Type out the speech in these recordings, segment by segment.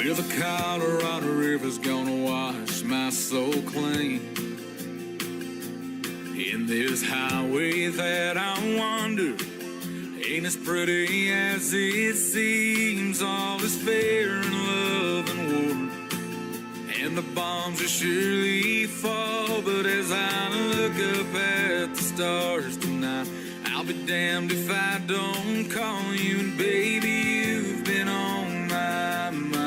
Well, the Colorado River's gonna wash my soul clean. In this highway that I wander, ain't as pretty as it seems. All is fair in love and war, and the bombs will surely fall. But as I look up at the stars tonight, I'll be damned if I don't call you. And baby, you've been on my mind.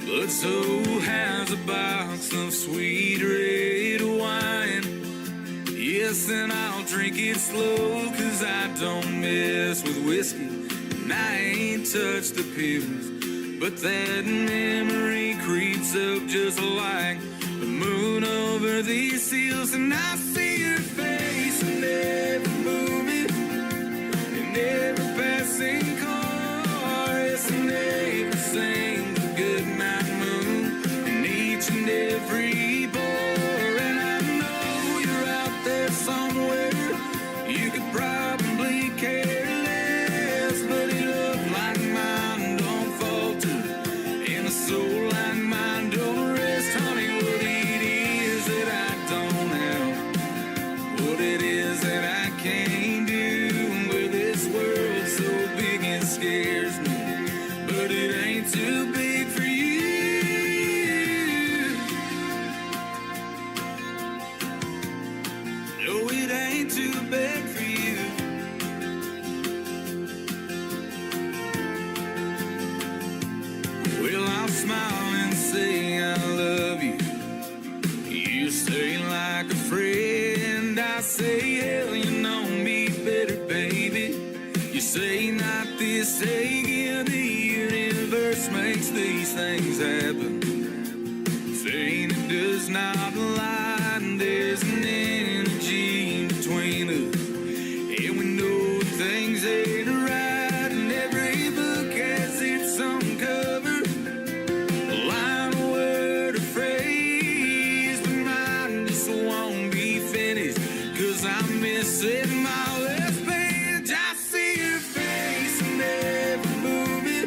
But so has a box of sweet red wine. Yes, and I'll drink it slow, 'cause I don't mess with whiskey, and I ain't touched the pills. But that memory creeps up just like the moon over these hills. And I see your face in every movie, in every passing car. Yes, and every single goodnight moon, in each and every bar. And I know you're out there somewhere, you could probably care less, but it looked like mine don't falter, and a soul like mine don't rest. Honey, what it is that I don't have, what it is that I can't do. Well, this world's so big it scares me, but it ain't too big for you. No, it ain't too big for you. Well, I'll smile and say I love you. You say like a friend, I say hell, you know me better, baby. You say not this, say again, the universe makes these things happen. Saying it does not lie, and there's an energy in between us, and we know things ain't right. And every book has its own cover, a line, a word, a phrase, but mine just won't be finished, 'cause I'm missing my last page. I see your face in every movie,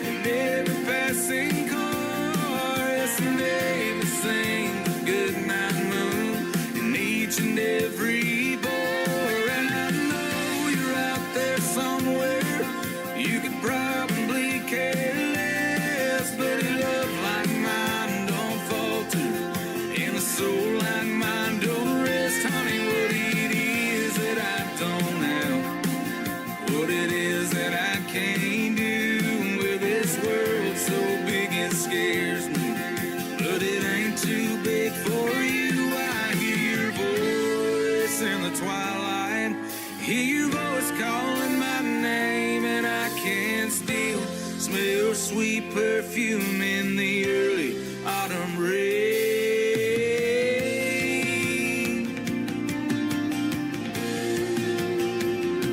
in every passing car. Yes, and every single goodnight moon, in each and every bar. And I know you're out there somewhere, you could probably care less, but a love like mine don't falter, and a soul like mine don't rest. Honey, what it is that I don't have, what it is that I can't do. Well, this world's so big it scares me, but it ain't too big for you. I hear your voice in the twilight, hear your voice calling my name, and I can't still smell sweet perfume in the early autumn rain.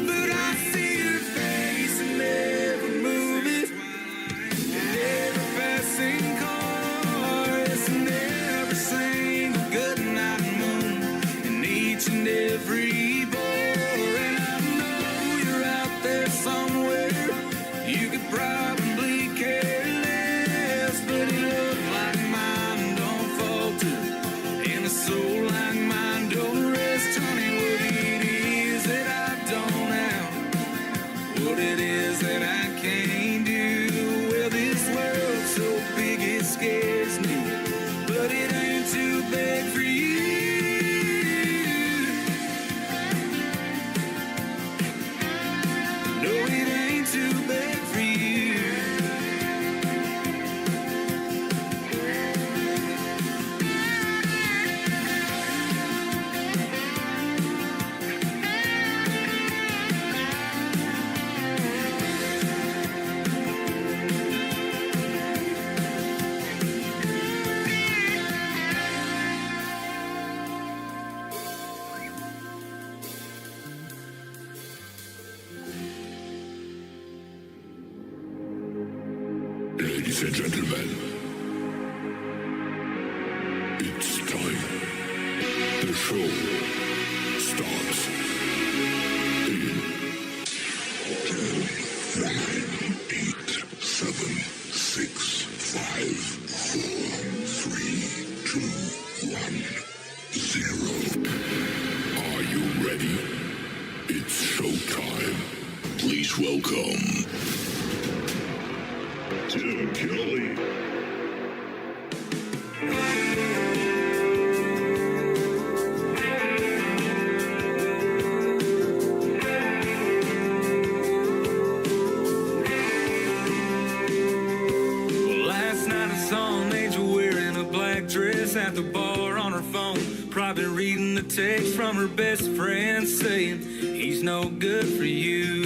But I see your face in every movie, in every passing car. Yes, and every single goodnight moon, in each and every bar. And I know you're out there somewhere, you could probably care less, but it looked like mine don't falter, and a soul like mine don't rest. Honey, what it is that I don't have, what it is that I can't do. Well, this world's so big it scares me, but it ain't too big for you. No, it ain't too big for you. Ladies and gentlemen, it's time. The show starts in 10, 9, 1, 0. Are you ready? It's showtime. Please welcome Tim Kelly. Dress at the bar on her phone, probably reading the text from her best friend saying he's no good for you.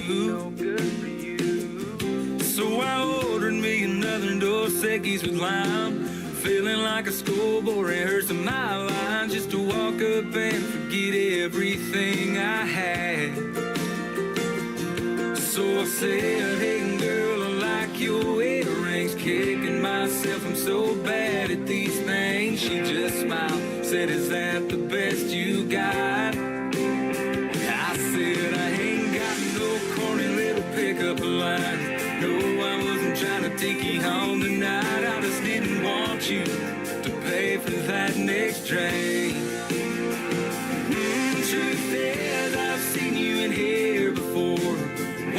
So I ordered me another Dos Equis with lime, feeling like a schoolboy rehearsing my lines just to walk up and forget everything I had. So I said, hey girl, I like your earrings, kicking myself, I'm so bad at these things. She just smiled, said, is that the best you got? I said, I ain't got no corny little pickup line. No, I wasn't trying to take you home tonight. I just didn't want you to pay for that next drink. Truth is, I've seen you in here before,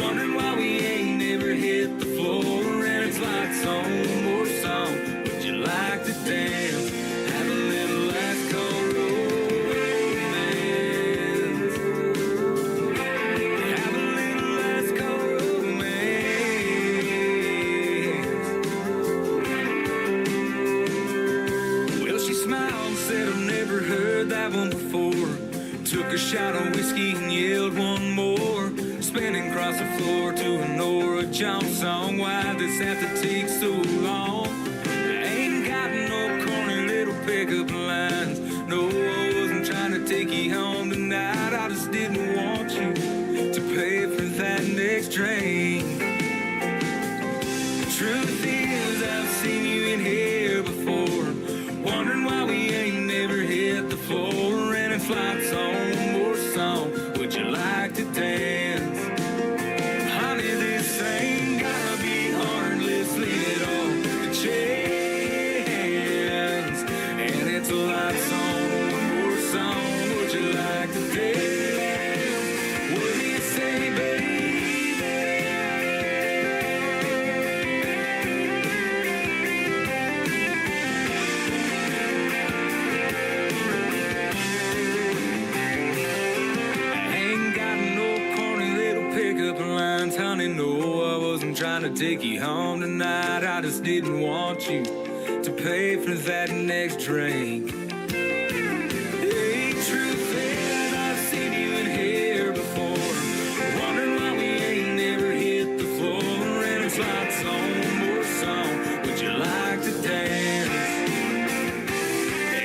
wondering why we ain't never hit the floor. And it's lights on, more song. Would you like to dance? Have a little last call romance. Have a little last call romance. Well, she smiled and said, I've never heard that one before. Took a shot of whiskey and yelled one more, spinning across the floor to a Nora Jones song. Why does have to take so long? I ain't got no corny little pickup lines. No, I wasn't trying to take you home tonight. I just didn't want you to pay for that next drink. Truth is, I've seen you in here before, wondering why we ain't never hit the floor. And it's lights on, more song. Would you like to dance? Honey, this ain't gonna be hard. Let's leave it on the chance. And it's lights on, more song. Would you like to dance? What do you say, baby? Honey, no, I wasn't trying to take you home tonight. I just didn't want you to pay for that next drink. Hey, truth is, I've seen you in here before, wondering why we ain't never hit the floor. And it's lights on, more song. Would you like to dance?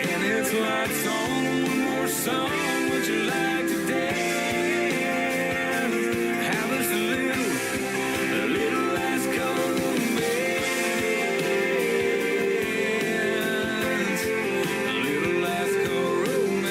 And it's lights on, more song. Would you like to dance? Have us a little last call romance. A little last call romance.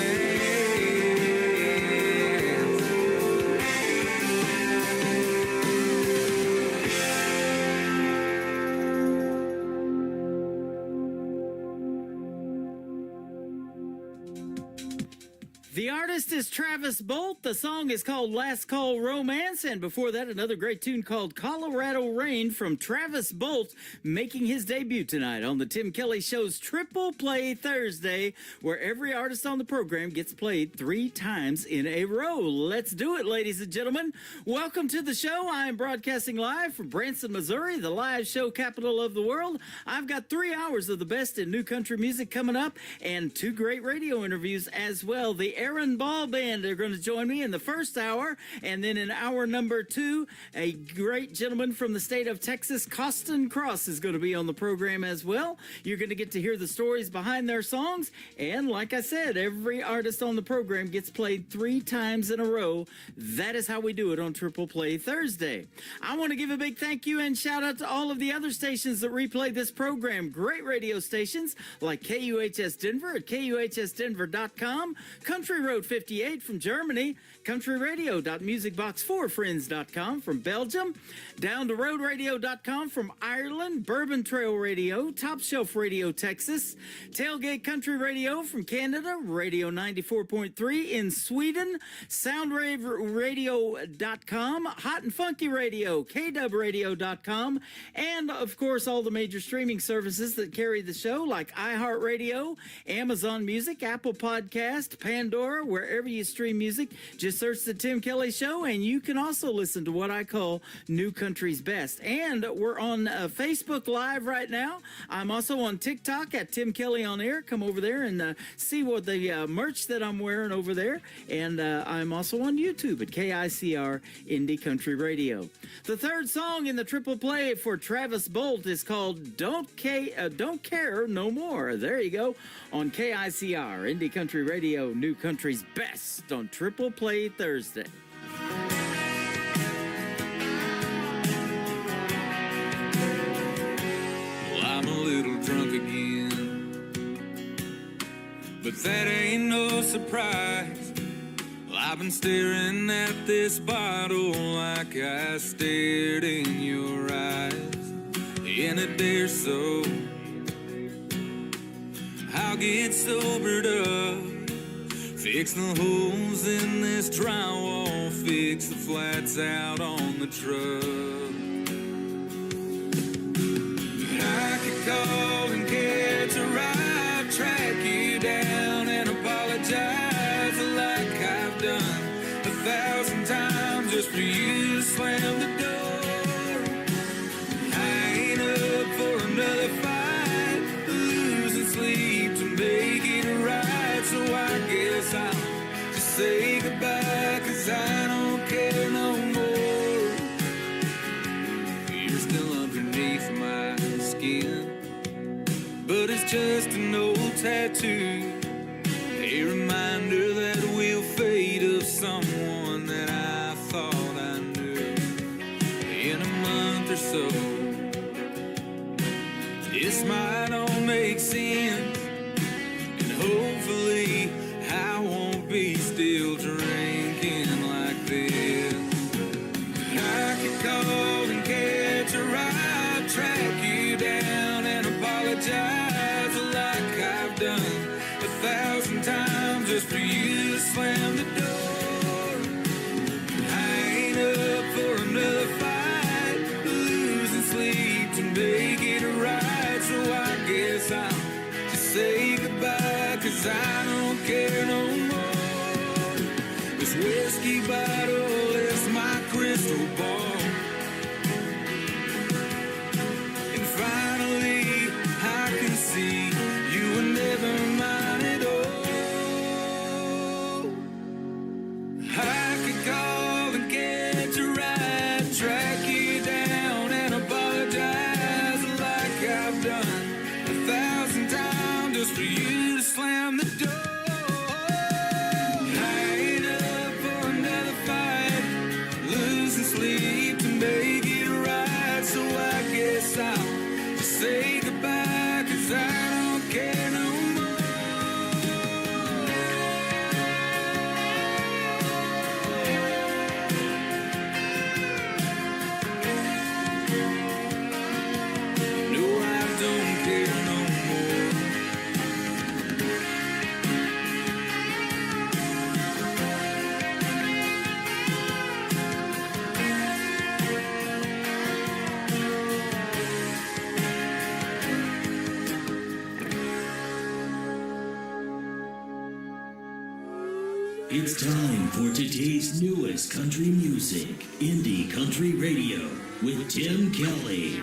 The artist is Travis Bolt. The song is called Last Call Romance. And before that, another great tune called Colorado Rain from Travis Bolt, making his debut tonight on the Tim Kelly Show's Triple Play Thursday, where every artist on the program gets played 3 times in a row. Let's do it, ladies and gentlemen. Welcome to the show. I am broadcasting live from Branson, Missouri, the live show capital of the world. I've got 3 hours of the best in new country music coming up and 2 great radio interviews as well. The Aaron Ball Band are going to join me in the first hour, and then in hour number 2, a great gentleman from the state of Texas, Costin Cross, is going to be on the program as well. You're going to get to hear the stories behind their songs, and like I said, every artist on the program gets played 3 times in a row. That is how we do it on Triple Play Thursday. I want to give a big thank you and shout out to all of the other stations that replay this program. Great radio stations like KUHS Denver at KUHSdenver.com, Country Country Road 58 from Germany, countryradio.musicbox4friends.com from Belgium, downtheroadradio.com from Ireland, Bourbon Trail Radio, Top Shelf Radio Texas, Tailgate Country Radio from Canada, Radio 94.3 in Sweden, soundraveradio.com, Hot and Funky Radio, kwradio.com, and of course all the major streaming services that carry the show like iHeartRadio, Amazon Music, Apple Podcast, Pandora, wherever you stream music. Just search The Tim Kelly Show, and you can also listen to what I call New Country's Best. And we're on Facebook Live right now. I'm also on TikTok at Tim Kelly on Air. Come over there and see what the merch that I'm wearing over there. And I'm also on YouTube at KICR Indie Country Radio. The third song in the triple play for Travis Bolt is called Don't Care No More. There you go, on KICR Indie Country Radio, New Country's Best on Triple Play Thursday. Well, I'm a little drunk again, but that ain't no surprise. Well, I've been staring at this bottle like I stared in your eyes. In a day or so, I'll get sobered up, fix the holes in this drywall, fix the flats out on the truck. I could call and catch a ride, track you down and apologize like I've done 1,000 times just for you to slam the door. I ain't up for another fight, losing sleep to make it right, so I guess I'll just say goodbye, 'cause I don't care no more. You're still underneath my skin, but it's just an old tattoo, a reminder that we'll fade of someone that I thought I knew. In a month or so, this might all make sense, and hopefully I won't be still drinking like this. I could call and catch a ride, track you down and apologize like I've done 1,000 times just for you to slam the door. I ain't up for another fight, losing sleep to make it right, so I guess I'll just say goodbye, 'cause I don't care no more. This whiskey bottle is my crystal ball, and finally I can see you were never mine at all. I could call and catch a ride, track you down and apologize like I've done 1,000 times just for you to slam the door. I ain't up for another fight, losing sleep to make it right, so I guess I'll just say goodbye, 'cause I don't care no more. No, I don't care no more. It's time for today's newest country music, Indie Country Radio, with Tim Kelly.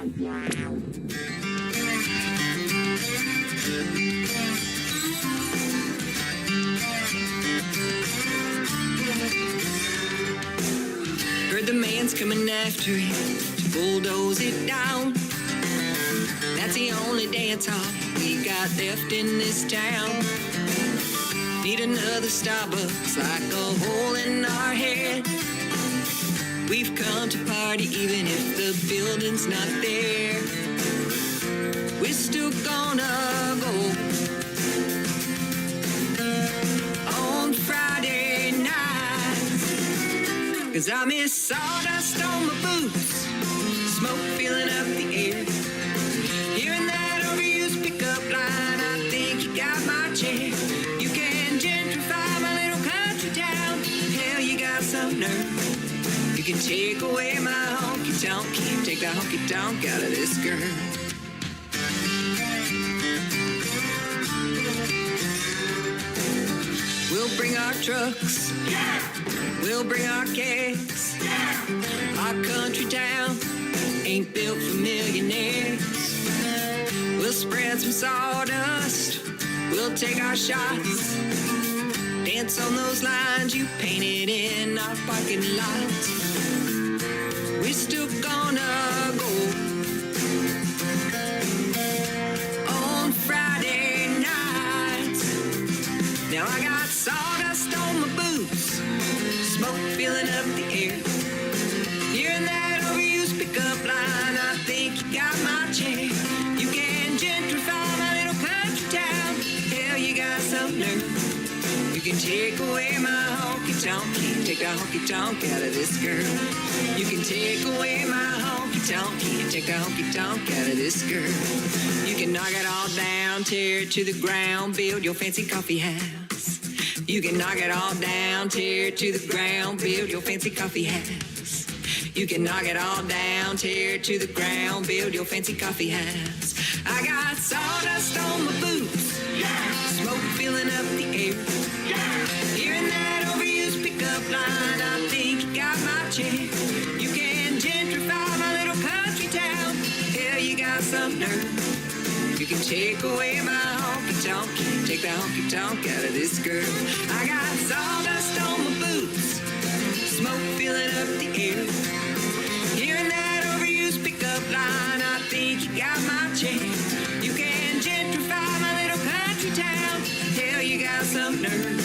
Heard the man's coming after you to bulldoze it down. That's the only dance hall we got left in this town. Need another Starbucks like a hole in our head. We've come to party even if the building's not there. We're still gonna go on Friday. 'cause I miss sawdust on my boots, smoke filling up the air. Hearing that overused pickup line, I think you got my chair. You can gentrify my little country town. Hell, you got some nerve. You can take away my honky-tonk, can't take the honky-tonk out of this girl. We'll bring our trucks, we'll bring our kegs. Our country town ain't built for millionaires. We'll spread some sawdust, we'll take our shots. Dance on those lines you painted in our parking lots. We're still gonna go on Friday nights. Now I got sawdust on my boots, smoke filling up the air. Hearing that overused pickup line, I think you got my chair. You can gentrify my little country town. Hell, you got some nerve. You can take away my honky-tonk, can't take the honky-tonk out of this girl. You can take away my honky-tonk, can't take the honky-tonk out of this girl. You can knock it all down, tear it to the ground, build your fancy coffee house. You can knock it all down, tear it to the ground, build your fancy coffee house. You can knock it all down, tear it to the ground, build your fancy coffee house. I got sawdust on my boots, smoke filling up the air. Hearing that overused pickup line, I think you got my chair. You can gentrify my little country town. Hell, you got some nerve. You can take away my honky-tonk, can't take the honky-tonk out of this girl. I got sawdust on my boots, smoke filling up the air. Hearing that overused pickup line, I think you got my chair. You can gentrify my little country town. Hell, you got some nerve.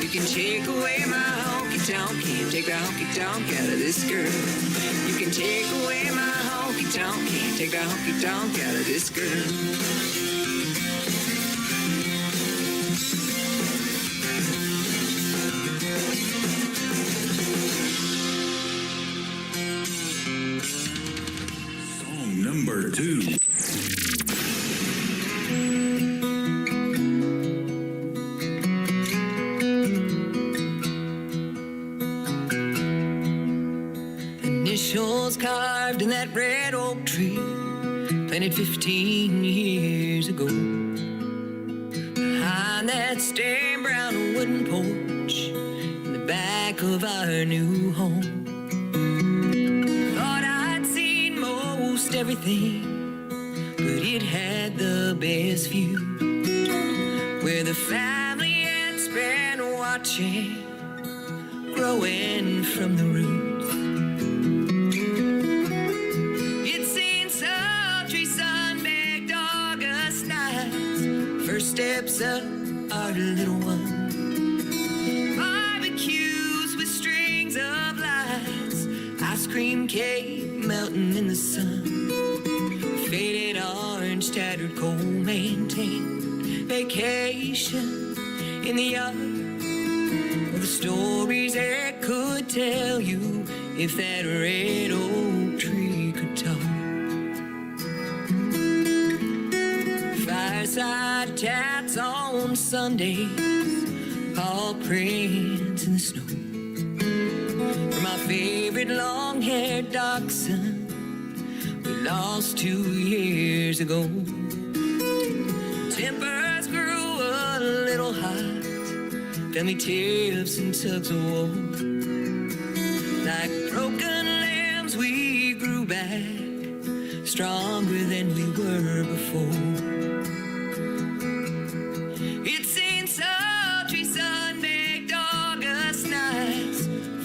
You can take away my honky-tonk, can't take the honky-tonk out of this girl. You can take away my honky-tonk, can't take the honky-tonk out of this girl. Song number 2. Initials carved in that red oak tree, planted 15 years ago. Behind that stained brown wooden porch, in the back of our new home. Thought I'd seen most everything, but it had the best view, where the family had spent watching, growing from the roots. First steps up our little one. Barbecues with strings of lights, ice cream cake melting in the sun. Faded orange, tattered coal maintained. Vacation in the yard, well, the stories it could tell you if that red oak tree could talk. Fireside chats on Sundays, paw prints in the snow. For my favorite long-haired dachshund we lost 2 years ago. Tempers grew a little hot, family tiffs and tugs of war. Like broken lambs we grew back, stronger than we were before.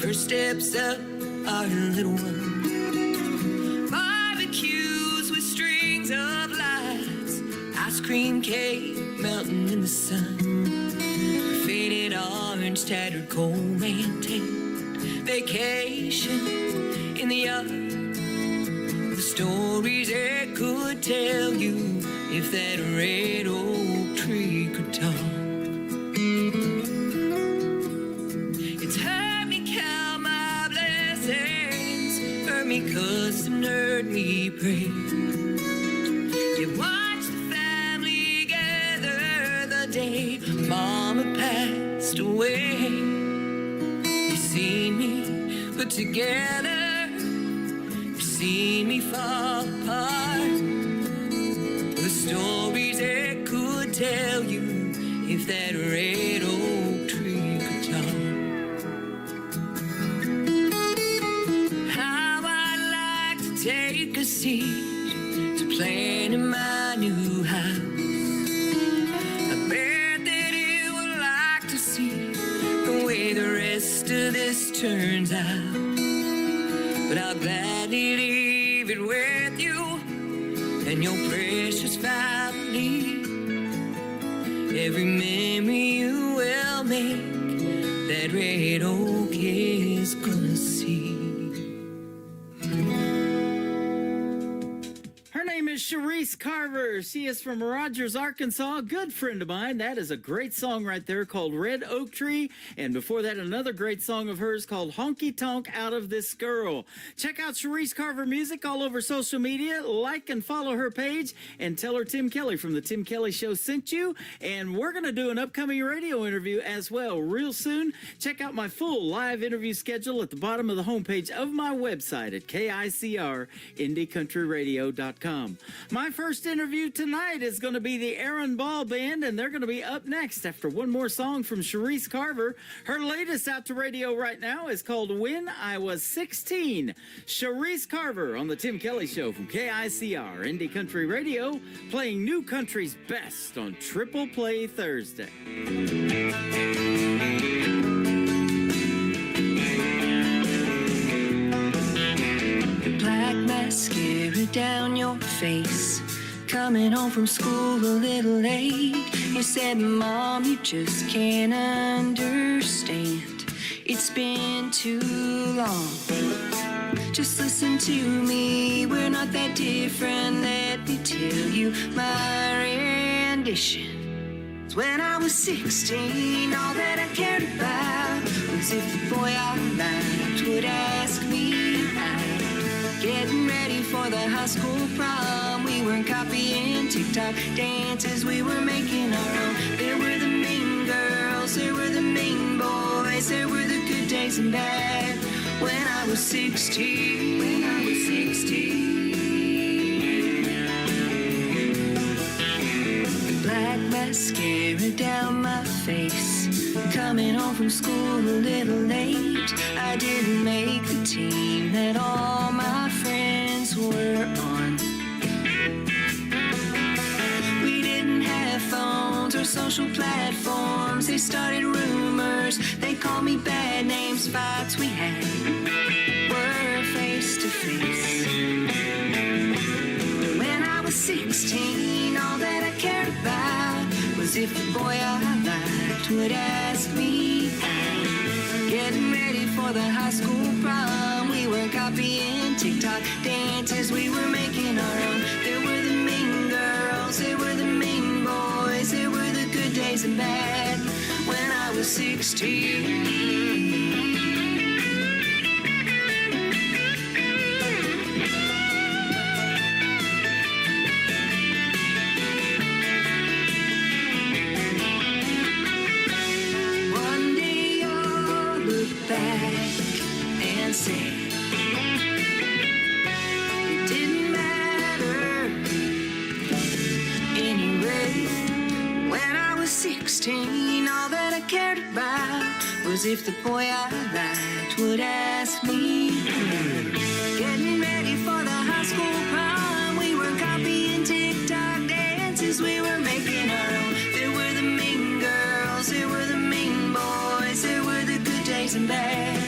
First steps up our little one. Barbecues with strings of lights, ice cream cake melting in the sun. Faded orange, tattered coal maintained. Vacation in the yard, the stories it could tell you if that red oak tree could talk. It's hurt me count my blessings, pray. You watch the family gather the day Mama passed away. You see me put together, you see me fall apart. The stories they could tell you if that red oak tree could talk. How I'd like to take a seat to plan in my new house. I bet that it would like to see the way the rest of this turns out. But I'll gladly leave it with you and your precious family. Every memory you will make, that red oak is gonna see. Her name is Sharice Carver. She is from Rogers, Arkansas. A good friend of mine. That is a great song right there called Red Oak Tree. And before that, another great song of hers called Honky Tonk Out of This Girl. Check out Sharice Carver music all over social media. Like and follow her page and tell her Tim Kelly from the Tim Kelly Show sent you. And we're going to do an upcoming radio interview as well real soon. Check out my full live interview schedule at the bottom of the homepage of my website at KICR-IndieCountryRadio.com. My first interview tonight is going to be the Aaron Ball Band, and they're going to be up next after one more song from Sharice Carver. Her latest out to radio right now is called When I Was 16. Sharice Carver on the Tim Kelly Show from KICR Indie Country Radio, playing new country's best on Triple Play Thursday. Black mascara down your face, coming home from school a little late. You said, Mom, you just can't understand. It's been too long. Just listen to me, we're not that different. Let me tell you my rendition. When I was 16, all that I cared about was if the boy I liked would ask me out. Getting ready for the high school prom, we weren't copying TikTok dances, we were making our own. There were the mean girls, there were the mean boys, there were the good days and bad. When I was 16, when I was 16. Black mascara down my face, coming home from school a little late. I didn't make the team that all my friends were on. We didn't have phones or social platforms. They started rumors, they called me bad names. Fights we had were face to face. When I was 16, all that I cared about was if the boy I liked would ask me out. Getting ready for the high school prom, we were copying TikTok dances, we were making our own. There were the mean girls, there were the mean boys, there were the good days and bad. When I was 16. Back and say it didn't matter anyway. When I was 16, all that I cared about was if the boy I liked would ask me. Getting ready for the high school prom, we were copying TikTok dances, we were making our own. There were the mean girls, there were the mean boys, there were the good days and bad.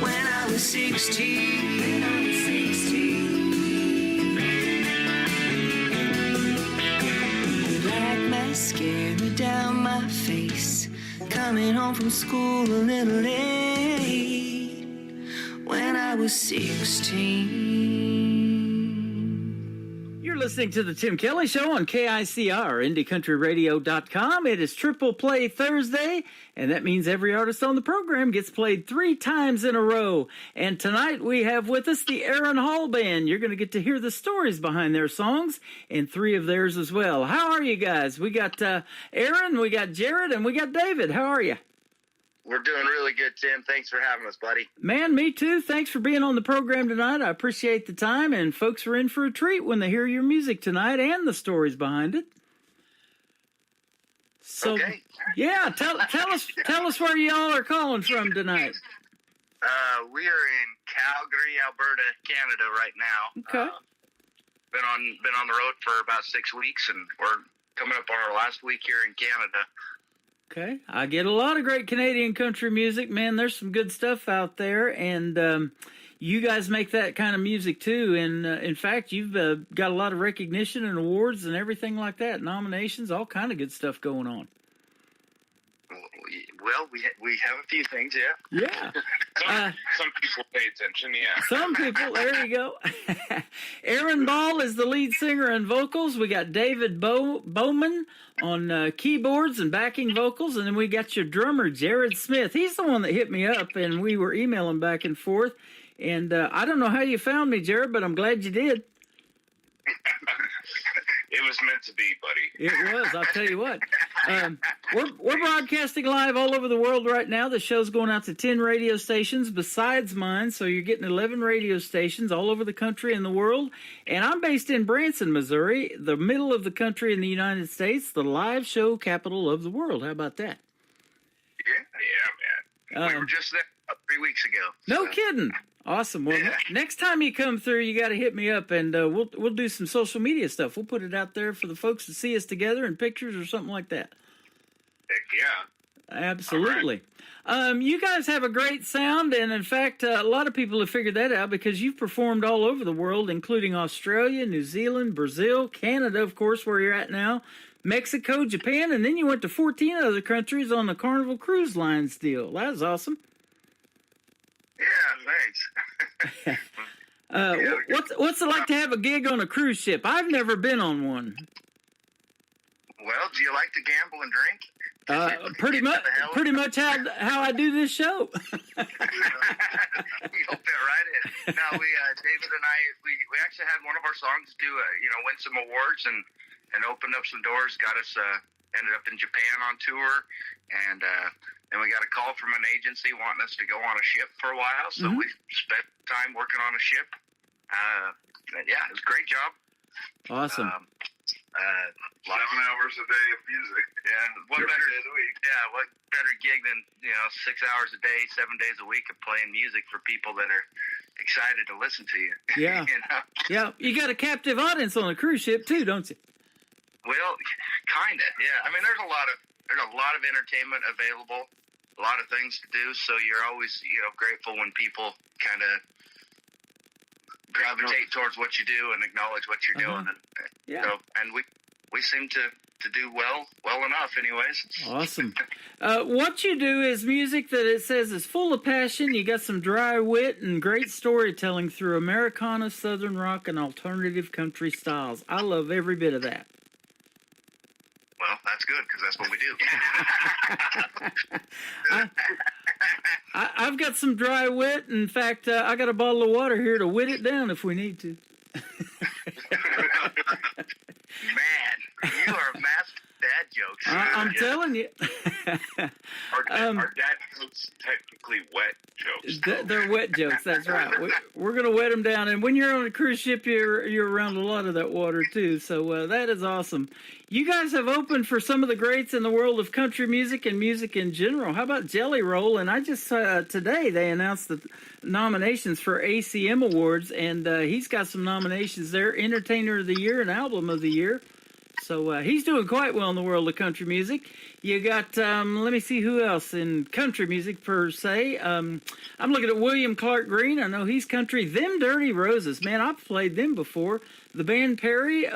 When I was 16, when I was 16. Black mascara down my face, coming home from school a little late. When I was 16. You're listening to the Tim Kelly Show on KICR, IndieCountryRadio.com. It is Triple Play Thursday, and that means every artist on the program gets played 3 times in a row. And tonight we have with us the Aaron Hall Band. You're going to get to hear the stories behind their songs, and 3 of theirs as well. How are you guys? We got Aaron, we got Jared, and we got David. How are you? We're doing really good, Tim. Thanks for having us, buddy. Man, me too. Thanks for being on the program tonight. I appreciate the time, and folks are in for a treat when they hear your music tonight and the stories behind it. So, Okay. yeah, tell us where y'all are calling from tonight. We are in Calgary, Alberta, Canada right now. Okay. Been on the road for about 6 weeks, and we're coming up on our last week here in Canada. Okay, I get a lot of great Canadian country music, man. There's some good stuff out there, and you guys make that kind of music too. And in fact, you've got a lot of recognition and awards and everything like that, nominations, all kind of good stuff going on. Well, we have a few things, yeah. Yeah. Some people pay attention, yeah. Some people, there you go. Aaron Ball is the lead singer and vocals. We got David Bowman on keyboards and backing vocals. And then we got your drummer, Jared Smith. He's the one that hit me up, and we were emailing back and forth. And I don't know how you found me, Jared, but I'm glad you did. It was meant to be, buddy. It was, I'll tell you what. We're broadcasting live all over the world right now. The show's going out to 10 radio stations besides mine, so you're getting 11 radio stations all over the country and the world. And I'm based in Branson, Missouri, the middle of the country in the United States, the live show capital of the world. How about that? Yeah, man. We were just there 3 weeks ago. No so. kidding. Awesome. Well, next time you come through, you got to hit me up, and we'll do some social media stuff. We'll put it out there for the folks to see us together in pictures or something like that. Heck yeah. Absolutely. You guys have a great sound, and in fact, a lot of people have figured that out because you've performed all over the world, including Australia, New Zealand, Brazil, Canada, of course, where you're at now, Mexico, Japan, and then you went to 14 other countries on the Carnival Cruise Lines deal. That was awesome. Yeah, thanks. What's it like to have a gig on a cruise ship? I've never been on one. Well, do you like to gamble and drink? Pretty much how I do this show. You hope that right in. No, David and I, we actually had one of our songs win some awards and opened up some doors. Got us ended up in Japan on tour, and then we got a call from an agency wanting us to go on a ship for a while. So we spent time working on a ship. Yeah, it was a great job. Awesome. 7 hours a day of music. Yeah, what better days a week? Yeah, what better gig than 6 hours a day, 7 days a week of playing music for people that are excited to listen to you. Yeah, yeah. You got a captive audience on a cruise ship too, don't you? Well, kind of. Yeah. I mean, there's a lot of entertainment available, a lot of things to do. So you're always grateful when people kind of gravitate towards what you do and acknowledge what you're doing. And we seem to do well enough anyways. Awesome. What you do is music that it says is full of passion. You got some dry wit and great storytelling through Americana, Southern rock, and alternative country styles. I love every bit of that. Well, that's good because that's what we do. I've got some dry wit. In fact, I got a bottle of water here to wit it down if we need to. Man, you are a master dad jokes. I'm telling you. Our dad jokes technically wet jokes. They're wet jokes. That's right. We're going to wet them down. And when you're on a cruise ship, you're around a lot of that water too. So that is awesome. You guys have opened for some of the greats in the world of country music and music in general. How about Jelly Roll? And I just today they announced the nominations for ACM Awards, and he's got some nominations there: Entertainer of the Year and Album of the Year. So he's doing quite well in the world of country music. You got, let me see who else in country music per se. I'm looking at William Clark Green. I know he's country. Them Dirty Roses, man, I've played them before. The band Perry,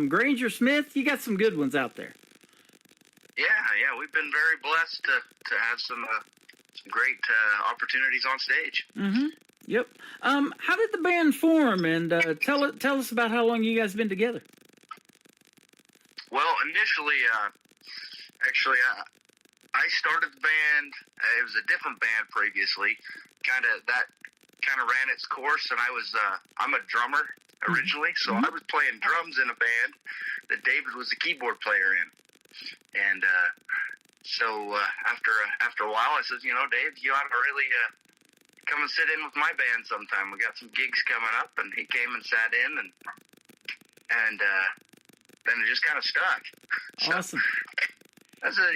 Granger Smith. You got some good ones out there. Yeah, we've been very blessed to have some great opportunities on stage. Mm-hmm. Yep. How did the band form? And tell us about how long you guys been together. Well, initially, actually, I started the band. It was a different band previously. That kind of ran its course, and I'm a drummer originally, so I was playing drums in a band that David was the keyboard player in. And so after a while, I said, Dave, you ought to really come and sit in with my band sometime. We got some gigs coming up, and he came and sat in, and then it just kind of stuck. Awesome. That's 10,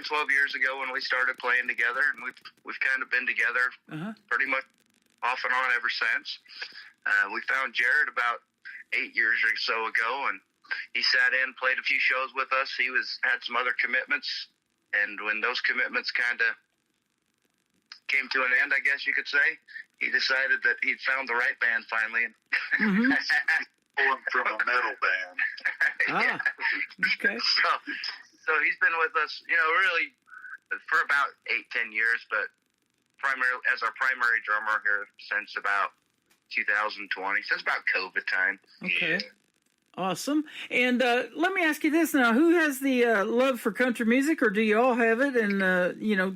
12 years ago when we started playing together, and we've kind of been together pretty much off and on ever since. We found Jared about 8 years or so ago, and he sat in, played a few shows with us. He had some other commitments, and when those commitments kind of came to an end, I guess you could say, he decided that he'd found the right band finally. From a metal band. Yeah. Okay. So he's been with us, really for about 8-10 years, but primarily as our primary drummer here since about 2020, since about COVID time. Okay. Yeah. Awesome. And let me ask you this now: who has the love for country music, or do you all have it? And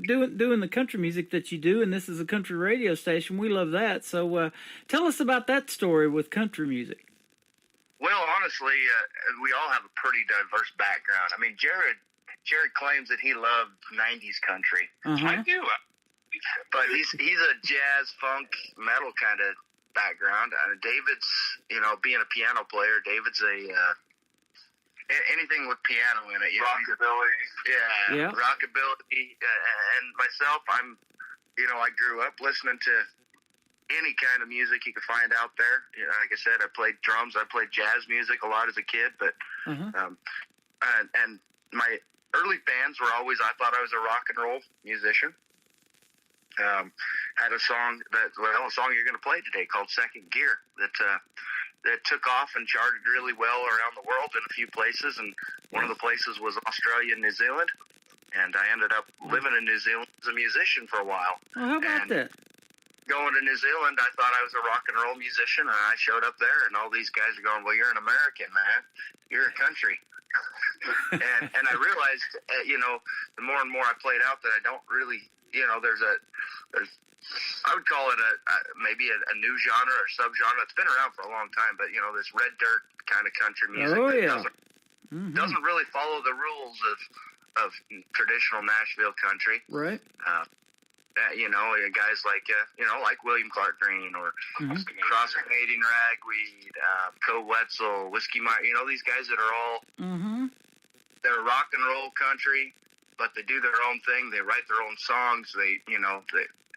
doing the country music that you do, and this is a country radio station. We love that. So tell us about that story with country music. Well, honestly, we all have a pretty diverse background. I mean, Jared claims that he loved 90s country. I do. But he's a jazz, funk, metal kind of background. David's, being a piano player, David's anything with piano in it. Rockabilly. Yeah. Rockabilly. And myself, I grew up listening to any kind of music you could find out there. Like I said, I played drums. I played jazz music a lot as a kid, but and my early bands were always, I thought I was a rock and roll musician. Had a song a song you're going to play today called Second Gear that took off and charted really well around the world in a few places, and one of the places was Australia and New Zealand, and I ended up living in New Zealand as a musician for a while. Well, how about that? Going to New Zealand, I thought I was a rock and roll musician, and I showed up there, and all these guys are going, "Well, you're an American, man. You're a country." and I realized, the more and more I played out, that I don't really, there's I would call it maybe a new genre or subgenre. It's been around for a long time, but this red dirt kind of country music doesn't really follow the rules of traditional Nashville country. Right. Guys like William Clark Green or Cross Canadian Ragweed, Co Wetzel, Whiskey Meyer. These guys that are all they're rock and roll country, but they do their own thing. They write their own songs.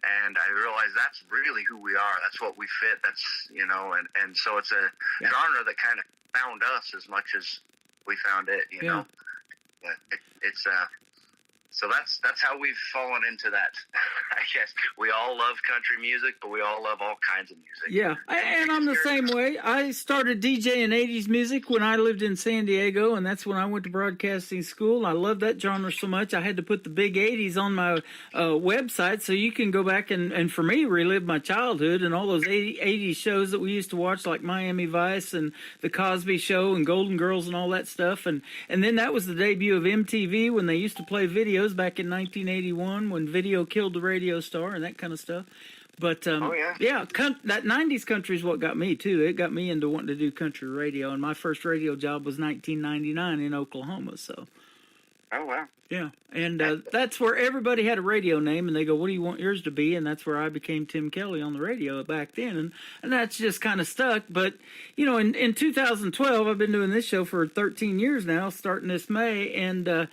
And I realized that's really who we are. That's what we fit. That's and so it's a genre that kind of found us as much as we found it. But it's so that's how we've fallen into that. I guess we all love country music, but we all love all kinds of music. Yeah, and I'm the same way. I started DJing 80s music when I lived in San Diego, and that's when I went to broadcasting school. I love that genre so much, I had to put the big 80s on my website so you can go back and for me, relive my childhood and all those 80s shows that we used to watch, like Miami Vice and The Cosby Show and Golden Girls and all that stuff. And then that was the debut of MTV when they used to play videos back in 1981 when video killed the radio star and that kind of stuff. But that 90s country is what got me too. It got me into wanting to do country radio, and my first radio job was 1999 in Oklahoma. So oh wow. Yeah, and that's where everybody had a radio name, and they go, "What do you want yours to be?" And that's where I became Tim Kelly on the radio back then, and that's just kind of stuck. But in 2012, I've been doing this show for 13 years now, starting this May, and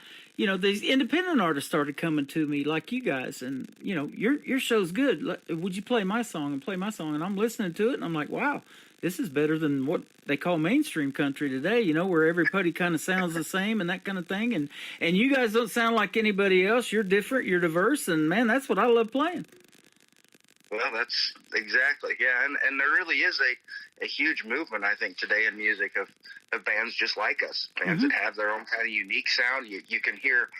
these independent artists started coming to me like you guys, and your show's good. Would you play my song and play my song? And I'm listening to it, and I'm like, wow, this is better than what they call mainstream country today, where everybody kind of sounds the same and that kind of thing. And you guys don't sound like anybody else. You're different, you're diverse, and man, that's what I love playing. Well, that's exactly, yeah. And there really is a huge movement, I think, today in music of bands just like us, bands that have their own kind of unique sound. You can hear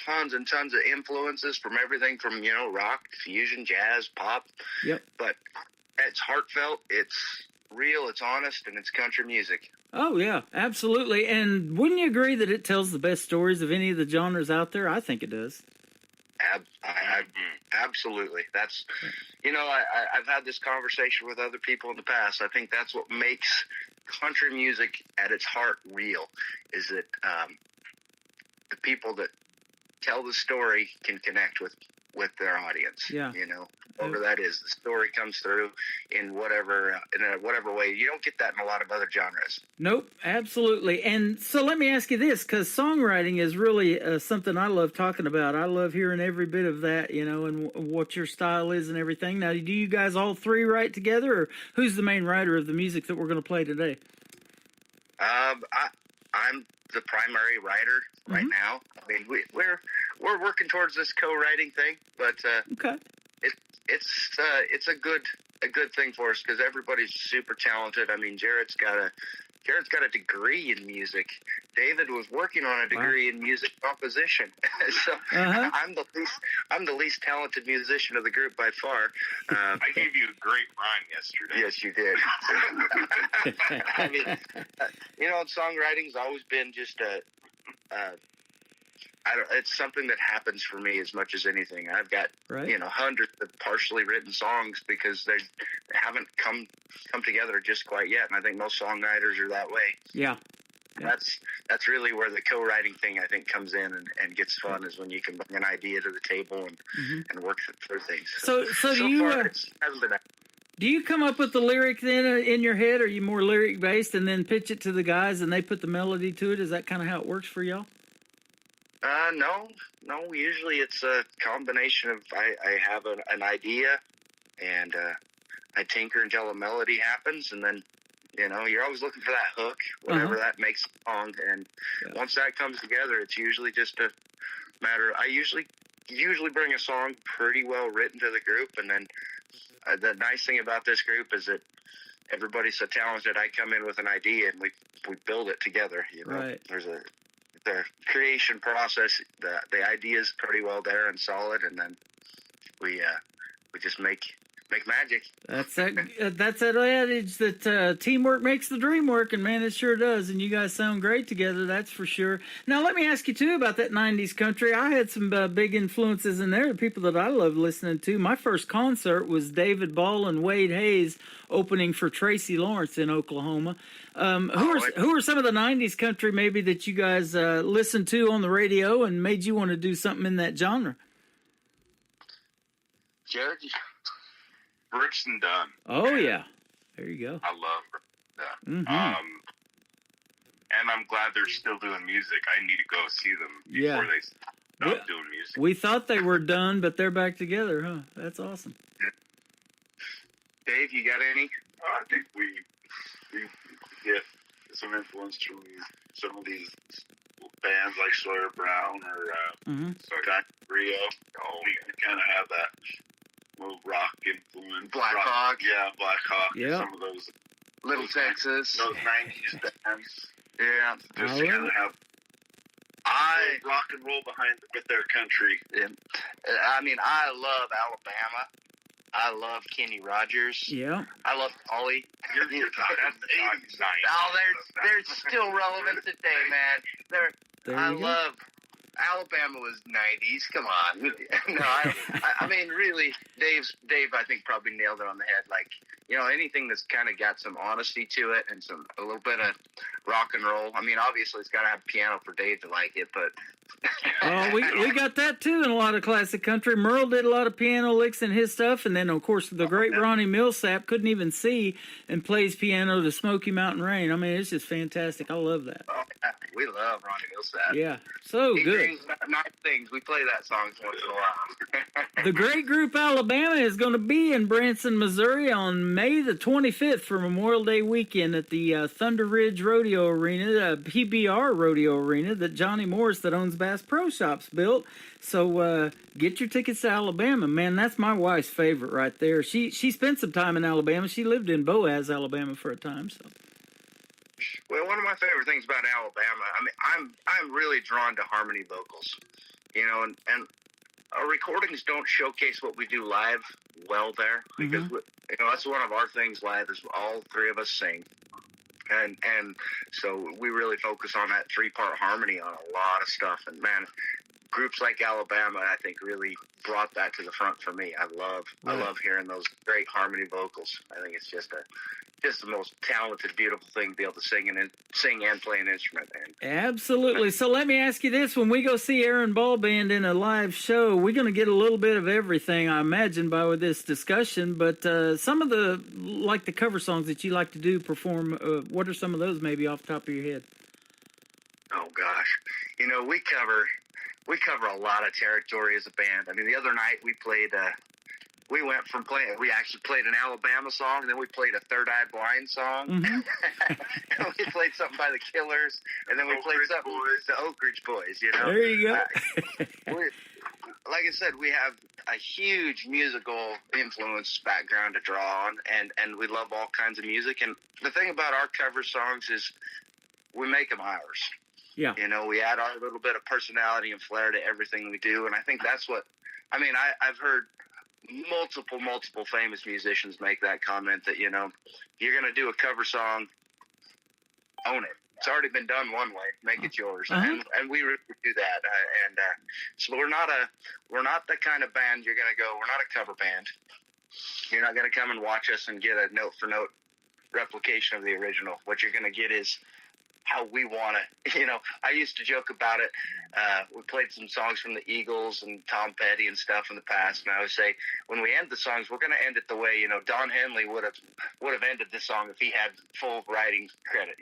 tons and tons of influences from everything from, rock, fusion, jazz, pop. Yep. But it's heartfelt. It's real, it's honest, and it's country music. Oh, yeah, absolutely. And wouldn't you agree that it tells the best stories of any of the genres out there? I think it does. Absolutely. That's, I've had this conversation with other people in the past. I think that's what makes country music at its heart real, is that the people that tell the story can connect with their audience. Yeah. Whatever that is, the story comes through in whatever way. You don't get that in a lot of other genres. Nope, absolutely. And so let me ask you this, because songwriting is really something I love talking about. I love hearing every bit of that, and what your style is and everything. Now, do you guys all three write together, or who's the main writer of the music that we're going to play today? I'm the primary writer right now. I mean, we're working towards this co-writing thing, but Okay. It's a good thing for us because everybody's super talented. I mean, Jared's got a degree in music. David was working on a degree in music composition. So I'm the least talented musician of the group by far. I gave you a great rhyme yesterday. Yes, you did. I mean, songwriting's always been just it's something that happens for me as much as anything. I've got hundreds of partially written songs because they haven't come together just quite yet, and I think most songwriters are that way. Yeah. That's really where the co-writing thing, I think, comes in and gets fun, is when you can bring an idea to the table and work through things. So do you hasn't been. Do you come up with the lyric then in your head? Or are you more lyric based and then pitch it to the guys and they put the melody to it? Is that kind of how it works for y'all? No. Usually it's a combination of I have an idea, and I tinker until a melody happens, and then you're always looking for that hook, whatever that makes a song, and once that comes together, it's usually just a matter. I usually bring a song pretty well written to the group, and then the nice thing about this group is that everybody's so talented. I come in with an idea, and we build it together. Right. There's the creation process, the idea is pretty well there and solid, and then we just make magic. That's that adage that teamwork makes the dream work, and man, it sure does. And you guys sound great together, that's for sure. Now, let me ask you too about that '90s country. I had some big influences in there. The people that I love listening to. My first concert was David Ball and Wade Hayes opening for Tracy Lawrence in Oklahoma. Who are some of the '90s country maybe that you guys listened to on the radio and made you want to do something in that genre? Jared? Brooks and Dunn. Oh, yeah. There you go. I love Brooks and Dunn. And I'm glad they're still doing music. I need to go see them before they stop doing music. We thought they were done, but they're back together, huh? That's awesome. Dave, you got any? I think we get some influence from some of these bands like Sawyer Brown or Rio. We kind of have that little rock influence. Black Hawk. Yeah, Black Hawk. Yeah. Some of those. Little Texas. Those 90s bands. Yeah. Just kind of have rock and roll behind with their country. Yeah. I mean, I love Alabama. I love Kenny Rogers. Yeah. I love Ollie. You're talking that's the 80s. Oh, they're still relevant today, man. I love Alabama was 90s. Come on. No, I mean, really, Dave, I think probably nailed it on the head. Like, anything that's kind of got some honesty to it and a little bit of rock and roll. I mean, obviously, it's got to have piano for Dave to like it, but. Oh, we got that too in a lot of classic country. Merle did a lot of piano licks in his stuff, and then of course the great Ronnie Millsap couldn't even see and plays piano to Smoky Mountain Rain. I mean, it's just fantastic. I love that. Oh, we love Ronnie Millsap. Yeah, so he good. brings nice things. We play that song once in a while. The great group Alabama is going to be in Branson, Missouri on May the 25th for Memorial Day weekend at the Thunder Ridge Rodeo Arena, PBR Rodeo Arena that Johnny Morris that owns Bass Pro Shops built. So get your tickets to Alabama. Man, that's my wife's favorite right there. She spent some time in Alabama. She lived in Boaz, Alabama for a time. So. Well, one of my favorite things about Alabama, I mean, I'm really drawn to harmony vocals, and our recordings don't showcase what we do live well there because that's one of our things live is all three of us sing. And so we really focus on that 3-part harmony on a lot of stuff. And man, groups like Alabama, I think, really brought that to the front for me. I love hearing those great harmony vocals. I think it's just the most talented, beautiful thing to be able to sing and play an instrument. Man. Absolutely. So let me ask you this: when we go see Aaron Ball Band in a live show, we're going to get a little bit of everything, I imagine, by this discussion. But some of the cover songs that you like to do, perform, what are some of those, maybe off the top of your head? Oh gosh, we cover a lot of territory as a band. I mean, the other night we played. We went from we actually played an Alabama song, and then we played a Third Eye Blind song. Mm-hmm. And we played something by the Killers, and then we played something with the Oak Ridge Boys, There you go. Like I said, we have a huge musical influence background to draw on, and we love all kinds of music. And the thing about our cover songs is we make them ours. Yeah. We add our little bit of personality and flair to everything we do, and I think that's what, I've heard multiple famous musicians make that comment that, you're going to do a cover song, own it. It's already been done one way. Make it yours. Uh-huh. And we really do that. So we're not the kind of band you're going to go, we're not a cover band. You're not going to come and watch us and get a note for note replication of the original. What you're going to get is how we want it. I used to joke about it. We played some songs from the Eagles and Tom Petty and stuff in the past, and I would say when we end the songs, we're going to end it the way Don Henley would have ended this song if he had full writing credit.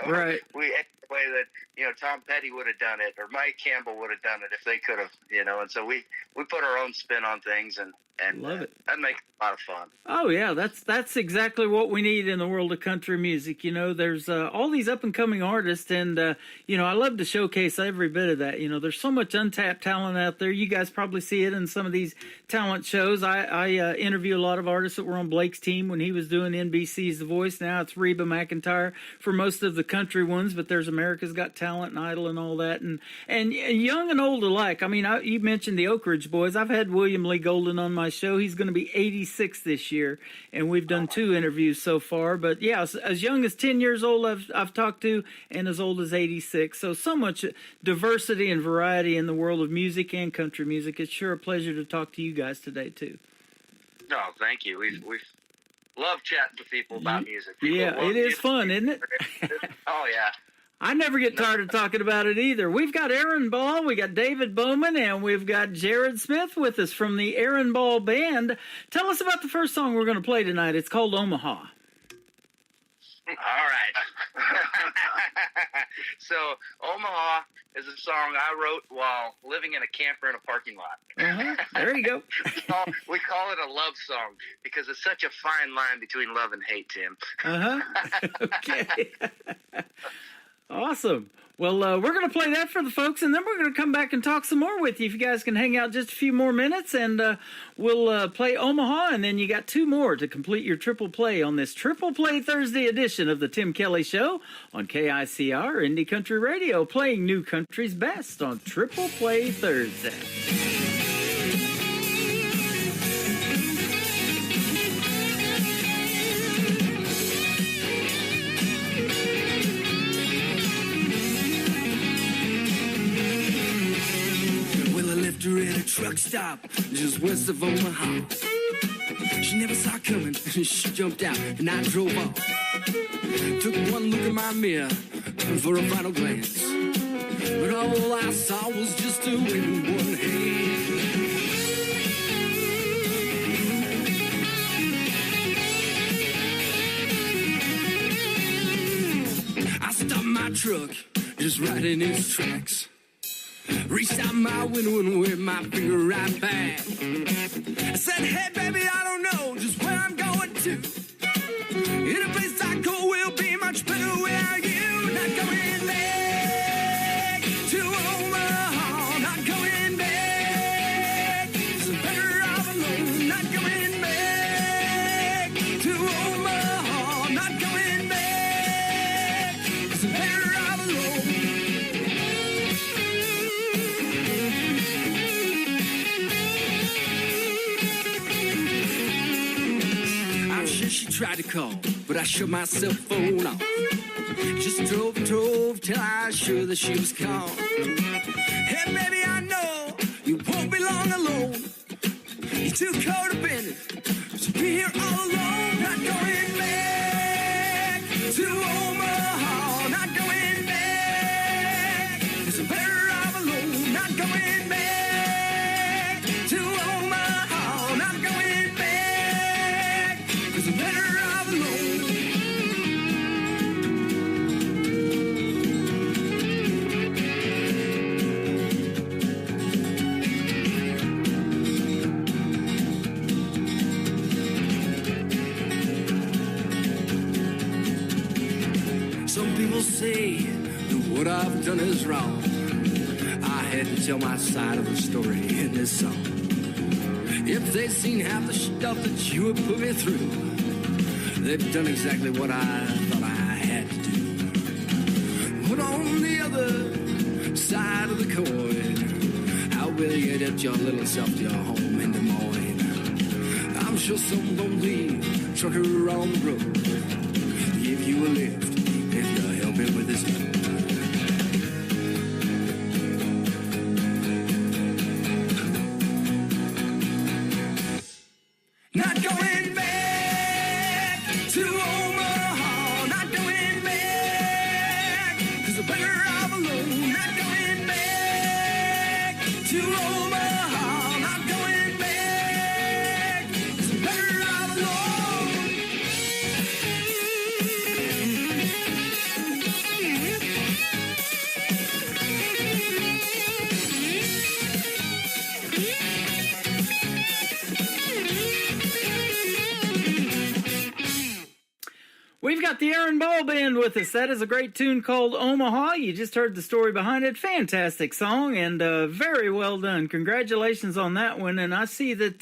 Right. We end the way that Tom Petty would have done it, or Mike Campbell would have done it if they could have. And so we put our own spin on things, and love it. That makes it a lot of fun. Oh yeah, that's exactly what we need in the world of country music. There's all these up and coming artists, and I love to showcase every bit of that. There's so much untapped talent out there. You guys probably see it in some of these talent shows. I interview a lot of artists that were on Blake's team when he was doing NBC's The Voice. Now it's Reba McEntire for most of the country ones, but there's America's Got Talent and Idol and all that, and young and old alike. You mentioned the Oak Ridge Boys. I've had William Lee Golden on my show. He's going to be 86 this year, and we've done 2 interviews so far. But yeah, as young as 10 years old I've talked to, and as old as 86. So much diversity and variety in the world of music and country music. It's sure a pleasure to talk to you guys today too. No, thank you. We've loved chatting to people about music. People it is music. fun, isn't it? Oh yeah. I never get tired of talking about it either. We've got Aaron Ball, we got David Bowman, and we've got Jared Smith with us from the Aaron Ball Band. Tell us about the first song we're going to play tonight. It's called Omaha. All right. So Omaha is a song I wrote while living in a camper in a parking lot. Uh-huh. There you go. We call it a love song because it's such a fine line between love and hate, Tim. Uh-huh. Okay. Awesome. Well, we're going to play that for the folks, and then we're going to come back and talk some more with you. If you guys can hang out just a few more minutes, and we'll play Omaha, and then you got 2 more to complete your triple play on this Triple Play Thursday edition of the Tim Kelly Show on KICR Indie Country Radio, playing new country's best on Triple Play Thursday. At a truck stop just west of Omaha. She never saw it coming. She jumped out and I drove off. Took one look in my mirror for a final glance, but all I saw was just a wave in one hand. I stopped my truck just right in its tracks. Reached out my window and waved my finger right back. I said, hey, baby, I don't know just where I'm going to. Any place I go will be much better without you. Not going back to Omaha. Not going back. It's better off alone. Not going back to Omaha. Not going back. It's better off alone. she tried to call, but I shut my cell phone off. Just drove till I was sure that she was calm. Hey, baby, I know you won't be long alone. You're too codependent to be here all alone. Not going back to Omaha. Not going back. It's better off alone. Not going back to Omaha. Not going back. It's better off alone. Some people say that what I've done is wrong. I had to tell my side of the story in this song. If they'd seen half the stuff that you have put me through, they've done exactly what I thought I had to do. But on the other side of the coin, how will you get your little self to your home in Des Moines? I'm sure some lonely trucker on the road give you a lift if you'll help him with his load. Not going back to Omaha. Not going back, 'cause I'm better off alone. Not going back to Omaha. Not going back, 'cause I'm better off alone. We've got the Aaron Ball Band with us. That is a great tune called Omaha. You just heard the story behind it. Fantastic song and very well done. Congratulations on that one. And I see that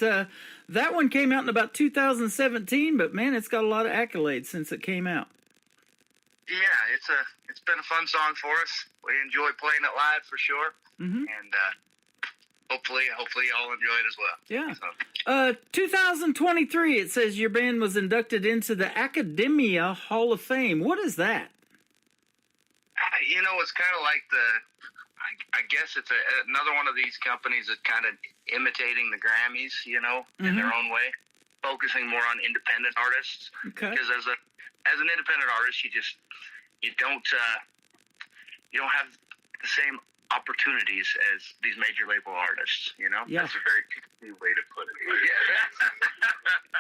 that one came out in about 2017, but man, it's got a lot of accolades since it came out. Yeah, it's been a fun song for us. We enjoy playing it live for sure, and hopefully y'all enjoy it as well. Yeah. So, 2023, it says your band was inducted into the Academia Hall of Fame. What is that? you know, it's kind of like I guess it's another one of these companies that's kind of imitating the Grammys, you know, in their own way, focusing more on independent artists. Okay. Because as an independent artist, you don't have the same opportunities as these major label artists, you know? Yeah. That's a very PC way to put it.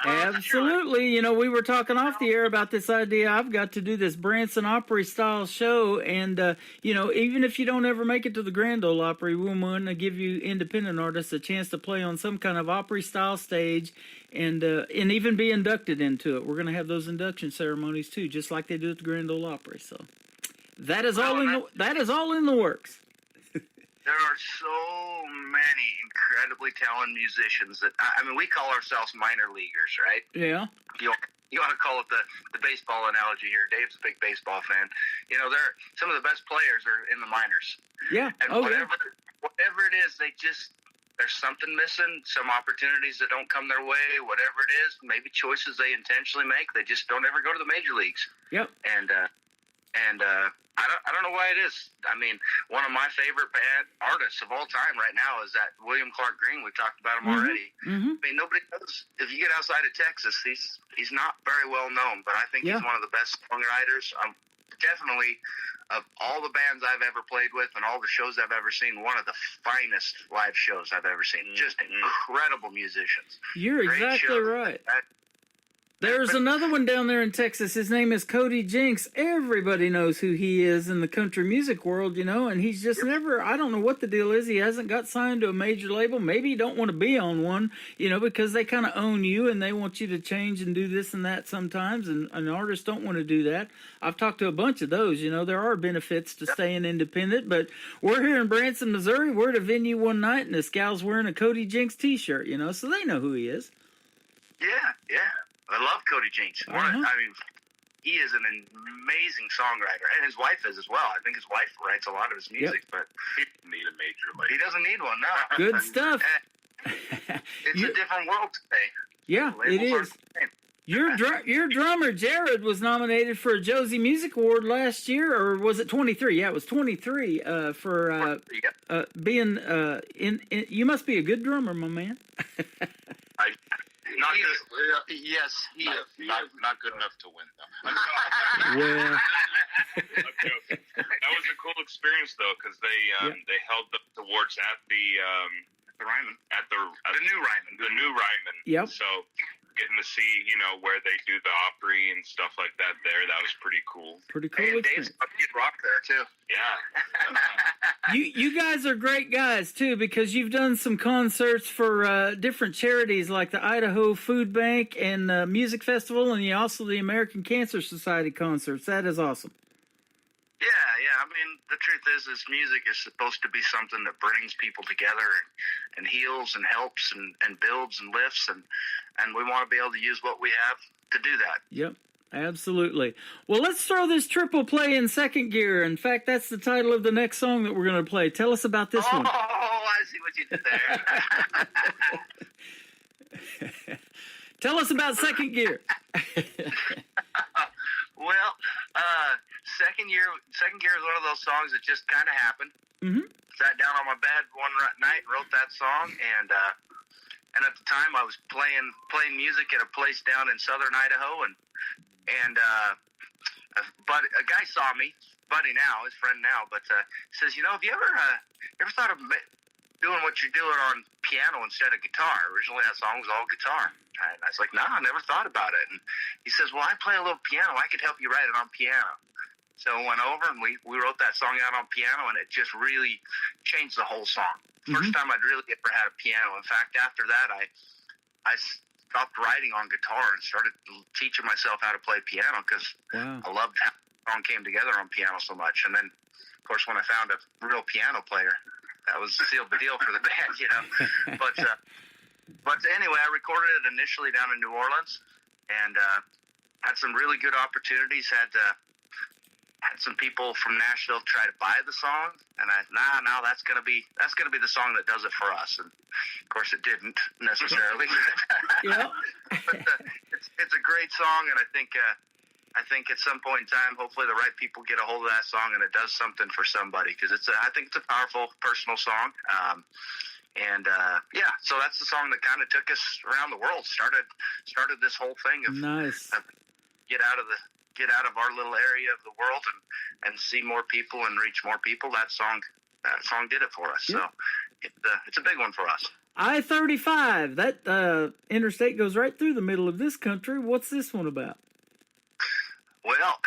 Yeah. Absolutely. You know, we were talking off the air about this idea. I've got to do this Branson Opry style show. And, you know, even if you don't ever make it to the Grand Ole Opry, we want to give you independent artists a chance to play on some kind of Opry style stage and even be inducted into it. We're going to have those induction ceremonies too, just like they do at the Grand Ole Opry. So that is all in the works. There are so many incredibly talented musicians that, I mean, we call ourselves minor leaguers, right? Yeah. You want to call it the baseball analogy here. Dave's a big baseball fan. You know, some of the best players are in the minors. Yeah. And whatever it is, there's something missing, some opportunities that don't come their way, whatever it is, maybe choices they intentionally make, they just don't ever go to the major leagues. Yep. And I don't know why it is. I mean, one of my favorite artists of all time right now is that William Clark Green. We've talked about him already. I mean, nobody knows. If you get outside of Texas, he's not very well known, but I think he's one of the best songwriters. Definitely, of all the bands I've ever played with and all the shows I've ever seen, one of the finest live shows I've ever seen. Just incredible musicians. You're Great exactly shows. right. There's another one down there in Texas. His name is Cody Jinks. Everybody knows who he is in the country music world, you know, and he's just never, I don't know what the deal is. He hasn't got signed to a major label. Maybe he don't want to be on one, you know, because they kind of own you and they want you to change and do this and that sometimes, and artists don't want to do that. I've talked to a bunch of those, you know. There are benefits to staying independent, but we're here in Branson, Missouri. We're at a venue one night, and this gal's wearing a Cody Jinks t-shirt, you know, so they know who he is. Yeah. I love Cody Jinks. I mean, he is an amazing songwriter, and his wife is as well. I think his wife writes a lot of his music, but He doesn't need a major label. he doesn't need one, no. Good stuff. It's a different world today. Yeah, it Labels is. aren't the same. Your drummer Jared was nominated for a Josie Music Award last year, or was it 23? Yeah, it was 23 for being in. You must be a good drummer, my man. Not good. Yes, he is. Not good enough to win, though. Well, I'm joking. That was a cool experience, though, because they held the awards at the Ryman. The new Ryman. Yep. So getting to see, where they do the Opry and stuff like that that was pretty cool. Pretty cool. And Dave's Kid Rock there, too. Yeah. You guys are great guys, too, because you've done some concerts for different charities like the Idaho Food Bank and Music Festival, and also the American Cancer Society concerts. That is awesome. Yeah. I mean, the truth is music is supposed to be something that brings people together and heals and helps and builds and lifts, and we want to be able to use what we have to do that. Yep, absolutely. Well, let's throw this triple play in second gear. In fact, that's the title of the next song that we're going to play. Tell us about this one. Oh, I see what you did there. Tell us about second gear. Well, second gear is one of those songs that just kind of happened. Mm-hmm. Sat down on my bed one night and wrote that song, and at the time I was playing music at a place down in southern Idaho, and but a guy saw me, buddy now, his friend now, but says, have you ever thought of doing what you're doing on piano instead of guitar? Originally that song was all guitar. And I was like, no, I never thought about it. And he says, well, I play a little piano. I could help you write it on piano. So I went over and we wrote that song out on piano, and it just really changed the whole song. First time I'd really ever had a piano. In fact, after that, I stopped writing on guitar and started teaching myself how to play piano because I loved how the song came together on piano so much. And then, of course, when I found a real piano player, that was sealed the deal for the band, But anyway, I recorded it initially down in New Orleans, and had some really good opportunities. Had some people from Nashville try to buy the song, and that's gonna be the song that does it for us. And of course, it didn't necessarily. Yeah. But it's a great song, and I think at some point in time, hopefully, the right people get a hold of that song, and it does something for somebody, because I think it's a powerful, personal song. So that's the song that kind of took us around the world. Started this whole thing of nice. Get out of our little area of the world and see more people and reach more people. That song did it for us. Yep. So it's a big one for us. I-35, that interstate goes right through the middle of this country. What's this one about? Well,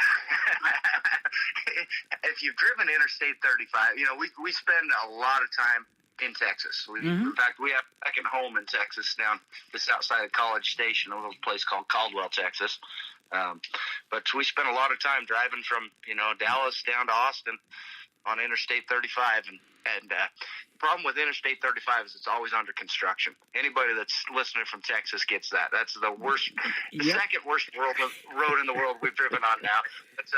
if you've driven Interstate 35, we spend a lot of time in Texas. In fact, we have a second home in Texas, down just outside of College Station, a little place called Caldwell, Texas. But we spent a lot of time driving from, Dallas down to Austin on Interstate 35. And the problem with Interstate 35 is it's always under construction. Anybody that's listening from Texas gets that. That's the worst, second worst road in the world we've driven on now. But,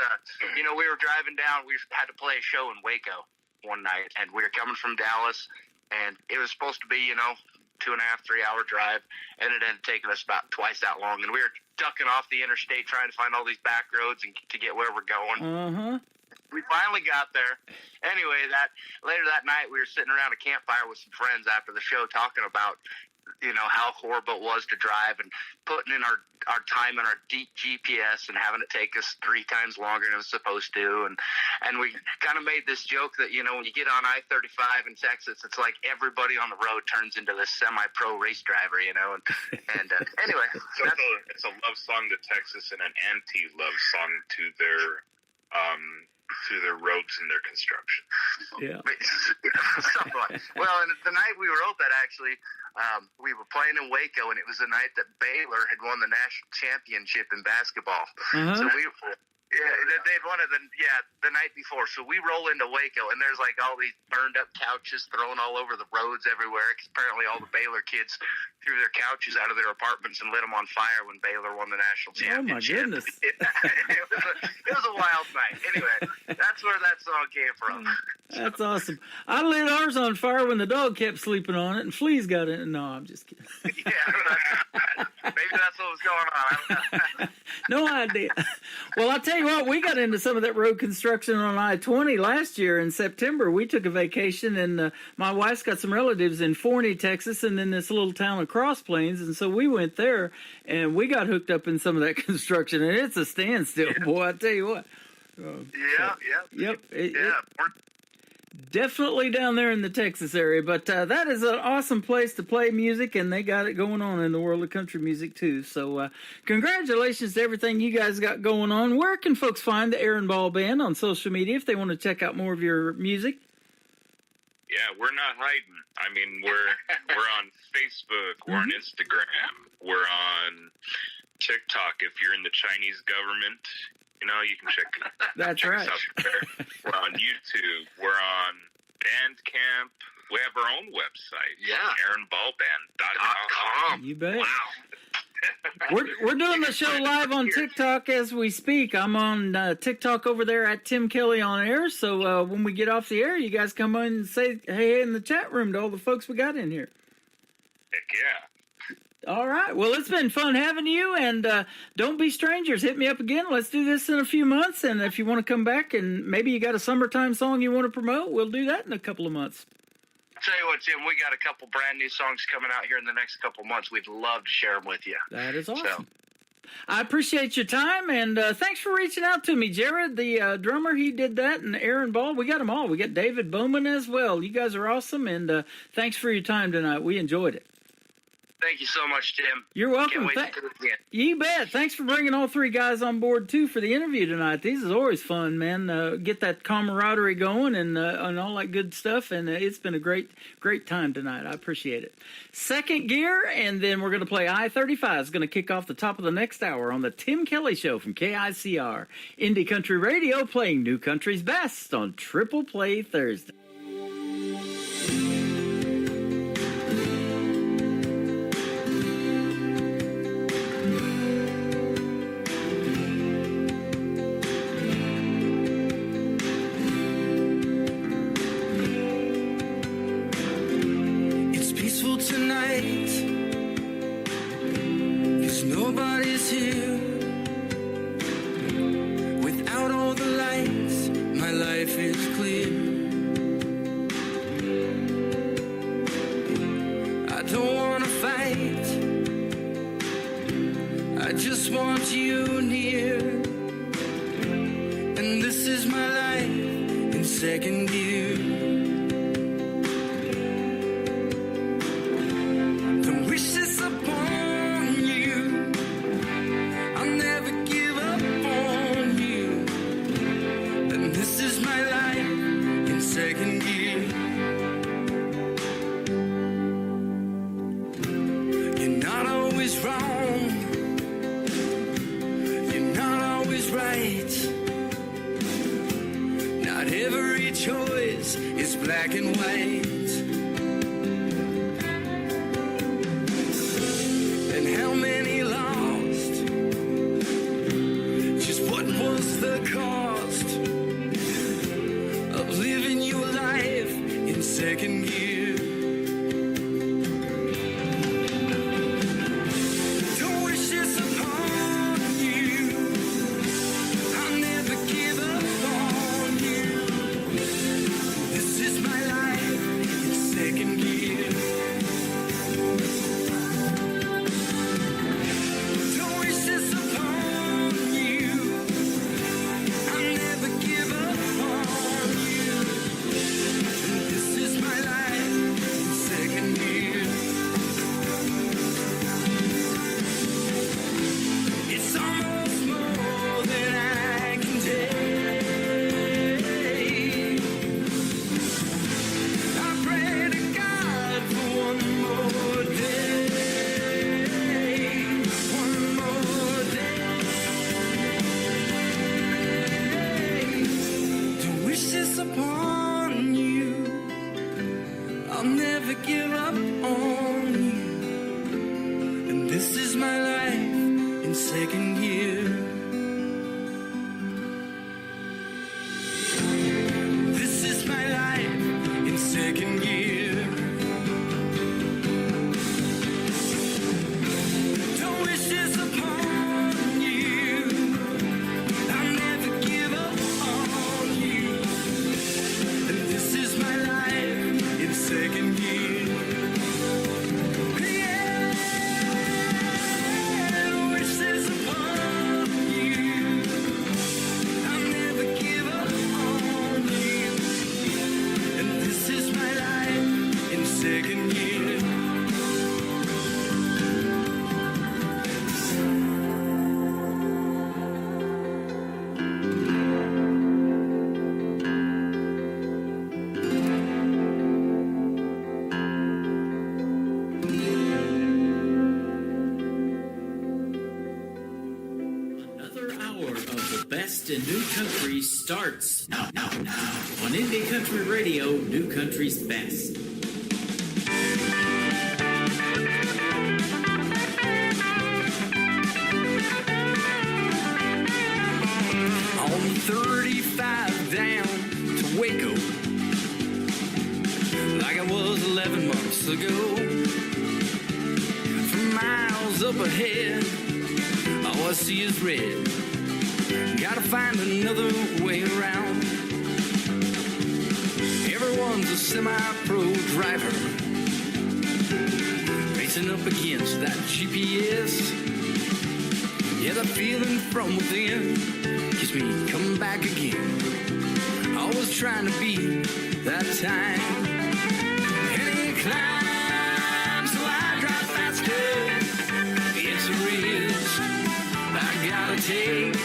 we were driving down. We had to play a show in Waco one night, and we were coming from Dallas, and it was supposed to be, 2.5, 3 hour drive, and it ended up taking us about twice that long. And we were ducking off the interstate trying to find all these back roads and to get where we're going. We finally got there. Anyway, later that night, we were sitting around a campfire with some friends after the show talking about, how horrible it was to drive, and putting in our time in our deep GPS and having it take us 3 times longer than it was supposed to. And we kind of made this joke that, when you get on I-35 in Texas, it's like everybody on the road turns into this semi-pro race driver, and anyway. It's a love song to Texas and an anti-love song to their roads and their construction. Yeah. Well, and the night we wrote that, actually, we were playing in Waco, and it was the night that Baylor had won the national championship in basketball. So they'd won it the night before. So we roll into Waco, and there's like all these burned up couches thrown all over the roads everywhere. 'Cause apparently all the Baylor kids threw their couches out of their apartments and lit them on fire when Baylor won the national championship. Oh my goodness. It was a wild night. Anyway, that's where that song came from. That's awesome. I lit ours on fire when the dog kept sleeping on it and fleas got in it. No, I'm just kidding. Yeah, Maybe that's what was going on. I don't know. No idea. Well, I'll tell you what, we got into some of that road construction on I-20 last year in September. We took a vacation, and my wife's got some relatives in Forney, Texas, and then this little town of Cross Plains, and so we went there, and we got hooked up in some of that construction, and it's a standstill, boy, I tell you what. Yep. We're Definitely down there in the Texas area, but that is an awesome place to play music, and they got it going on in the world of country music too. So congratulations to everything you guys got going on. Where can folks find the Aaron Ball Band on social media if they want to check out more of your music? Yeah, we're not hiding. I mean, we're on Facebook, we're on Instagram, we're on TikTok. If you're in the Chinese government, you know, you can check right. us out there. We're on YouTube. We're on Bandcamp. We have our own website. Yeah. AaronBallBand.com. You bet. wow. We're doing the show live on TikTok as we speak. I'm on TikTok over there at Tim Kelly on Air. So when we get off the air, you guys come on and say hey in the chat room to all the folks we got in here. Heck yeah. All right. Well, it's been fun having you, and don't be strangers. Hit me up again. Let's do this in a few months, and if you want to come back and maybe you got a summertime song you want to promote, we'll do that in a couple of months. I'll tell you what, Tim, we got a couple brand new songs coming out here in the next couple months. We'd love to share them with you. That is awesome. So, I appreciate your time, and thanks for reaching out to me. Jared, the drummer, he did that, and Aaron Ball. We got them all. We got David Bowman as well. You guys are awesome, and thanks for your time tonight. We enjoyed it. thank you so much, Tim. You're welcome. Can't wait to do it again. You bet. Thanks for bringing all three guys on board, too, for the interview tonight. These is always fun, man. Get that camaraderie going and all that good stuff, and it's been a great time tonight. I appreciate it. Second gear, and then we're going to play I-35. It's going to kick off the top of the next hour on the Tim Kelly Show from KICR. Indie Country Radio playing New Country's best on Triple Play Thursday. Tonight, 'cause nobody's here. Without all the lights, my life is clear. I don't wanna fight, I just want you near. And this is my life in second gear. Black and white, and how many lost? Just what was the cost of living your life in second gear? Don't wish this upon you. I'll never give up on you. This is my life in second gear. Don't wish this upon you. I'll never give up on you. This is my life in second gear. It's almost more than I can take. Upon you, I'll never give up on you. And this is my life in second gear. This is my life in second gear. Don't wish best in new country starts now. On Indie Country Radio, New Country's Best. On 35 down to Waco, like I was 11 months ago. For miles up ahead, all I see is red. Gotta find another way around. Everyone's a semi-pro driver, racing up against that GPS. Yeah, the feeling from within keeps me coming back again. Always trying to beat that time. And it climbs, so I drive faster. It's a risk I gotta take.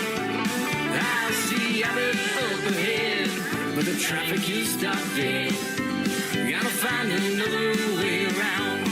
I see I've been up ahead, but the traffic is stopped dead. Gotta find another way around.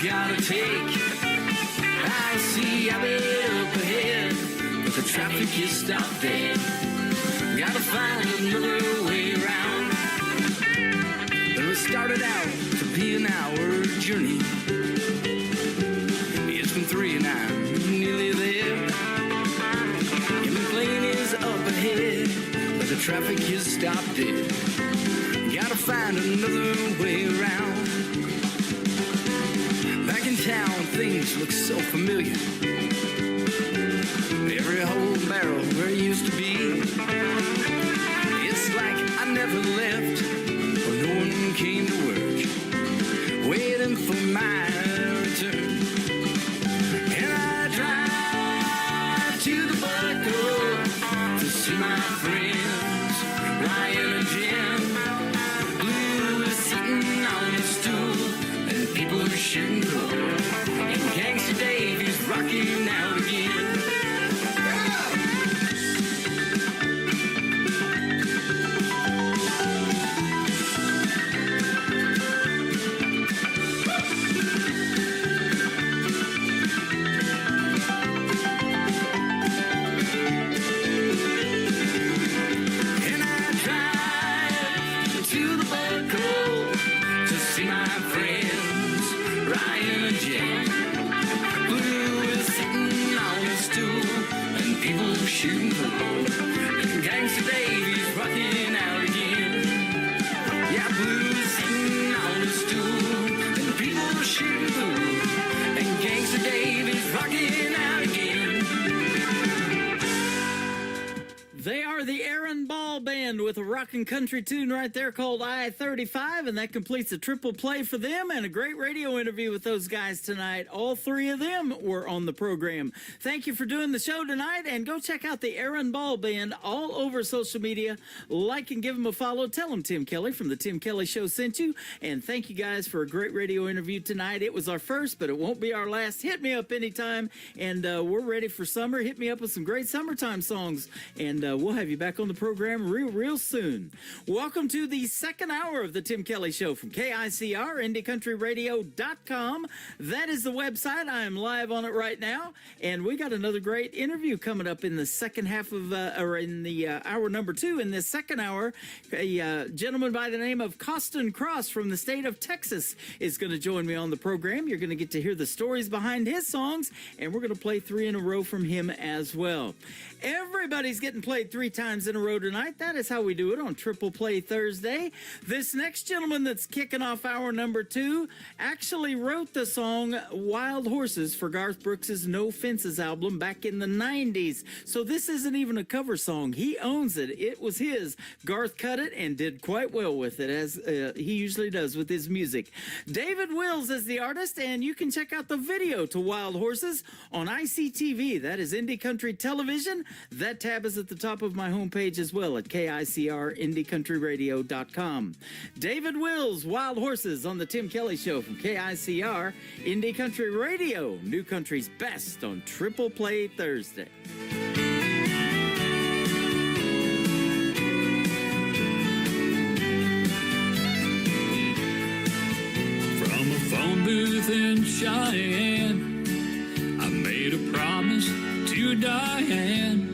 Gotta take. I see I've been up ahead, but the traffic is stopped dead. Gotta find another way around. Well, it started out to be an hour journey. It's been 3 and I'm nearly there. And the plane is up ahead, but the traffic is stopped dead. Gotta find another way around. Back in town, things look so familiar. Every whole barrel where it used to be. It's like I never left, or no one came to work, waiting for my return. And I drive to the Buckle to see my friends, Ryan and Jim. Blue is sitting on a stool, and people are shooting cool. And Gangsta Dave is rocking out again. And I drive to the Buckle to see my friends, Ryan and Jim. Blue is sitting on a stool, and people are shooting pool. And Gangsta Dave is rocking out again. Yeah, Blue is sitting on a stool, and people are shooting pool. And Gangsta Dave is rocking out again. They are the Aaron Ball Band with a rockin' country tune right there called I-35, and that completes a triple play for them and a great radio interview with those guys tonight. All 3 of them were on the program. Thank you for doing the show tonight, and go check out the Aaron Ball Band all over social media. Like and give them a follow. Tell them Tim Kelly from the Tim Kelly Show sent you, and thank you guys for a great radio interview tonight. It was our first, but it won't be our last. Hit me up anytime, and we're ready for summer. Hit me up with some great summertime songs, and we'll have you back on the program real soon. Welcome to the second hour of the Tim Kelly Show from KICR, IndieCountryRadio.com. That is the website. I am live on it right now, and we got another great interview coming up in the second half of, or in the hour number 2. In this second hour, a gentleman by the name of Costin Cross from the state of Texas is going to join me on the program. You're going to get to hear the stories behind his songs, and we're going to play 3 in a row from him as well. Everybody's getting played 3 times in a row tonight. That is how we do it on Triple Play Thursday. This next gentleman that's kicking off hour number 2 actually wrote the song Wild Horses for Garth Brooks' No Fences album back in the 90s. So this isn't even a cover song. He owns it. It was his. Garth cut it and did quite well with it, as he usually does with his music. David Wills is the artist, and you can check out the video to Wild Horses on ICTV. That is Indie Country Television. That tab is at the top top of my homepage as well at KICRIndieCountryRadio.com. David Wills, Wild Horses on the Tim Kelly Show from KICR, Indie Country Radio, New Country's best on Triple Play Thursday. From a phone booth in Cheyenne, I made a promise to Diane.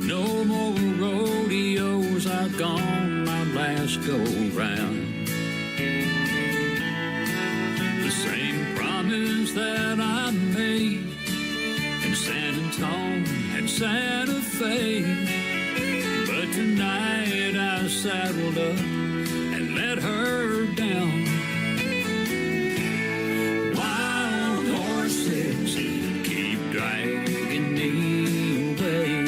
No more rodeos, I've gone my last go round. The same promise that I made in San Antonio and Santa Fe. But tonight I saddled up and let her down. Wild horses keep dragging me away,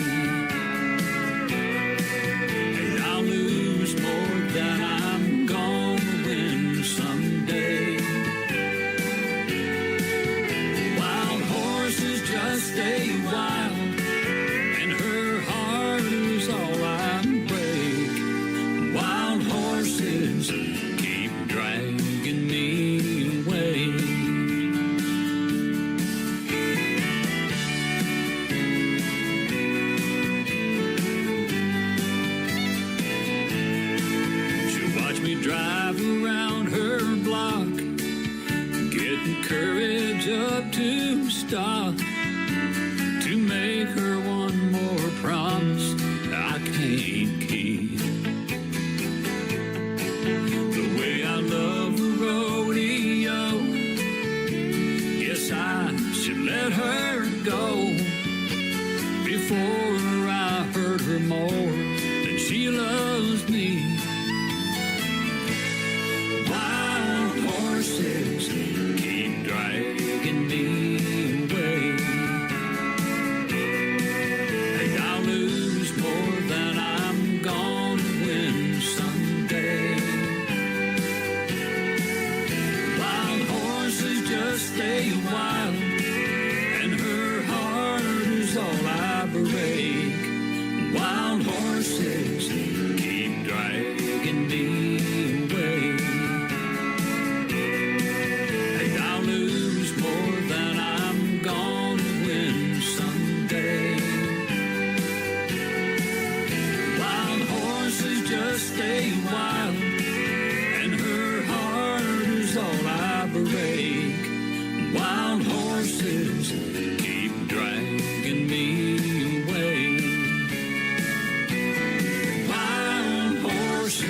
and I'll lose more than I'm gonna win someday. Wild horses just stay wild, and her heart is all I break. Wild horses keep dragging me away. She'll watch me drive around her block, getting courage up to stop, to make her one more promise I can't keep. The way I love the rodeo, yes, I should let her go before I hurt her more than she loves me. Wild horses keep dragging me away, and I'll lose more than I'm gonna win someday. Wild horses just stay wild, and her heart is all I break. Wild horses keep dragging me away, and I'll lose more than I'm gonna win someday. Wild horses just stay wild, and her heart is all I break. Wild horses keep dragging me away. Wild horses.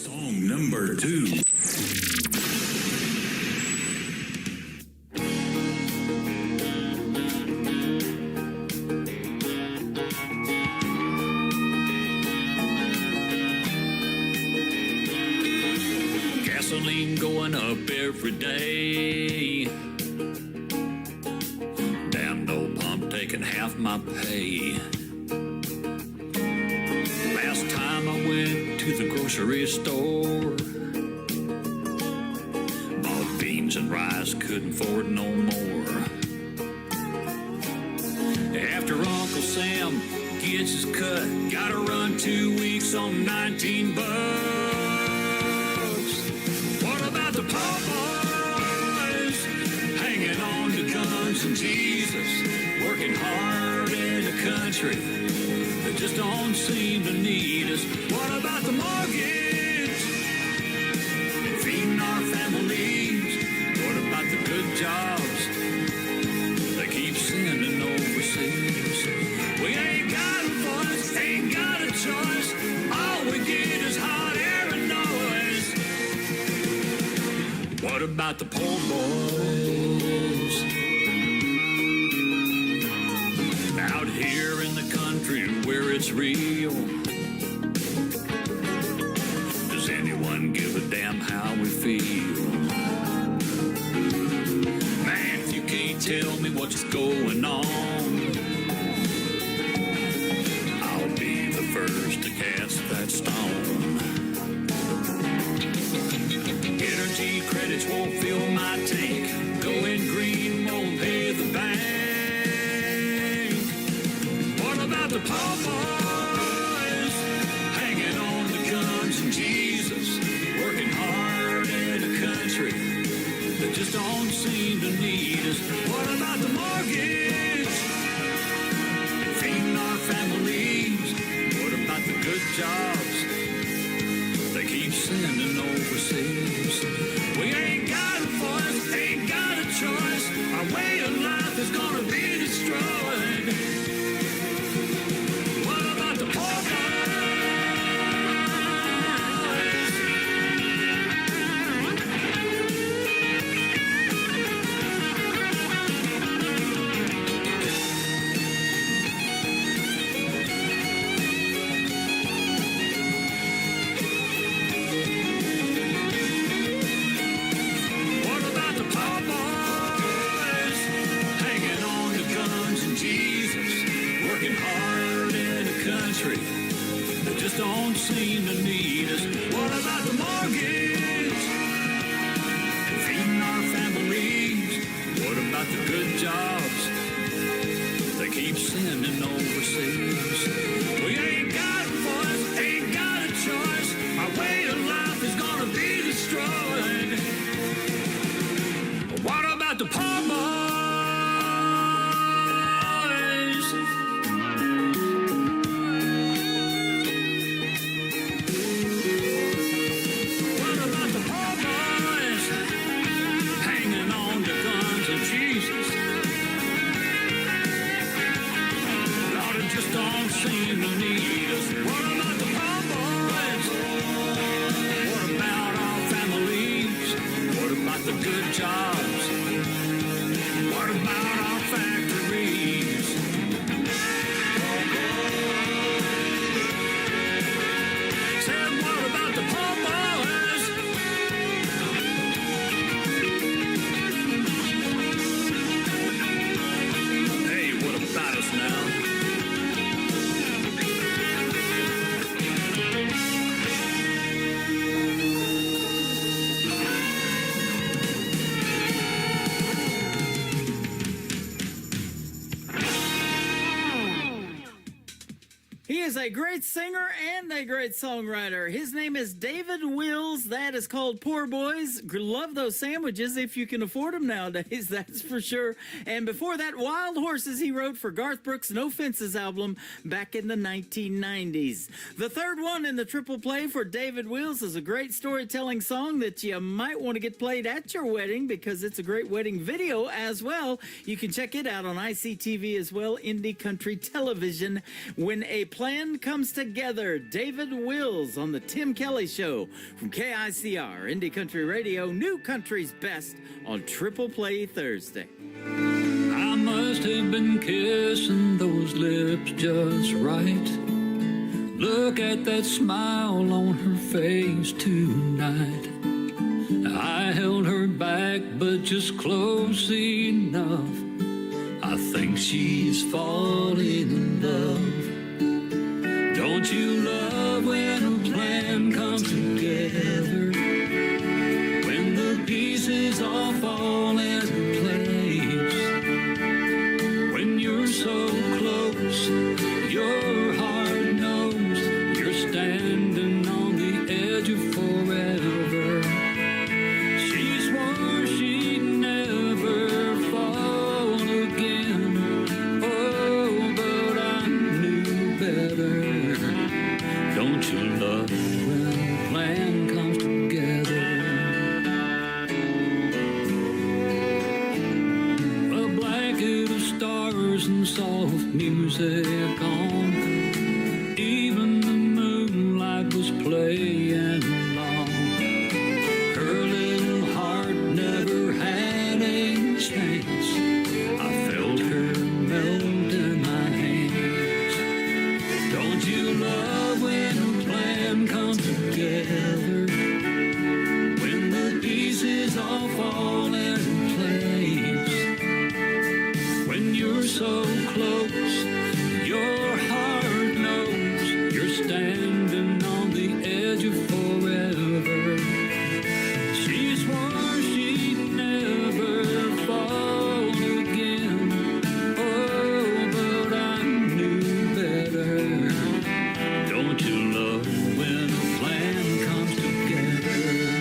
Song number 2. Gasoline going up every day. Damn no pump taking half my pay. Last time I went to the grocery store, bought beans and rice, couldn't afford no more. After Uncle Sam gets his cut, gotta run 2 weeks on 19 bucks. What about the poor boys hanging on to guns and Jesus, working hard in the country that just don't seem to need us? What about the mortgage, feeding our families? What about the good jobs they keep sending overseas? We ain't got a voice, ain't got a choice. All we get is hot air and noise. What about the poor boys out here in the country where it's real? Does anyone give a damn how we feel? Man, if you can't tell me what's going on, I'll be the first to cast that stone. Energy credits won't fill my tank. Going green won't pay the bank. jobs they keep sending overseas. We ain't got a voice, ain't got a choice. Our way of life is gonna be destroyed. What about the poor boys? What about the poor boys? Hanging on to guns and Jesus, working hard in a country that just don't seem to need us. What about the mortgage? Feeding our families. What about the good jobs they keep sending overseas? We ain't got a voice, ain't got a choice. Our way of life is gonna be destroyed. What about the poor boys? What about the poor boys? Hanging on to guns and Jesus. Lord, it just don't seem to need us. What about the poor boys? What about our families? What about the good jobs? What about our factories? Said, what about the poor boys? Hey, what about us now? He is a great singer and a great songwriter. His name is David Wills. That is called Poor Boys. Love those sandwiches if you can afford them nowadays, that's for sure. And before that, Wild Horses he wrote for Garth Brooks' No Fences album back in the 1990s. The third one in the triple play for David Wills is a great storytelling song that you might want to get played at your wedding because it's a great wedding video as well. You can check it out on ICTV as well, Indie Country Television. When a plan comes together, David Wills on the Tim Kelly Show from KICR, Indie Country Radio, New Country's Best on Triple Play Thursday. I must have been kissing those lips just right. Look at that smile on her face tonight. I held her back, but just close enough. I think she's falling in love. Don't you love when a plan comes together? When the pieces all fall into place. When you're so close, your heart knows you're standing on the edge of forever. She swore she'd never fall again. Oh, but I knew better. Don't you love when a plan comes together? A blanket of stars and soft music on. Even the moonlight was playing along. Her little heart never had a chance. I felt her melt in my hands. Don't you love when a plan comes together? When the pieces all fall into place. When you're so close, your heart knows you're standing on the edge of forever. She swore she'd never fall again. Oh, but I knew better. Don't you love when a plan comes together?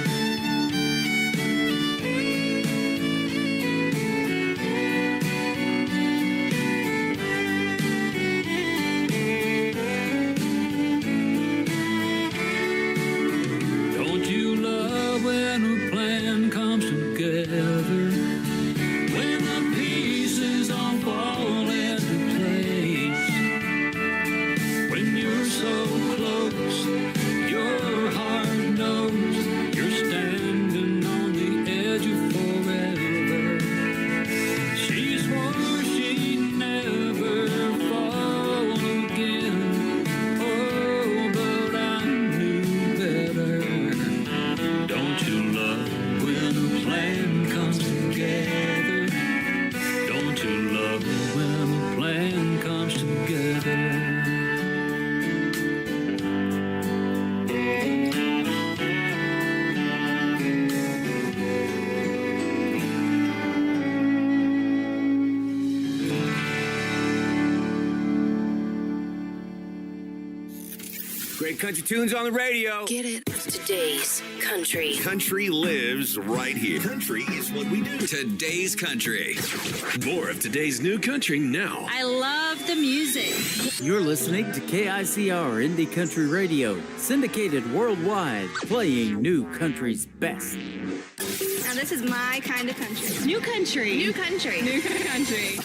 Great country tunes on the radio. Get it? Today's country. Country lives right here. Country is what we do. Today's country. More of today's new country now. I love the music. You're listening to KICR Indie Country Radio, syndicated worldwide, playing new country's best. Now this is my kind of country. New country. New country. New country.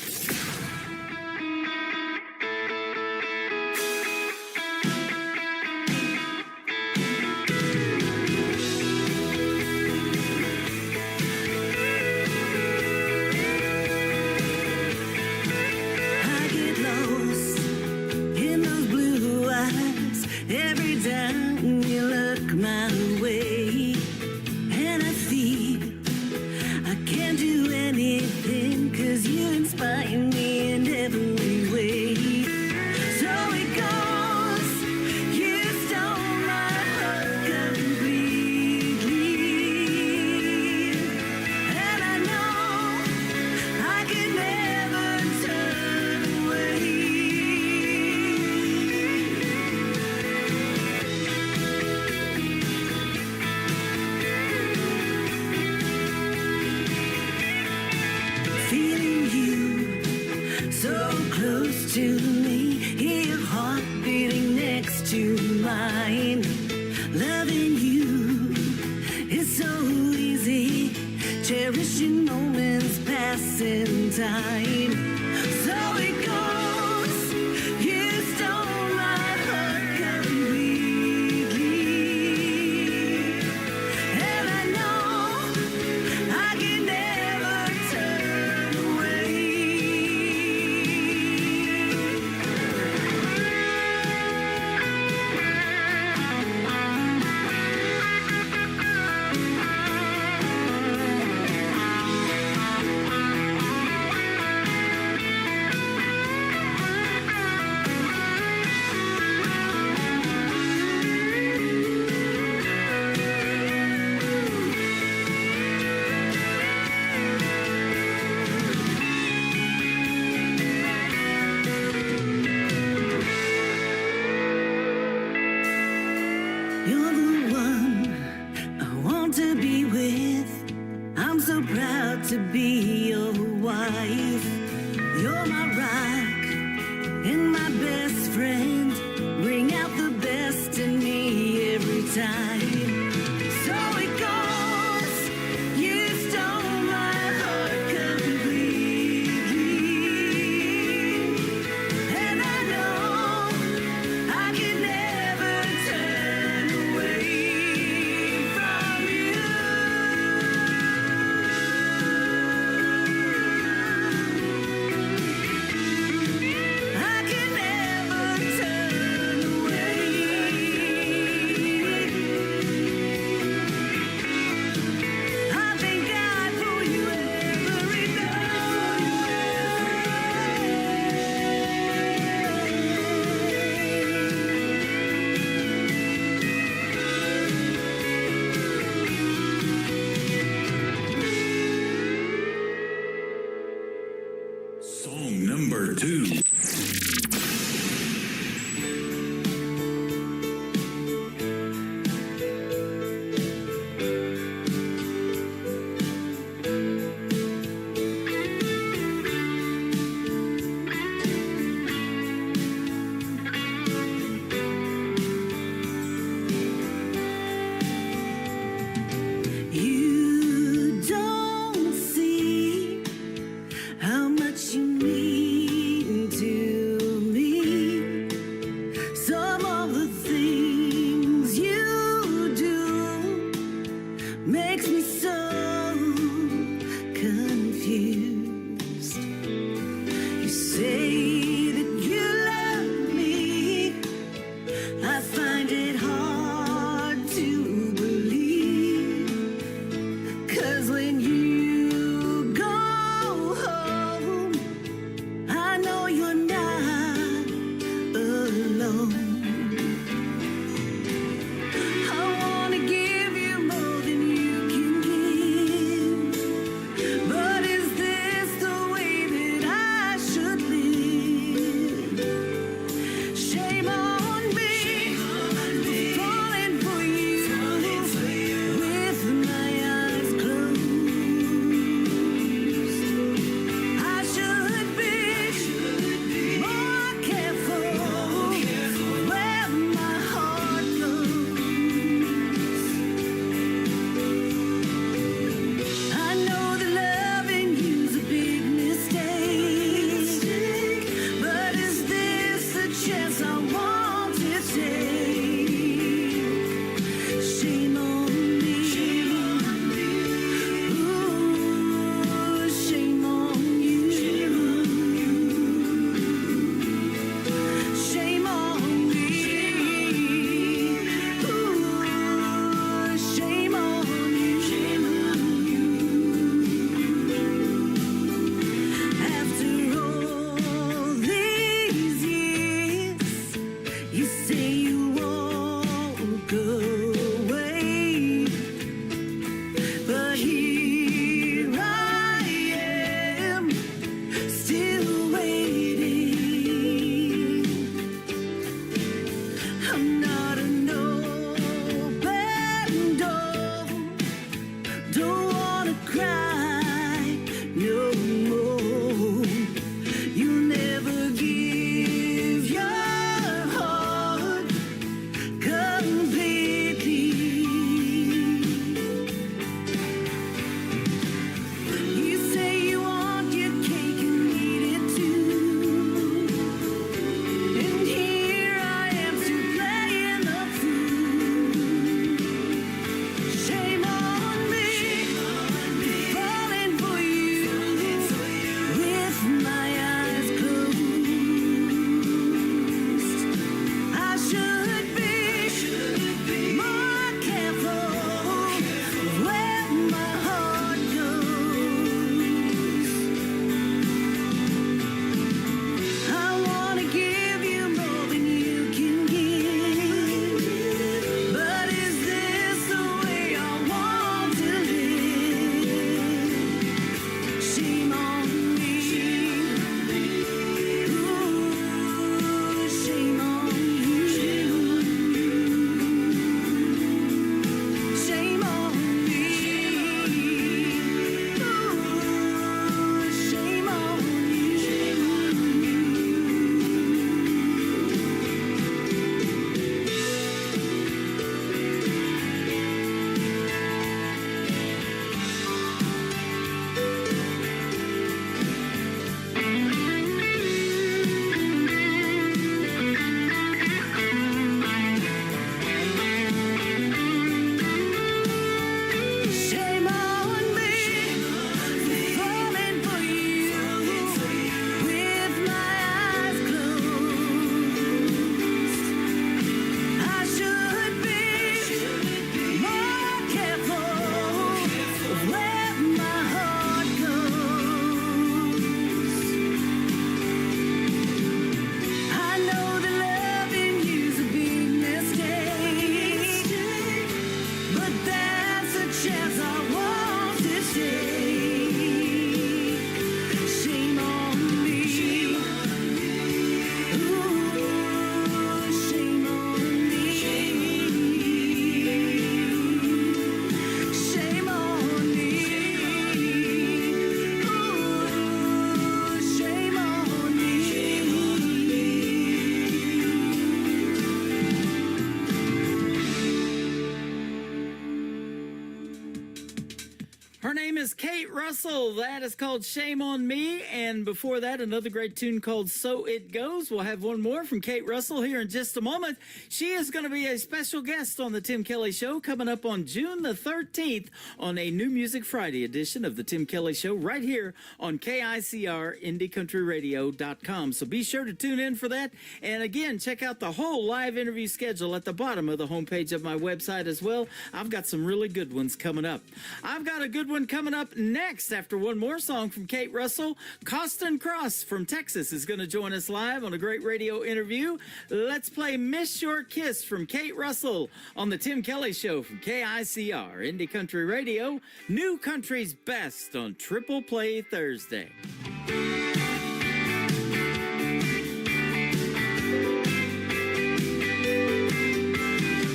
Kate Russell. That is called Shame on Me. And before that, another great tune called So It Goes. We'll have one more from Kate Russell here in just a moment. She is going to be a special guest on the Tim Kelly Show coming up on June the 13th on a New Music Friday edition of the Tim Kelly Show right here on KICR, IndieCountryRadio.com. So be sure to tune in for that. And again, check out the whole live interview schedule at the bottom of the homepage of my website as well. I've got some really good ones coming up. I've got a good one coming up next after one more song from Kate Russell. Costin Cross from Texas is going to join us live on a great radio interview. Let's play Miss Your Kiss from Kate Russell on the Tim Kelly Show from KICR, Indie Country Radio, New Country's Best on Triple Play Thursday.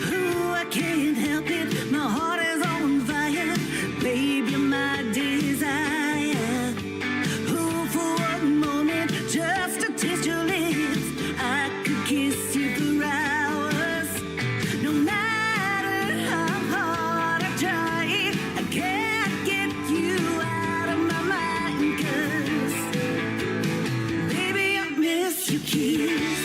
Oh, I can't help it, my heart is on fire, babe, you're my desire. Oh, for one moment, just to taste your lips, I could kiss you for hours. No matter how hard I try, I can't get you out of my mind, 'cause baby, I miss your kiss.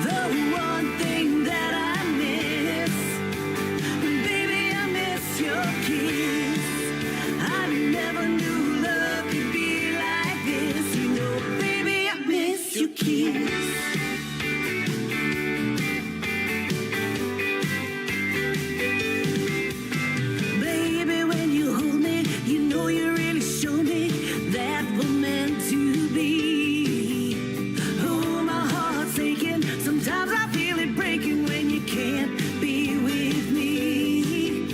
The one thing that I miss, baby, I miss your kiss. I never knew love could be like this. You know, baby, I miss your kiss. Baby, when you hold me, you know you really show me that we're meant to be. Oh, my heart's aching. Sometimes I feel it breaking when you can't be with me.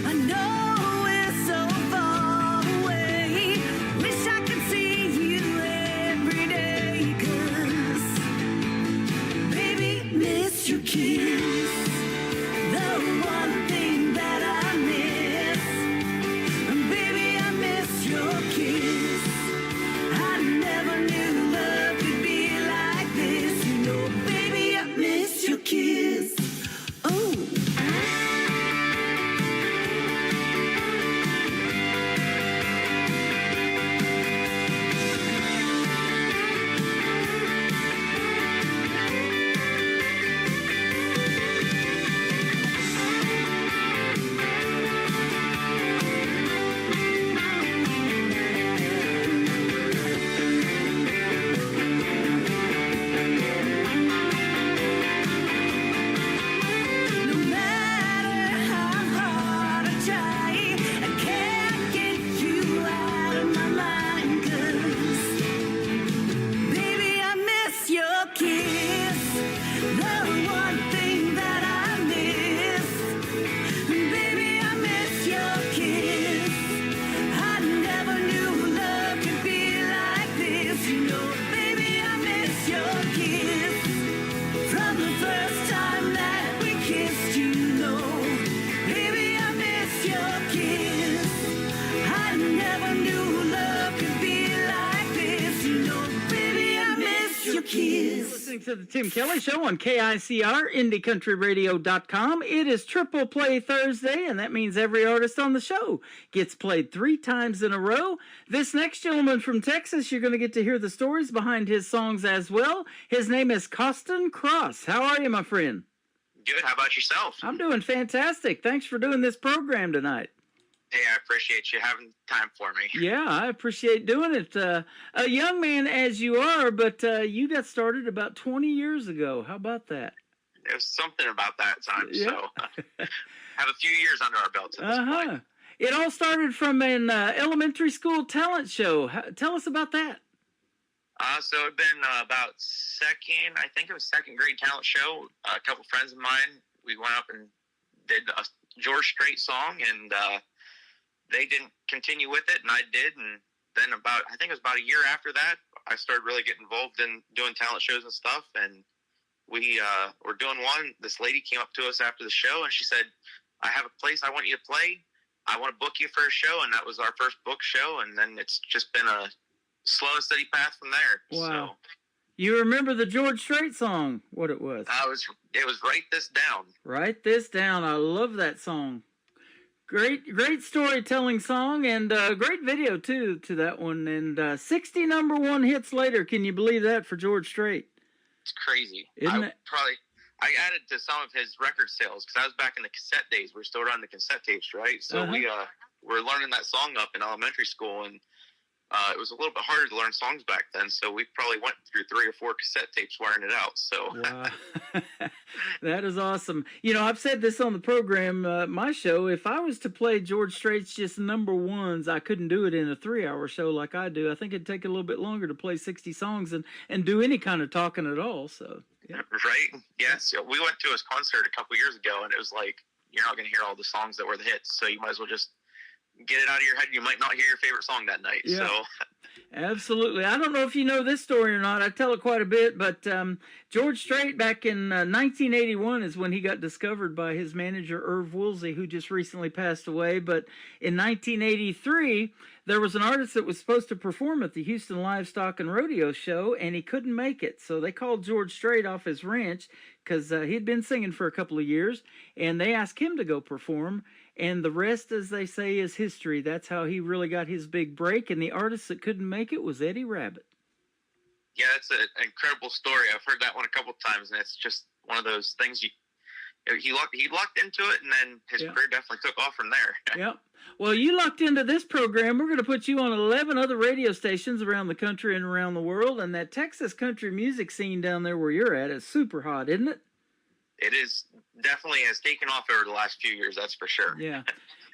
I know we're so far away. Wish I could see you every day, 'cause baby, miss your kiss. The one thing that I miss, baby, I miss your kiss. I never knew love could be like this. You know, baby, I miss your kiss. Oh. No matter how hard I try, I can't get you out of my mind, 'cause baby, I miss your kiss. The one thing that I miss, baby, I miss your kiss. I never knew love could be like this. You know, baby, I miss your kiss. From the first time that we kissed, you know, baby, I miss your kiss. I never knew love could be like this. You know, baby, I miss your kiss. Listening to the Tim Kelly Show on KICR, IndieCountryRadio.com. It is Triple Play Thursday, and that means every artist on the show gets played 3 times in a row. This next gentleman from Texas, you're going to get to hear the stories behind his songs as well. His name is Costin Cross. How are you, my friend? Good. How about yourself? I'm doing fantastic. Thanks for doing this program tonight. Hey, I appreciate you having time for me. Yeah, I appreciate doing it. A young man as you are, but you got started about 20 years ago. How about that? It was something about that time. Yeah. So have a few years under our belts at this point. It all started from an elementary school talent show. Tell us about that. So it'd been about I think it was second grade talent show. A couple friends of mine, we went up and did a George Strait song, and they didn't continue with it, and I did. And then I think it was about a year after that, I started really getting involved in doing talent shows and stuff. And we were doing one. This lady came up to us after the show, and she said, "I have a place I want you to play. I want to book you for a show." And that was our first book show, and then it's just been a slow and steady path from there. Wow. So, you remember the George Strait song, what it was? It was Write This Down. Write This Down. I love that song. Great storytelling song, and great video too to that one. And 60 number one hits later. Can you believe that for George Strait? It's crazy. Isn't it? I added to some of his record sales because I was back in the cassette days. We're still running the cassette tapes, right? So we were learning that song up in elementary school, and it was a little bit harder to learn songs back then. So we probably went through 3 or 4 cassette tapes wearing it out. So wow. That is awesome. You know, I've said this on the program, my show. If I was to play George Strait's just number ones, I couldn't do it in a 3-hour show like I do. I think it'd take a little bit longer to play 60 songs and do any kind of talking at all. So. Yeah. Right? Yes. Yeah, we went to his concert a couple years ago, and it was like, you're not going to hear all the songs that were the hits, so you might as well just get it out of your head. You might not hear your favorite song that night. Yeah. So. Absolutely. I don't know if you know this story or not. I tell it quite a bit, but George Strait back in 1981 is when he got discovered by his manager, Irv Woolsey, who just recently passed away. But in 1983, there was an artist that was supposed to perform at the Houston Livestock and Rodeo Show, and he couldn't make it. So they called George Strait off his ranch because he'd been singing for a couple of years, and they asked him to go perform. And the rest, as they say, is history. That's how he really got his big break. And the artist that couldn't make it was Eddie Rabbitt. Yeah, it's an incredible story. I've heard that one a couple of times, and it's just one of those things he lucked into it, and then his career definitely took off from there. Yep. Well, you lucked into this program. We're going to put you on 11 other radio stations around the country and around the world, and that Texas country music scene down there where you're at is super hot, isn't it? It is definitely has taken off over the last few years, that's for sure. Yeah.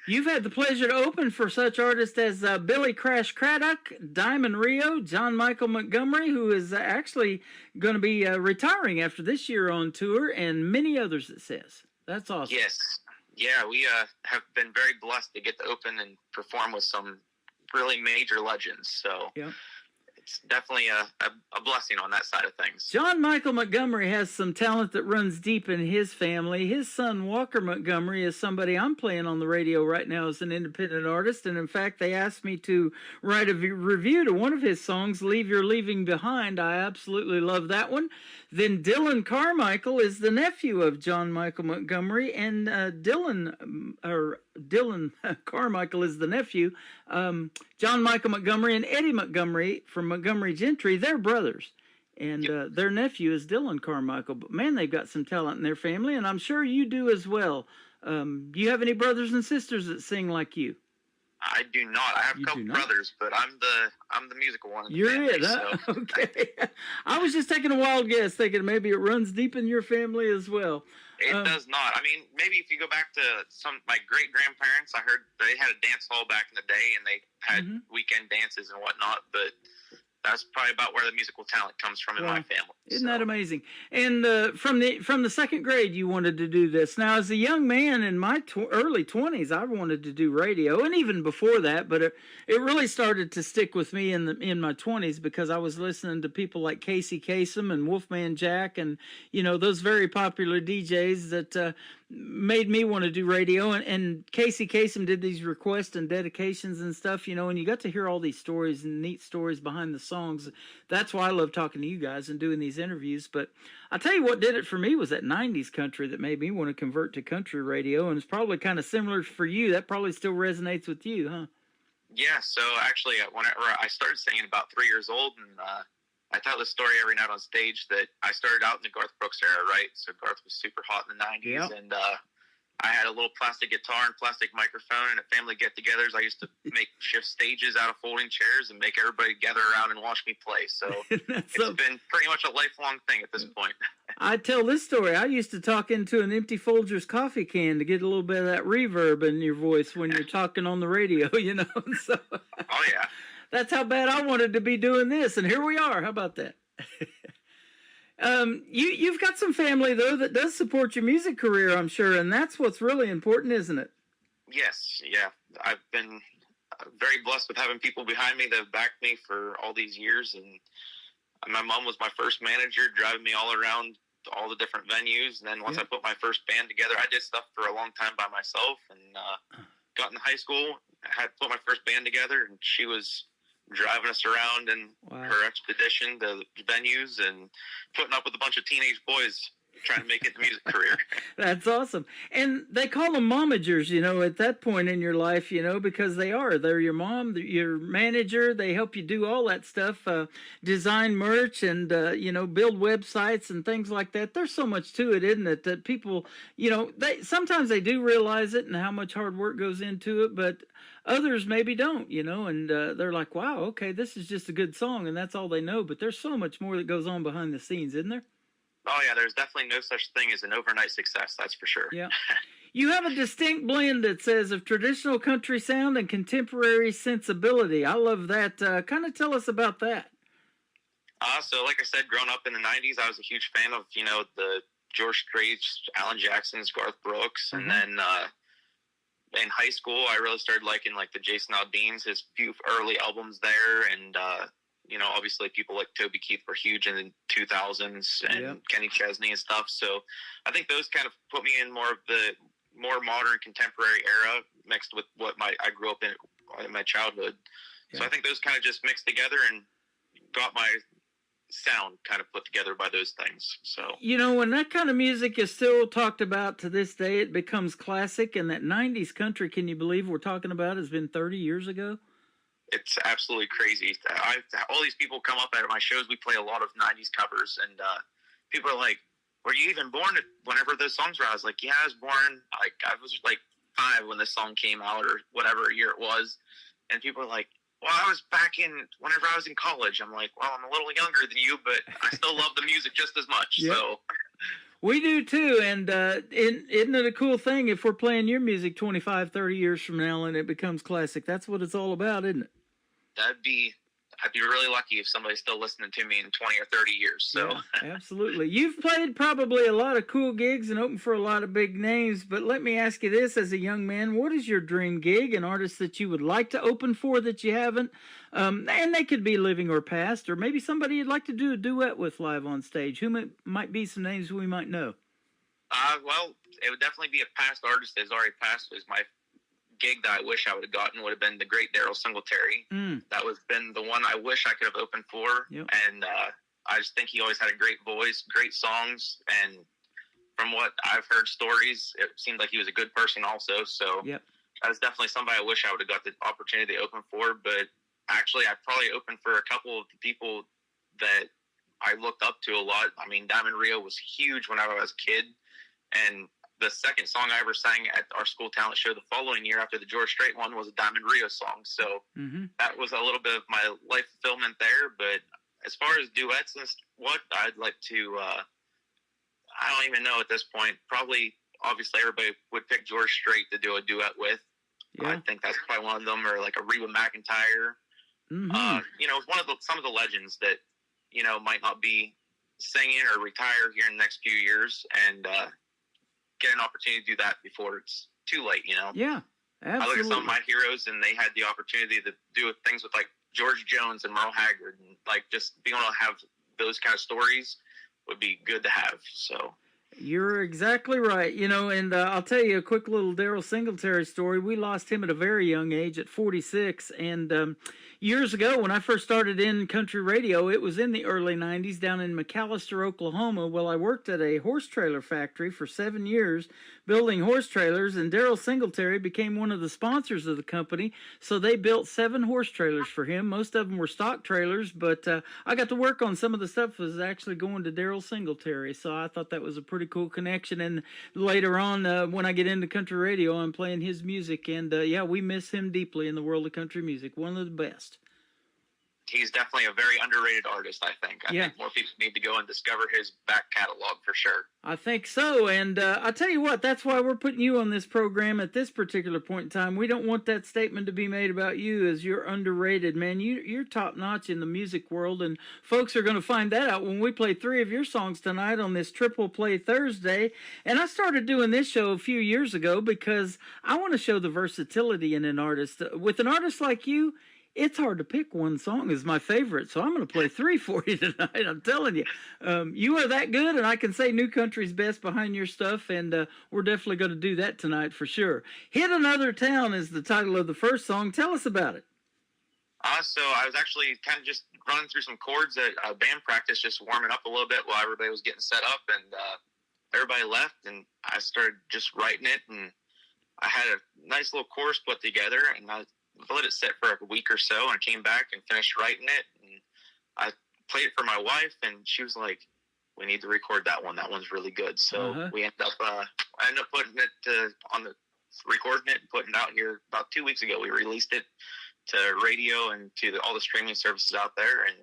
You've had the pleasure to open for such artists as Billy Crash Craddock, Diamond Rio, John Michael Montgomery, who is actually going to be retiring after this year on tour, and many others, it says. That's awesome. Yes. Yeah, we have been very blessed to get to open and perform with some really major legends. So it's definitely a blessing on that side of things. John Michael Montgomery has some talent that runs deep in his family. His son, Walker Montgomery, is somebody I'm playing on the radio right now as an independent artist. And in fact, they asked me to write a review to one of his songs, Leave Your Leaving Behind. I absolutely love that one. Then Dylan Carmichael is the nephew of John Michael Montgomery, and Dylan Carmichael is the nephew. John Michael Montgomery and Eddie Montgomery from Montgomery Gentry, they're brothers. And their nephew is Dylan Carmichael. But man, they've got some talent in their family, and I'm sure you do as well. You have any brothers and sisters that sing like you? I do not. I have a couple brothers, but I'm the musical one. You're it, huh? So. Okay. I was just taking a wild guess, thinking maybe it runs deep in your family as well. It does not. I mean, maybe if you go back to my great grandparents, I heard they had a dance hall back in the day, and they had weekend dances and whatnot. But that's probably about where the musical talent comes from in my family. Isn't that amazing? And from the second grade, you wanted to do this. Now, as a young man in my early 20s, I wanted to do radio, and even before that. But it really started to stick with me in my 20s because I was listening to people like Casey Kasem and Wolfman Jack, and those very popular DJs that made me want to do radio. And Casey Kasem did these requests and dedications and stuff, and you got to hear all these stories and neat stories behind the songs. That's why I love talking to you guys and doing these interviews. But I'll tell you what did it for me was that 90s country that made me want to convert to country radio, and it's probably kind of similar for you. That probably still resonates with you, huh? Yeah, so actually whenever I started singing about 3 years old, and I tell this story every night on stage that I started out in the Garth Brooks era, right? So Garth was super hot in the 90s, and I had a little plastic guitar and plastic microphone, and at family get-togethers, I used to make shift stages out of folding chairs and make everybody gather around and watch me play. So it's been pretty much a lifelong thing at this point. I tell this story. I used to talk into an empty Folgers coffee can to get a little bit of that reverb in your voice when you're talking on the radio, So, oh, yeah. That's how bad I wanted to be doing this, and here we are. How about that? You've got some family, though, that does support your music career, I'm sure, and that's what's really important, isn't it? Yes, yeah. I've been very blessed with having people behind me that have backed me for all these years, and my mom was my first manager, driving me all around all the different venues, and then once I put my first band together, I did stuff for a long time by myself, and got in high school, I had put my first band together, and she was driving us around in her expedition to venues and putting up with a bunch of teenage boys trying to make it the music career. That's awesome. And they call them momagers, at that point in your life, because they are. They're your mom, your manager. They help you do all that stuff, design merch and, build websites and things like that. There's so much to it, isn't it? That people, sometimes they do realize it and how much hard work goes into it, but others maybe don't, and they're like, wow, okay, this is just a good song, and that's all they know. But there's so much more that goes on behind the scenes, isn't there? Oh, yeah, there's definitely no such thing as an overnight success, that's for sure. Yeah. You have a distinct blend, it says, of traditional country sound and contemporary sensibility. I love that. Kind of tell us about that. So like I said, growing up in the 90s, I was a huge fan of, the George Straits, Alan Jackson's, Garth Brooks. And then in high school, I really started liking, the Jason Aldean's, his few early albums there. And, obviously people like Toby Keith were huge in the 2000s and Kenny Chesney and stuff. So I think those kind of put me in more of the more modern contemporary era mixed with what I grew up in my childhood. Yeah. So I think those kind of just mixed together and got my sound kind of put together by those things. So, when that kind of music is still talked about to this day, it becomes classic. And that 90s country, can you believe we're talking about, has been 30 years ago? It's absolutely crazy. All these people come up at my shows. We play a lot of 90s covers, and people are like, were you even born whenever those songs were? I was like, yeah, I was born. I was 5 when this song came out or whatever year it was. And people are like, well, I was back whenever I was in college. I'm like, well, I'm a little younger than you, but I still love the music just as much. Yep. So we do too. And isn't it a cool thing if we're playing your music 25, 30 years from now and it becomes classic? That's what it's all about, isn't it? I'd be really lucky if somebody's still listening to me in 20 or 30 years. So yeah, absolutely. You've played probably a lot of cool gigs and opened for a lot of big names, but let me ask you this as a young man, what is your dream gig, an artist that you would like to open for that you haven't? And they could be living or past, or maybe somebody you'd like to do a duet with live on stage. Who might be some names we might know? Well, it would definitely be a past artist that's already passed. Is my gig that I wish I would have gotten would have been the great Daryl Singletary. That was been the one I wish I could have opened for. Yep. And I just think he always had a great voice, great songs, and from what I've heard stories, it seemed like he was a good person also. So that was definitely somebody I wish I would have got the opportunity to open for. But actually, I probably opened for a couple of the people that I looked up to a lot. I mean, Diamond Rio was huge when I was a kid, and the second song I ever sang at our school talent show the following year after the George Strait one was a Diamond Rio song. So that was a little bit of my life fulfillment there. But as far as duets and what I'd like to, I don't even know at this point. Probably, obviously, everybody would pick George Strait to do a duet with. Yeah. I think that's probably one of them, or like a Reba McEntire. One of some of the legends that, might not be singing or retire here in the next few years, and get an opportunity to do that before it's too late, Yeah, absolutely. I look at some of my heroes, and they had the opportunity to do things with George Jones and Merle Haggard, and just being able to have those kind of stories would be good to have. So you're exactly right. And I'll tell you a quick little Daryl Singletary story. We lost him at a very young age at 46. And years ago, when I first started in country radio, it was in the early 90s down in McAlester, Oklahoma. Well, I worked at a horse trailer factory for 7 years building horse trailers, and Daryl Singletary became one of the sponsors of the company. So they built 7 horse trailers for him. Most of them were stock trailers, but I got to work on some of the stuff that was actually going to Daryl Singletary. So I thought that was a pretty cool connection. And later on, when I get into country radio, I'm playing his music. And we miss him deeply in the world of country music. One of the best. He's definitely a very underrated artist, I think. I think more people need to go and discover his back catalog for sure. I think so. And I'll tell you what, that's why we're putting you on this program at this particular point in time. We don't want that statement to be made about you as you're underrated, man. You're top notch in the music world, and folks are going to find that out when we play 3 of your songs tonight on this Triple Play Thursday. And I started doing this show a few years ago because I want to show the versatility in an artist. With an artist like you, it's hard to pick one song as my favorite, so I'm going to play 3 for you tonight. I'm telling you. You are that good, and I can say New Country's best behind your stuff, and we're definitely going to do that tonight for sure. Hit Another Town is the title of the first song. Tell us about it. So I was actually kind of just running through some chords at band practice, just warming up a little bit while everybody was getting set up, and everybody left, and I started just writing it, and I had a nice little chorus put together, and I let it sit for a week or so, and I came back and finished writing it, and I played it for my wife, and she was like, we need to record that one. That one's really good. So we ended up, I ended up putting it recording it and putting it out here about 2 weeks ago. We released it to radio and to all the streaming services out there, and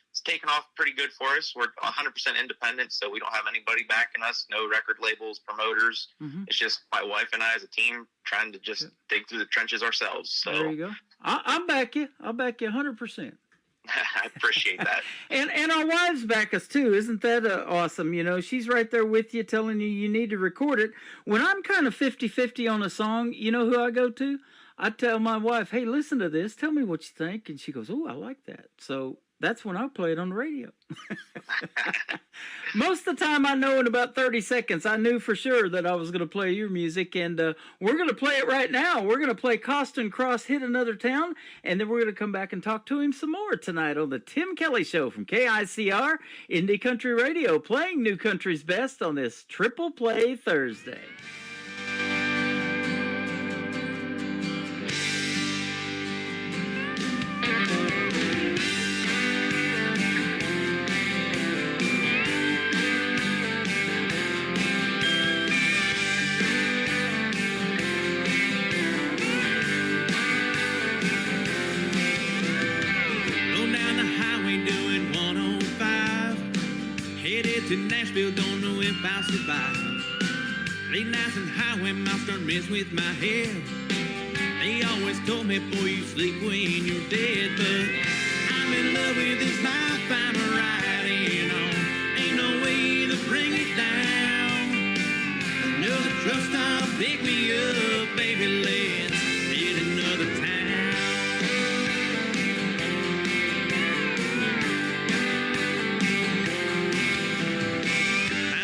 it's taken off pretty good for us. We're 100% independent, so we don't have anybody backing us, no record labels, promoters. It's just my wife and I as a team trying to just dig through the trenches ourselves. So there you go. I'll back you. I'll back you 100%. I appreciate that. And our wives back us too. Isn't that awesome? You know, she's right there with you telling you need to record it. When I'm kind of 50-50 on a song, you know who I go to? I tell my wife, hey, listen to this. Tell me what you think. And she goes, oh, I like that. So that's when I play it on the radio. Most of the time I know in about 30 seconds, I knew for sure that I was going to play your music, and we're going to play it right now. We're going to play Costin Cross, Hit Another Town, and then we're going to come back and talk to him some more tonight on the Tim Kelly Show from KICR, Indie Country Radio, playing New Country's Best on this Triple Play Thursday. To Nashville, don't know if I'll survive. Late nights and highway miles start mess with my head. They always told me, boy, you sleep when you're dead. But I'm in love with this life I'm riding on. Ain't no way to bring it down. Another truck stop, pick me up, baby, let's hit another town.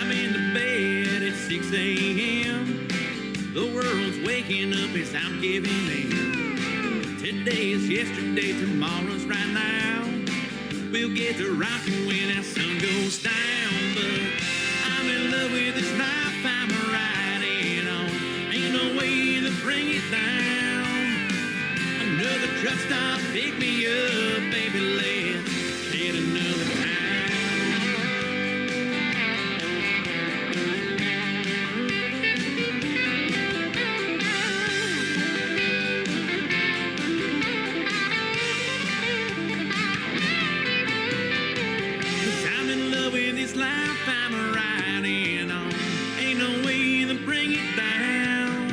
I'm in the bed at 6 a.m. The world's waking up as I'm giving in. Today is yesterday, tomorrow's right now. We'll get to rocking when our sun goes down. But I'm in love with this life I'm riding on. Ain't no way to bring it down. Another truck stop, pick me up, baby, let's hit another town. Life I'm riding on, ain't no way to bring it down.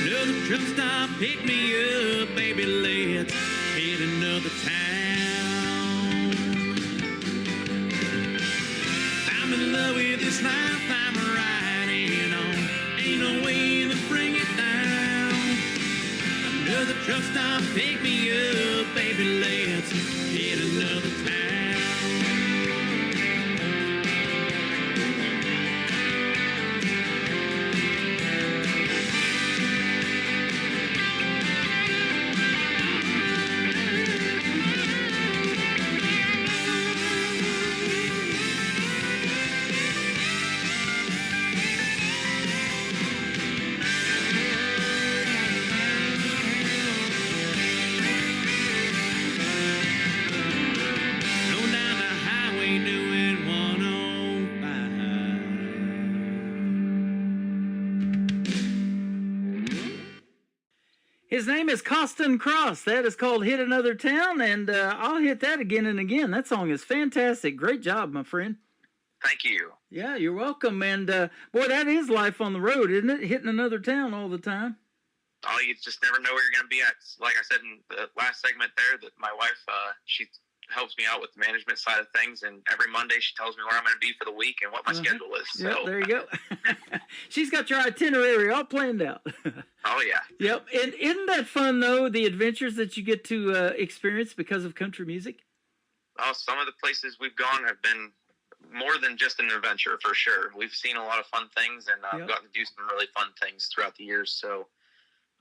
Another truck stop, pick me up, baby, let's hit another town. I'm in love with this life I'm riding on, ain't no way to bring it down. Another truck stop, pick me up, baby, let's hit another town. His name is Costin Cross. That is called Hit Another Town, and I'll hit that again and again. That song is fantastic. Great job, my friend. Thank you. Yeah, you're welcome. And, boy, that is life on the road, isn't it? Hitting another town all the time. Oh, you just never know where you're going to be at. Like I said in the last segment there, that my wife, she helps me out with the management side of things, and every Monday she tells me where I'm going to be for the week and what my schedule is. So. Yep, there you go. She's got your itinerary all planned out. Oh, yeah. Yep. And isn't that fun, though, the adventures that you get to experience because of country music? Oh, some of the places we've gone have been more than just an adventure, for sure. We've seen a lot of fun things, and I've gotten to do some really fun things throughout the years. So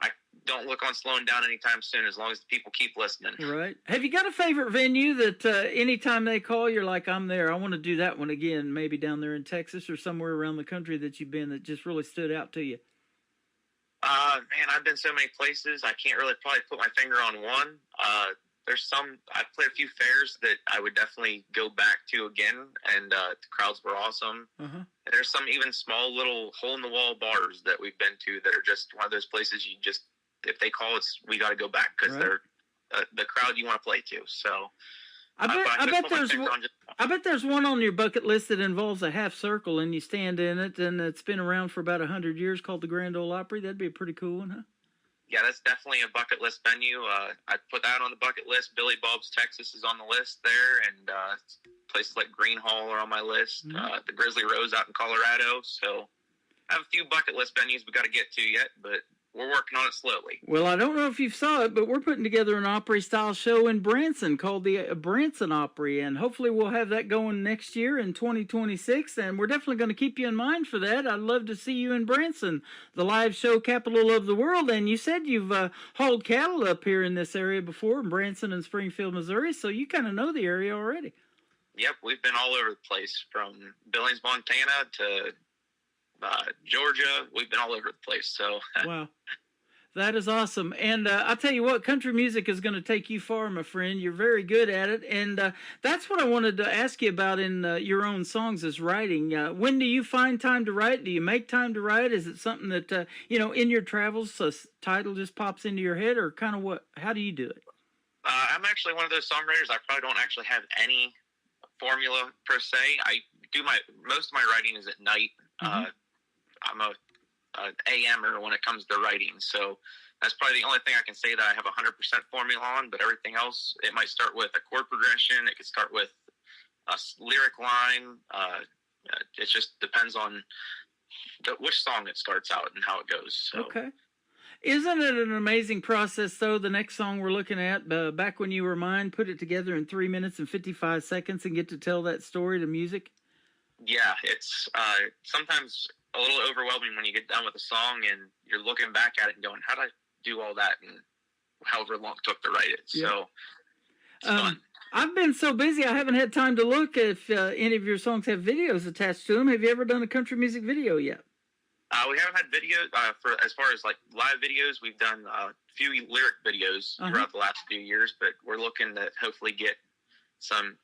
I don't look on slowing down anytime soon, as long as the people keep listening. Right. Have you got a favorite venue that anytime they call, you're like, I'm there. I want to do that one again, maybe down there in Texas or somewhere around the country that you've been that just really stood out to you? Man, I've been so many places. I can't really probably put my finger on one. There's some, I've played a few fairs that I would definitely go back to again, and the crowds were awesome. And there's some even small little hole-in-the-wall bars that we've been to that are just one of those places you just, if they call, we got to go back because they're the crowd you want to play to. So I bet there's one on your bucket list that involves a half circle and you stand in it, and it's been around for about 100 years, called the Grand Ole Opry. That'd be a pretty cool one, huh? Yeah, that's definitely a bucket list venue. I put that on the bucket list. Billy Bob's Texas is on the list there, and places like Green Hall are on my list. The Grizzly Rose out in Colorado. So I have a few bucket list venues we got to get to yet, but we're working on it slowly. Well, I don't know if you saw it, but we're putting together an Opry-style show in Branson called the Branson Opry, and hopefully we'll have that going next year in 2026, and we're definitely going to keep you in mind for that. I'd love to see you in Branson, the live show capital of the world, and you said you've hauled cattle up here in this area before, in Branson and Springfield, Missouri, so you kind of know the area already. Yep, we've been all over the place, from Billings, Montana to Georgia. We've been all over the place. So wow, that is awesome. And I'll tell you what, country music is going to take you far, my friend. You're very good at it, and that's what I wanted to ask you about in your own songs, is writing. When do you find time to write? Do you make time to write? Is it something that in your travels, a title just pops into your head, or kind of what? How do you do it? I'm actually one of those songwriters. I probably don't actually have any formula per se. I do most of my writing is at night. I'm a AMer when it comes to writing, so that's probably the only thing I can say that I have 100% formula on. But everything else, it might start with a chord progression, it could start with a lyric line. It just depends on which song it starts out and how it goes. So. Okay. Isn't it an amazing process, though? The next song we're looking at, Back When You Were Mine, put it together in 3 minutes and 55 seconds and get to tell that story to music? Yeah, it's sometimes a little overwhelming when you get done with a song and you're looking back at it and going, how did I do all that and however long it took to write it? So it's fun. I've been so busy I haven't had time to look if any of your songs have videos attached to them. Have you ever done a country music video yet? We haven't had videos for as far as like live videos. We've done a few lyric videos throughout the last few years, but we're looking to hopefully get some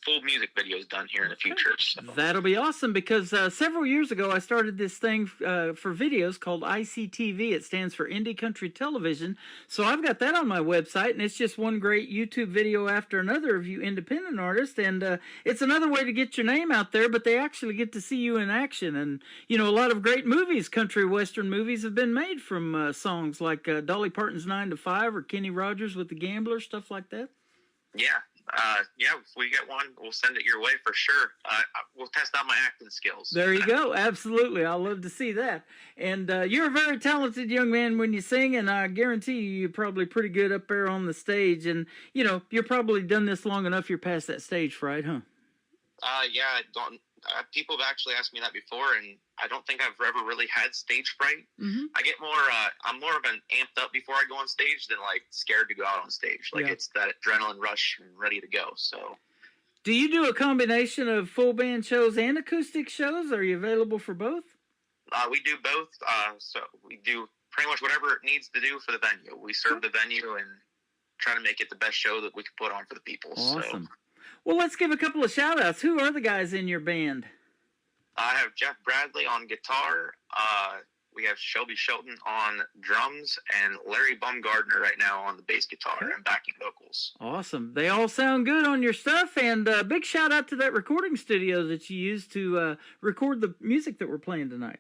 full music videos done here in the future. So. That'll be awesome, because several years ago I started this thing for videos called ICTV. It stands for Indie Country Television. So I've got that on my website, and it's just one great YouTube video after another of you independent artists, and it's another way to get your name out there, but they actually get to see you in action. And a lot of great movies, country western movies, have been made from songs like Dolly Parton's 9 to 5 or Kenny Rogers with the Gambler, stuff like that. Yeah. If we get one, we'll send it your way for sure. We'll test out my acting skills. There you go. Absolutely. I'll love to see that. And you're a very talented young man when you sing, and I guarantee you're probably pretty good up there on the stage. And, you're probably done this long enough, you're past that stage fright, huh? Yeah, people have actually asked me that before, and I don't think I've ever really had stage fright. I get more, I'm more of an amped up before I go on stage than like scared to go out on stage. Like it's that adrenaline rush and ready to go. So, do you do a combination of full band shows and acoustic shows? Are you available for both? We do both. So we do pretty much whatever it needs to do for the venue. We serve the venue and try to make it the best show that we can put on for the people. Awesome. So. Well, let's give a couple of shout-outs. Who are the guys in your band? I have Jeff Bradley on guitar. We have Shelby Shelton on drums, and Larry Baumgardner right now on the bass guitar and backing vocals. Awesome. They all sound good on your stuff, and big shout-out to that recording studio that you used to record the music that we're playing tonight.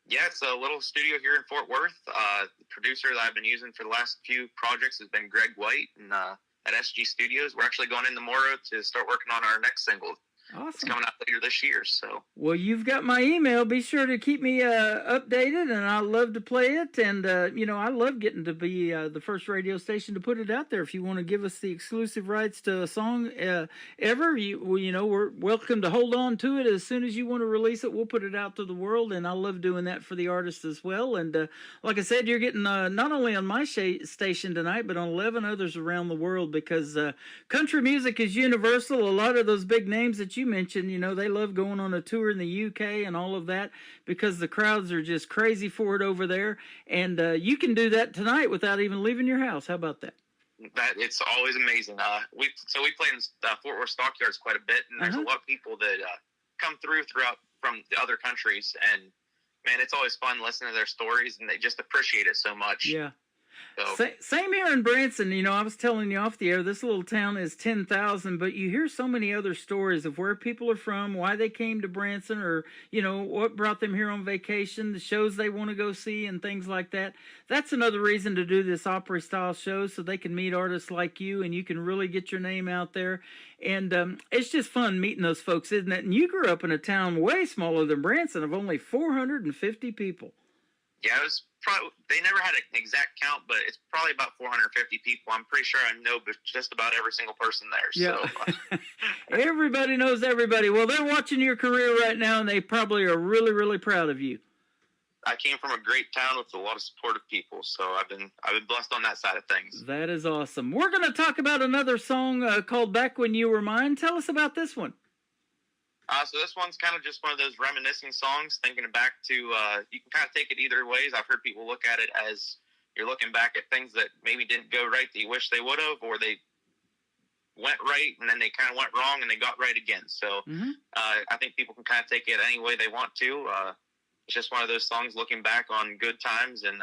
Yeah, it's a little studio here in Fort Worth. The producer that I've been using for the last few projects has been Greg White, and at SG Studios. We're actually going in tomorrow to start working on our next single. Awesome. It's coming out later this year. So Well, you've got my email. Be sure to keep me updated, and I love to play it. And, I love getting to be the first radio station to put it out there. If you want to give us the exclusive rights to a song ever, we're welcome to hold on to it. As soon as you want to release it, we'll put it out to the world, and I love doing that for the artists as well. And like I said, you're getting not only on my station tonight, but on 11 others around the world, because country music is universal. A lot of those big names that you mentioned, they love going on a tour in the UK and all of that, because the crowds are just crazy for it over there. And you can do that tonight without even leaving your house. How about that? That it's always amazing. We play in Fort Worth Stockyards quite a bit, and there's a lot of people that come throughout from the other countries, and man, it's always fun listening to their stories, and they just appreciate it so much. Yeah. So. Same here in Branson. I was telling you off the air, this little town is 10,000, but you hear so many other stories of where people are from, why they came to Branson, or, what brought them here on vacation, the shows they want to go see, and things like that. That's another reason to do this Opry-style show, so they can meet artists like you, and you can really get your name out there. And it's just fun meeting those folks, isn't it? And you grew up in a town way smaller than Branson of only 450 people. Yeah, it was probably, they never had an exact count, but it's probably about 450 people. I'm pretty sure I know just about every single person there. Yeah. So. Everybody knows everybody. Well, they're watching your career right now, and they probably are really, really proud of you. I came from a great town with a lot of supportive people, so I've been blessed on that side of things. That is awesome. We're going to talk about another song called Back When You Were Mine. Tell us about this one. So this one's kind of just one of those reminiscing songs, thinking back to, you can kind of take it either ways. I've heard people look at it as you're looking back at things that maybe didn't go right that you wish they would have, or they went right and then they kind of went wrong and they got right again. So I think people can kind of take it any way they want to. It's just one of those songs looking back on good times and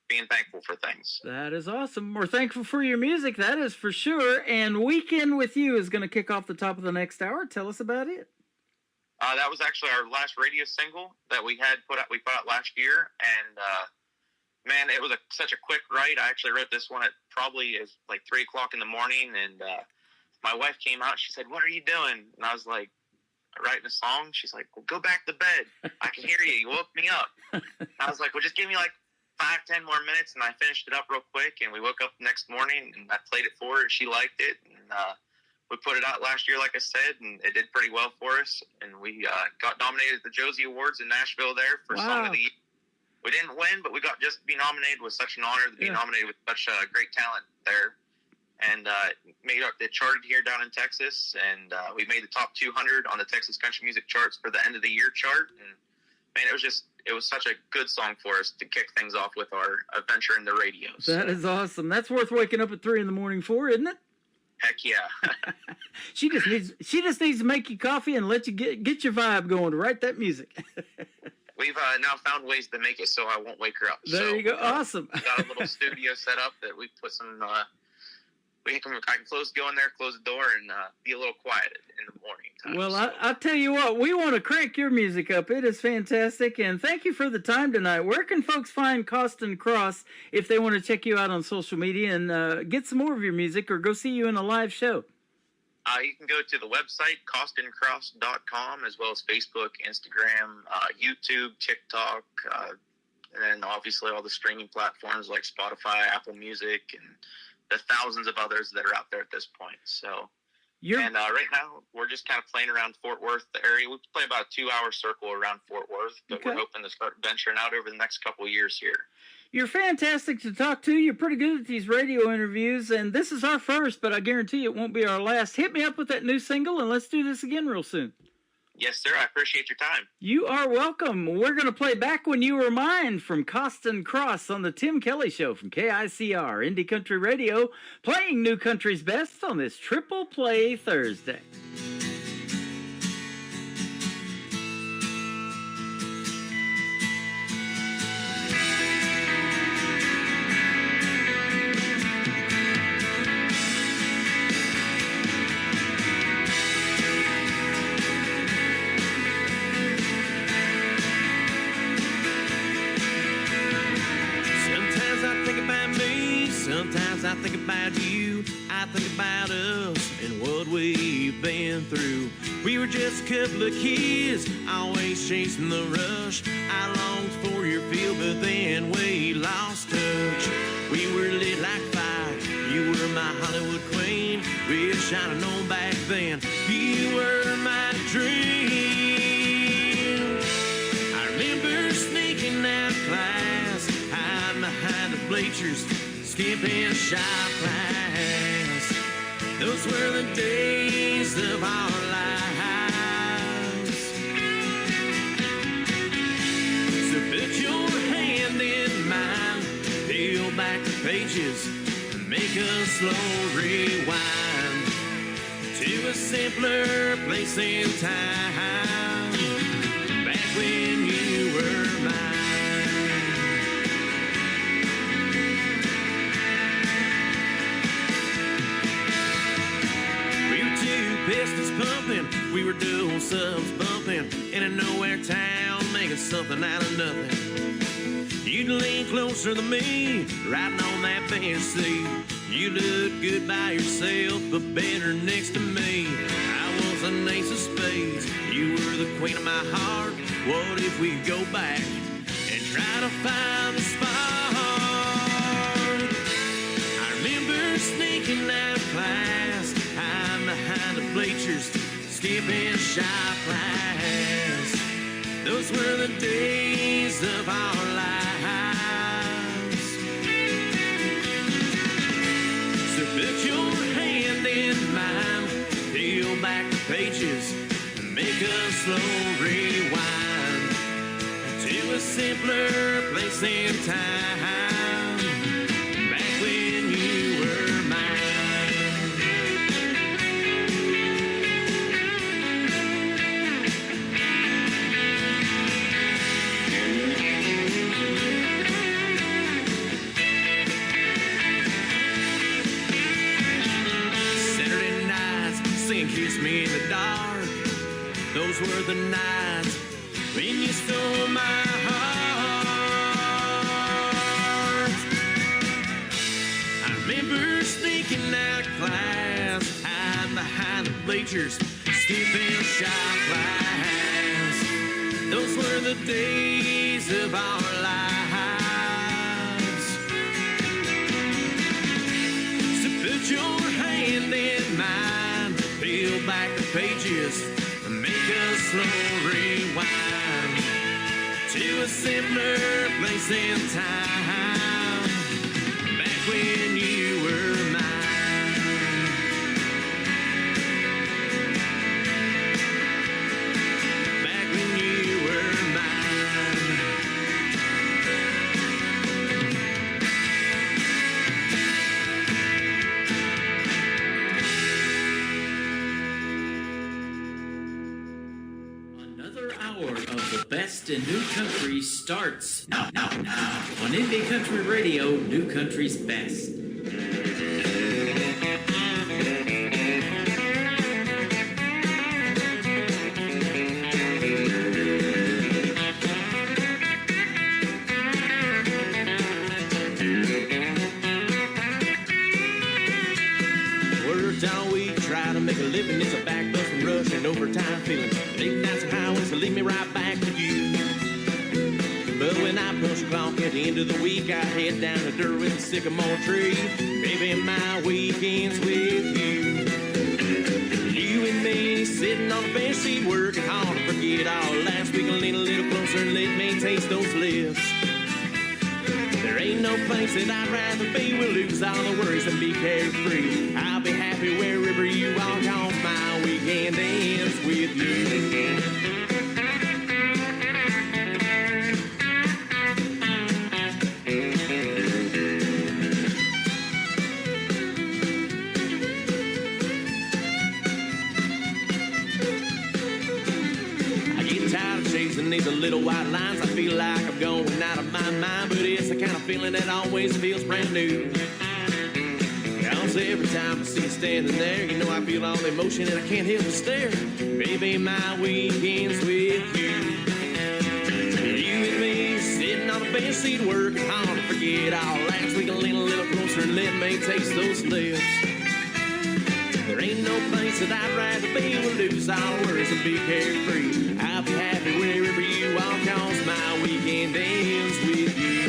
being thankful for things. That is awesome. We're thankful for your music, that is for sure. And Weekend With You is going to kick off the top of the next hour. Tell us about it. That was actually our last radio single that we put out last year, and man, it was such a quick write. I actually wrote this one at probably like 3 o'clock in the morning, and my wife came out. She said, "What are you doing?" And I was like, "Writing a song." She's like, "Well, go back to bed. I can hear you. You woke me up." I was like, "Well, just give me like 5-10 more minutes," and I finished it up real quick, and we woke up the next morning, and I played it for her, and she liked it, and we put it out last year, like I said, and it did pretty well for us, and we got nominated at the Josie Awards in Nashville there for Song of the Year. We didn't win, but we got just to be nominated was such an honor to be nominated with such great talent there, and it charted here down in Texas, and we made the top 200 on the Texas Country Music charts for the end of the year chart, and man, it was such a good song for us to kick things off with our adventure in the radio. So. That is awesome. That's worth waking up at 3 in the morning for, isn't it? Heck yeah. She just needs to make you coffee and let you get your vibe going to write that music. We've now found ways to make it so I won't wake her up. There you go. Awesome. We got a little studio set up that we put some. I can go in there, close the door, and be a little quiet in the morning time. Well, I'll tell you what, we want to crank your music up. It is fantastic, and thank you for the time tonight. Where can folks find Costin Cross if they want to check you out on social media and get some more of your music or go see you in a live show? You can go to the website, CostinCross.com, as well as Facebook, Instagram, YouTube, TikTok, and then obviously all the streaming platforms like Spotify, Apple Music, and the thousands of others that are out there at this point. So, right now we're just kind of playing around Fort Worth, the area. We play about a 2-hour circle around Fort Worth, but we're hoping to start venturing out over the next couple of years here. You're fantastic to talk to. You're pretty good at these radio interviews, and this is our first, but I guarantee you it won't be our last. Hit me up with that new single, and let's do this again real soon. Yes, sir. I appreciate your time. You are welcome. We're going to play Back When You Were Mine from Costin Cross on the Tim Kelly Show from KICR, Indie Country Radio, playing New Country's best on this Triple Play Thursday. Sometimes I think about you. I think about us and what we've been through. We were just a couple of kids, always chasing the rush. I longed for your feel, but then we lost touch. We were lit like fire, you were my Hollywood queen. Wish I'd have known back then, you were my dream. I remember sneaking out of class, hiding behind the bleachers, skipping shop class. Those were the days of our lives. So put your hand in mine, peel back the pages, and make a slow rewind to a simpler place in time, back when you were mine. Pistons pumping, we were dual subs bumping in a nowhere town, making something out of nothing. You'd lean closer to me, riding on that bench seat. You looked good by yourself, but better next to me. I was an ace of spades, you were the queen of my heart. What if we go back and try to find the spark? I remember sneaking out of class, hiding behind the bleachers, skipping shop class. Those were the days of our lives. So put your hand in mine, peel back the pages, and make a slow rewind to a simpler place in time, back when you were mine. Kiss me in the dark. Those were the nights when you stole my heart. I remember sneaking out of class, hiding behind the bleachers, skipping shop class. Those were the days of our lives. So put your hand in mine, peel back the pages, and make a slow rewind to a simpler place in time, back when you were mine. Back when you were mine. The best in new country starts now on Indie Country Radio, New Country's best. Worked all week, try to make a living. It's a back busting rush and overtime feeling. Late nights and highways to lead me right back to you. But when I punch the clock at the end of the week, I head down to dirt with a sycamore tree. Baby, my weekend's with you. You and me sitting on a bench seat working hard to forget all last week. Lean a little closer and let me taste those lips. There ain't no place that I'd rather be. We'll lose all the worries and be carefree. I'll be happy wherever you are, 'cause my weekend ends with you. These are little white lines. I feel like I'm going out of my mind, but it's the kind of feeling that always feels brand new. 'Cause every time I see you standing there, you know I feel all the emotion and I can't help but stare. Baby, my weekend's with you. You and me sitting on a bench seat working hard to forget all last week. Lean a little closer and let me taste those lips. There ain't no place that I'd rather be. We'll lose all worries and be carefree. I'll be happy wherever you are, 'cause my weekend ends with you.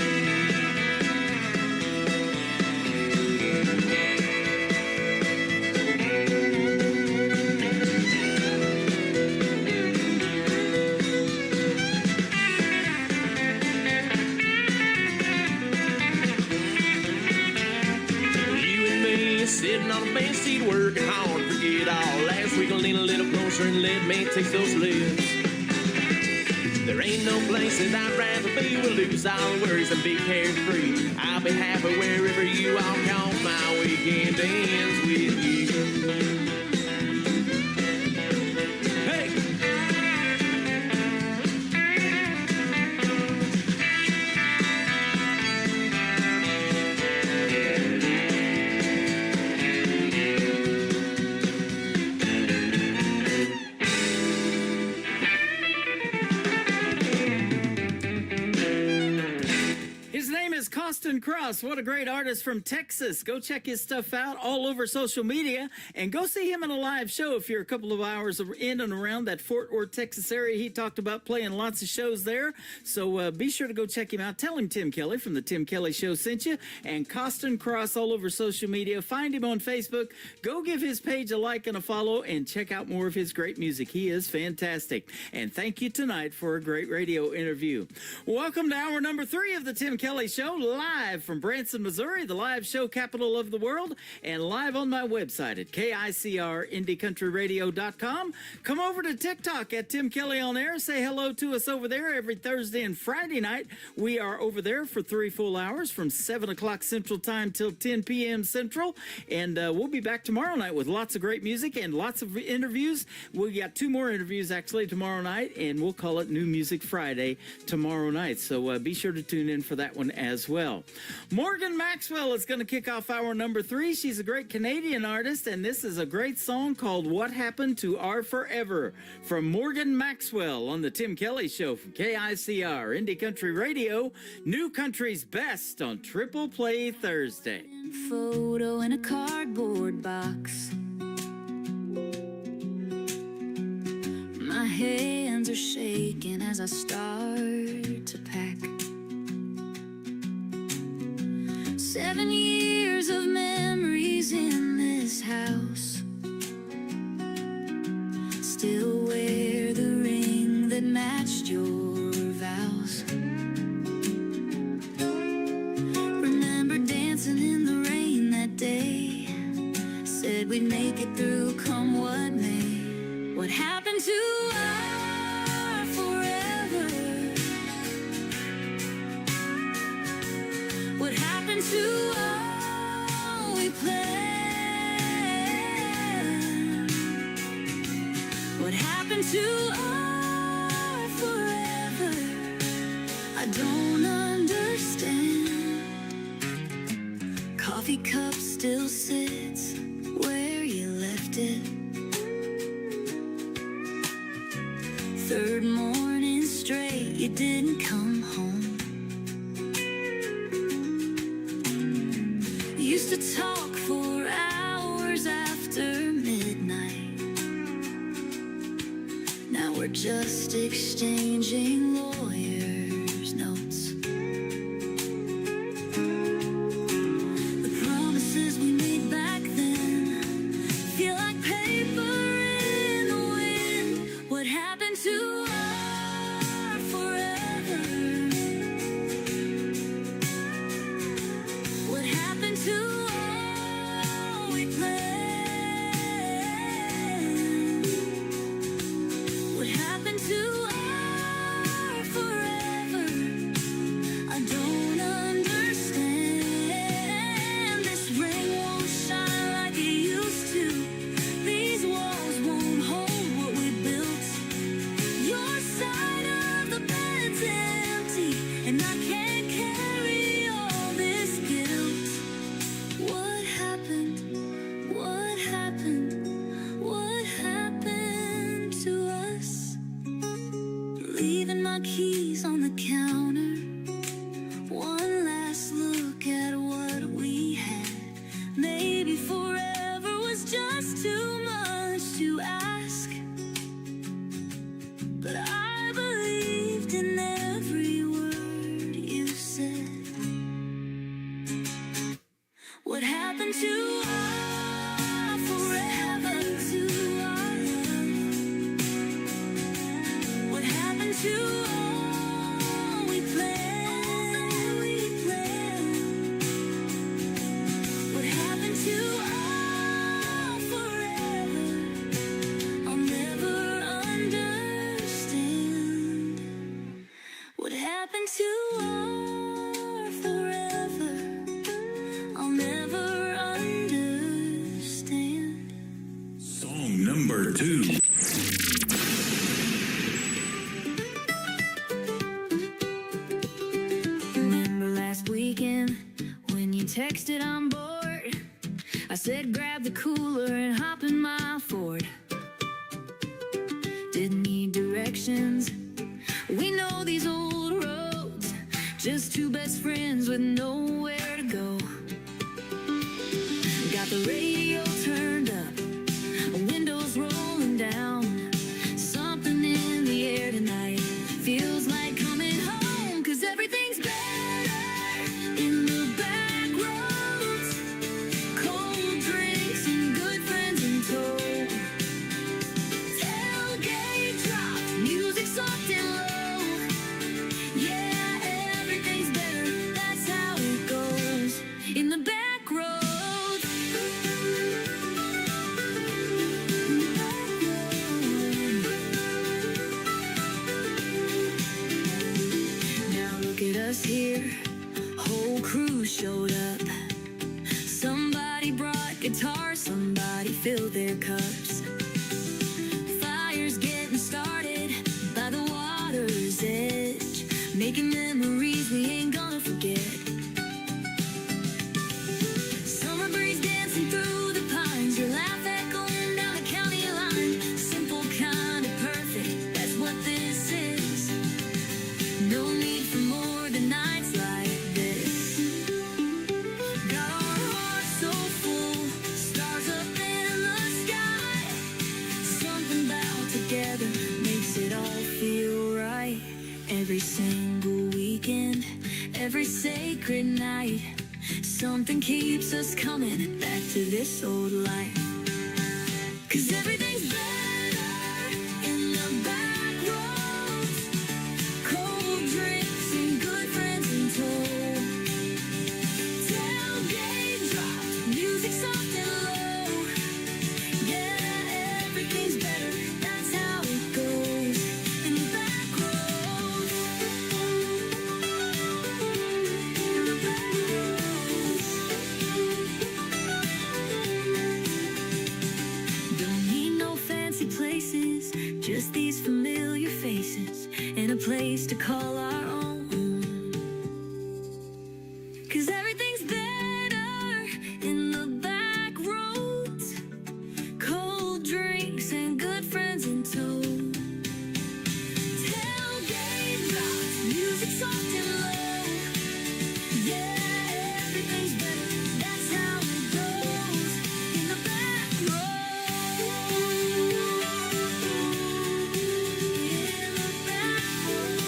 Sitting on a bench seat, working hard, forget all. Last week I lean a little closer and let me taste those lips. There ain't no place that I'd rather be. We'll lose all worries and be carefree. I'll be happy wherever you are, 'cause my weekend ends with you. Hey! Austin Cross, what a great artist from Texas. Go check his stuff out all over social media and go see him in a live show if you're a couple of hours in and around that Fort Worth, Texas area. He talked about playing lots of shows there, so be sure to go check him out. Tell him Tim Kelly from the Tim Kelly Show sent you, and Costin Cross all over social media. Find him on Facebook. Go give his page a like and a follow and check out more of his great music. He is fantastic. And thank you tonight for a great radio interview. Welcome to hour number 3 of the Tim Kelly Show, live from Branson, Missouri, the live show capital of the world, and live on my website at KICRIndieCountryRadio.com. Come over to TikTok at Tim Kelly On Air. Say hello to us over there every Thursday and Friday night. We are over there for 3 full hours from 7 o'clock Central Time till 10 p.m. Central, and we'll be back tomorrow night with lots of great music and lots of interviews. We got 2 more interviews actually tomorrow night, and we'll call it New Music Friday tomorrow night, so be sure to tune in for that one as well. Morgan Maxwell is going to kick off hour number 3. She's a great Canadian artist, and this is a great song called What Happened to Our Forever from Morgan Maxwell on the Tim Kelly Show from KICR Indie Country Radio, New Country's Best on Triple Play Thursday. Photo in a cardboard box. My hands are shaking as I start to pack. 7 years of memories in this house. Still wear the ring that matched your vows. Remember dancing in the rain that day. Said we'd make it through come what may. What happened to our forever? What happened to all we planned? What happened to our forever? I don't understand. Coffee cup still sits where you left it. 3rd morning straight you didn't come home. Used to talk for hours after midnight. Now we're just exchanging lawyers' notes. The promises we made back then feel like paper in the wind. What happened to our forever? What happened to all we planned? What happened to our forever? I don't understand. This ring won't shine like it used to. These walls won't hold what we built. Your side of the bed's empty, and I can't carry all this guilt. What happened? What happened? What happened to us? Leaving my keys on the counter. One last look at what we had. Maybe forever was just too Said grab the cooler and hop in my Ford. Didn't need directions. We know these old roads. Just two best friends with nowhere to go. Got the radio turned up, windows rolling down. Something in the air tonight feels like coming home. 'Cause everything's better in the back roads. Cold drinks and good friends in tow. Tailgate drop, music soft and low. Yeah, everything's better, that's how it goes. In the back roads. Now look at us here, whole crew showed up. Somebody brought guitars, somebody filled their cups. Fire's getting started by the water's edge, making memories we ain't gonna forget. Summer breeze dancing through the pines, your laugh echoing down the county line. Simple, kind of perfect, that's what this is. No need for more than nights like this. Got our hearts so full, stars up in the sky. Something about together makes it all feel right. Every single weekend, every sacred night, something keeps us coming back to this old life. 'Cause everything's better in the back roads. Cold drinks and good friends in tow. Tailgate drop, music soft and low. Yeah, everything's better, that's how it goes. In the back roads. In the back roads. Don't need no fancy places, just these familiar faces and a place to call our own. 'Cause everything's better in the back roads. Cold drinks and good friends in tow. Tailgate drops, music soft and low. Yeah, everything's better, that's how it goes. In the back roads. In the back roads.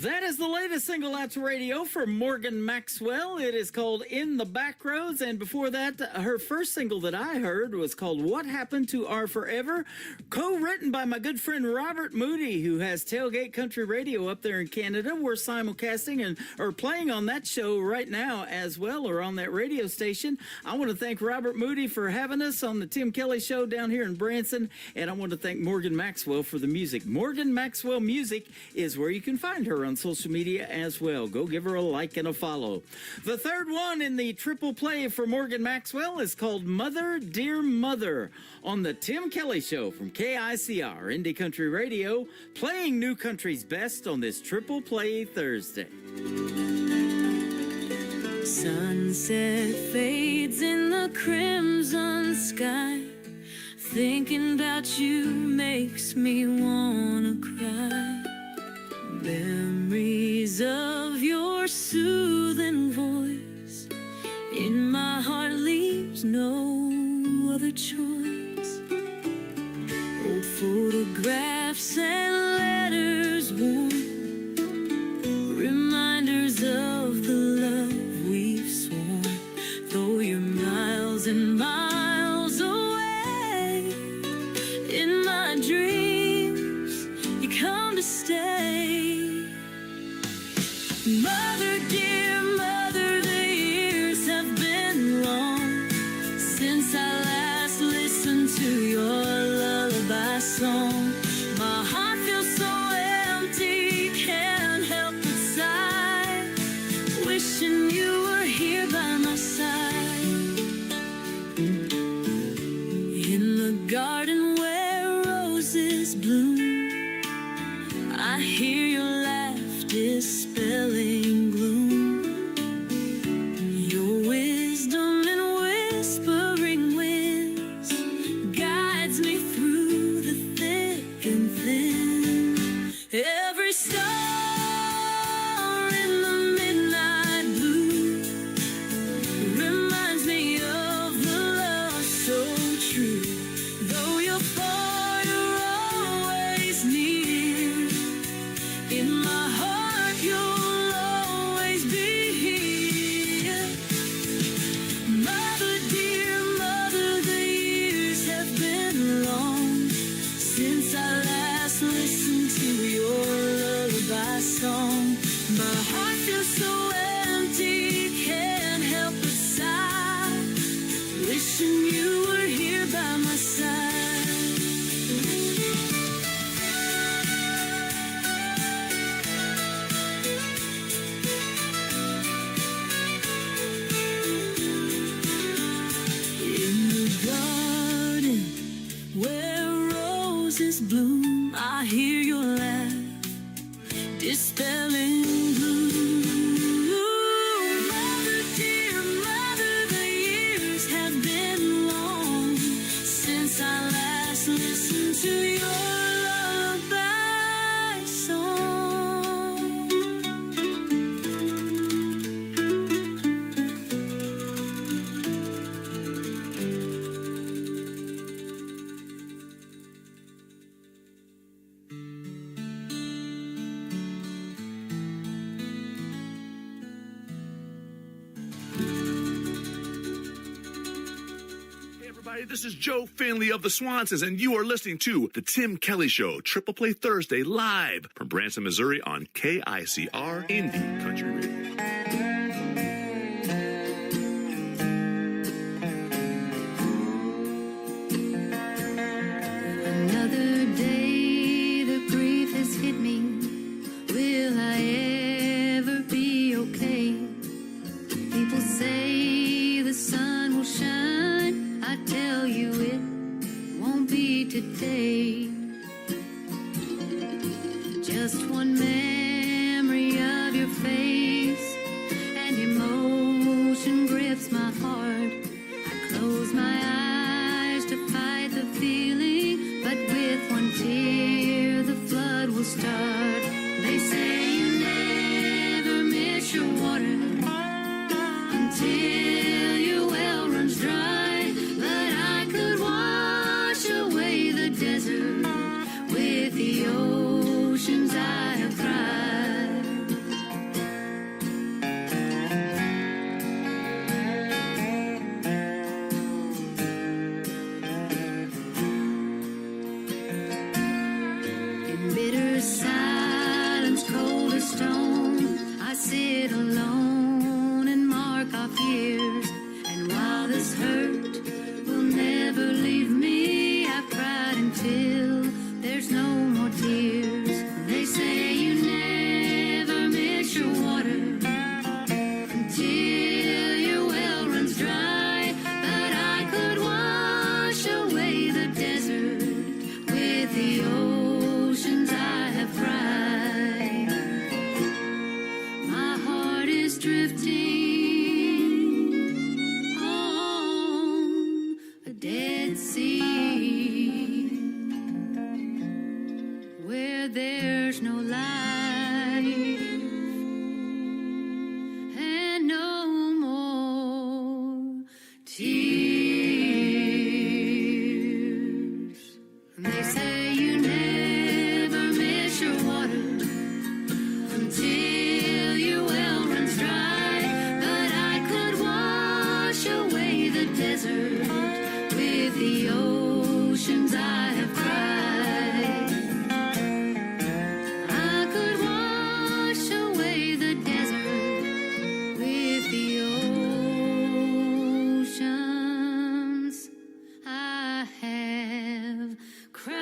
That is the latest single out to radio from Morgan Maxwell. It is called In the Back Roads. And before that, her first single that I heard was called What Happened to Our Forever, co-written by my good friend Robert Moody, who has Tailgate Country Radio up there in Canada. We're simulcasting and or playing on that show right now as well, or on that radio station. I want to thank Robert Moody for having us on the Tim Kelly Show down here in Branson. And I want to thank Morgan Maxwell for the music. Morgan Maxwell Music is where you can find her on social media as well. Go give her a like and a follow. The third one in the triple play for Morgan Maxwell is called Mother, Dear Mother on the Tim Kelly Show from KICR Indie Country Radio, playing New Country's best on this triple play Thursday. Sunset fades in the crimson sky. Thinking about you makes me wanna cry. Memories of your soothing voice in my heart leaves no other choice. Old photographs and letters worn, reminders of the love we've sworn. Though you're miles and miles away, in my dreams you come to stay. Mother, dear mother, the years have been long since I last listened to your lullaby song. My heart feels so empty, can't help but sigh, wishing you were here by my side. In the garden where roses bloom, I hear your laugh dispelling gloom. Your wisdom roses bloom, I hear your laugh, dispelling gloom. Mother, dear mother, the years have been long since I last listened to your lullaby song. Hey, this is Joe Finley of the Swansons, and you are listening to The Tim Kelly Show, Triple Play Thursday, live from Branson, Missouri on KICR Indie Country Radio. Another day, the grief has hit me. Will I ever be okay? People say the sun will shine. I tell you it won't be today. Just one memory of your face, and emotion grips my heart. I close my eyes to fight the feeling, but with one tear the flood will start. They say you never miss your water until your well runs dry, but I could wash away the desert with the oceans I have cried. In bitter silence, cold as stone, I sit alone and mark off years. And while this hurt will never leave me, I've cried until there's no more tears. They say you never miss your water until your well runs dry, but I could wash away the desert with the oceans I have cried. My heart is drifting on a dead sea where there's no life and no more tears. They say you never miss your water until your well runs dry, but I could wash away the desert with the oceans I have cried. I could wash away the desert with the oceans I have cried.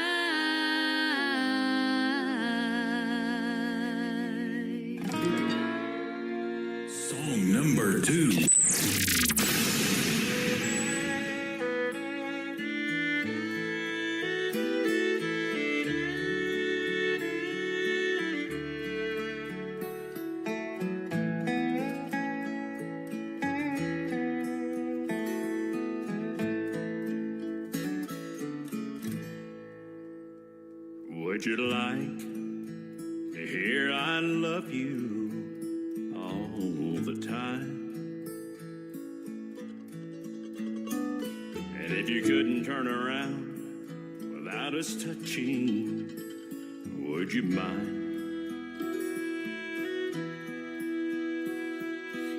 Song number 2. Would you like to hear I love you all the time? And if you couldn't turn around without us touching, would you mind?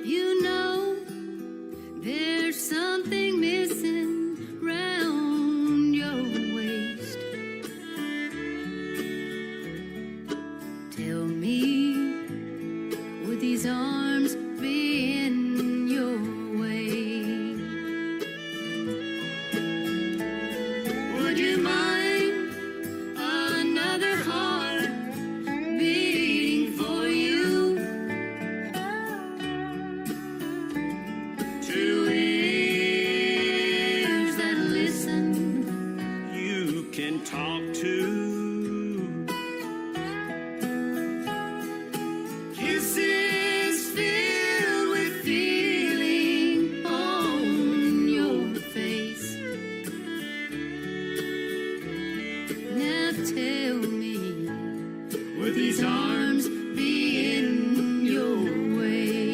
You know, there's something missing round your waist. Tell me, would these arms be in your way? Would you mind another heart too. Kisses filled with feeling on your face. Now tell me, would these arms be in your way?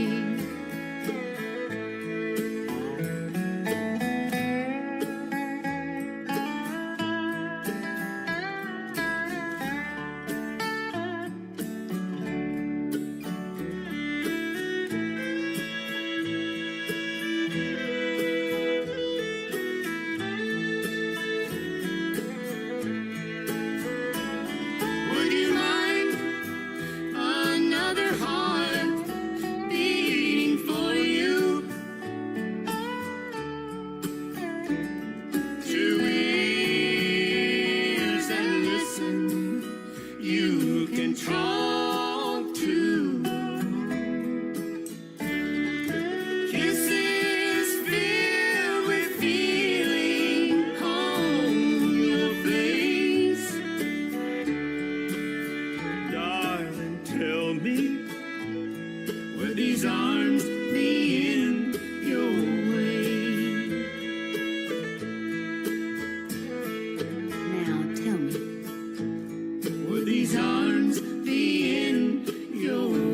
Would you mind another heart beating for you? Two ears that listen, you can talk to. Kisses filled with feeling on your face. Darling, tell me, would these arms be in your way? Now tell me, would these arms be in your way?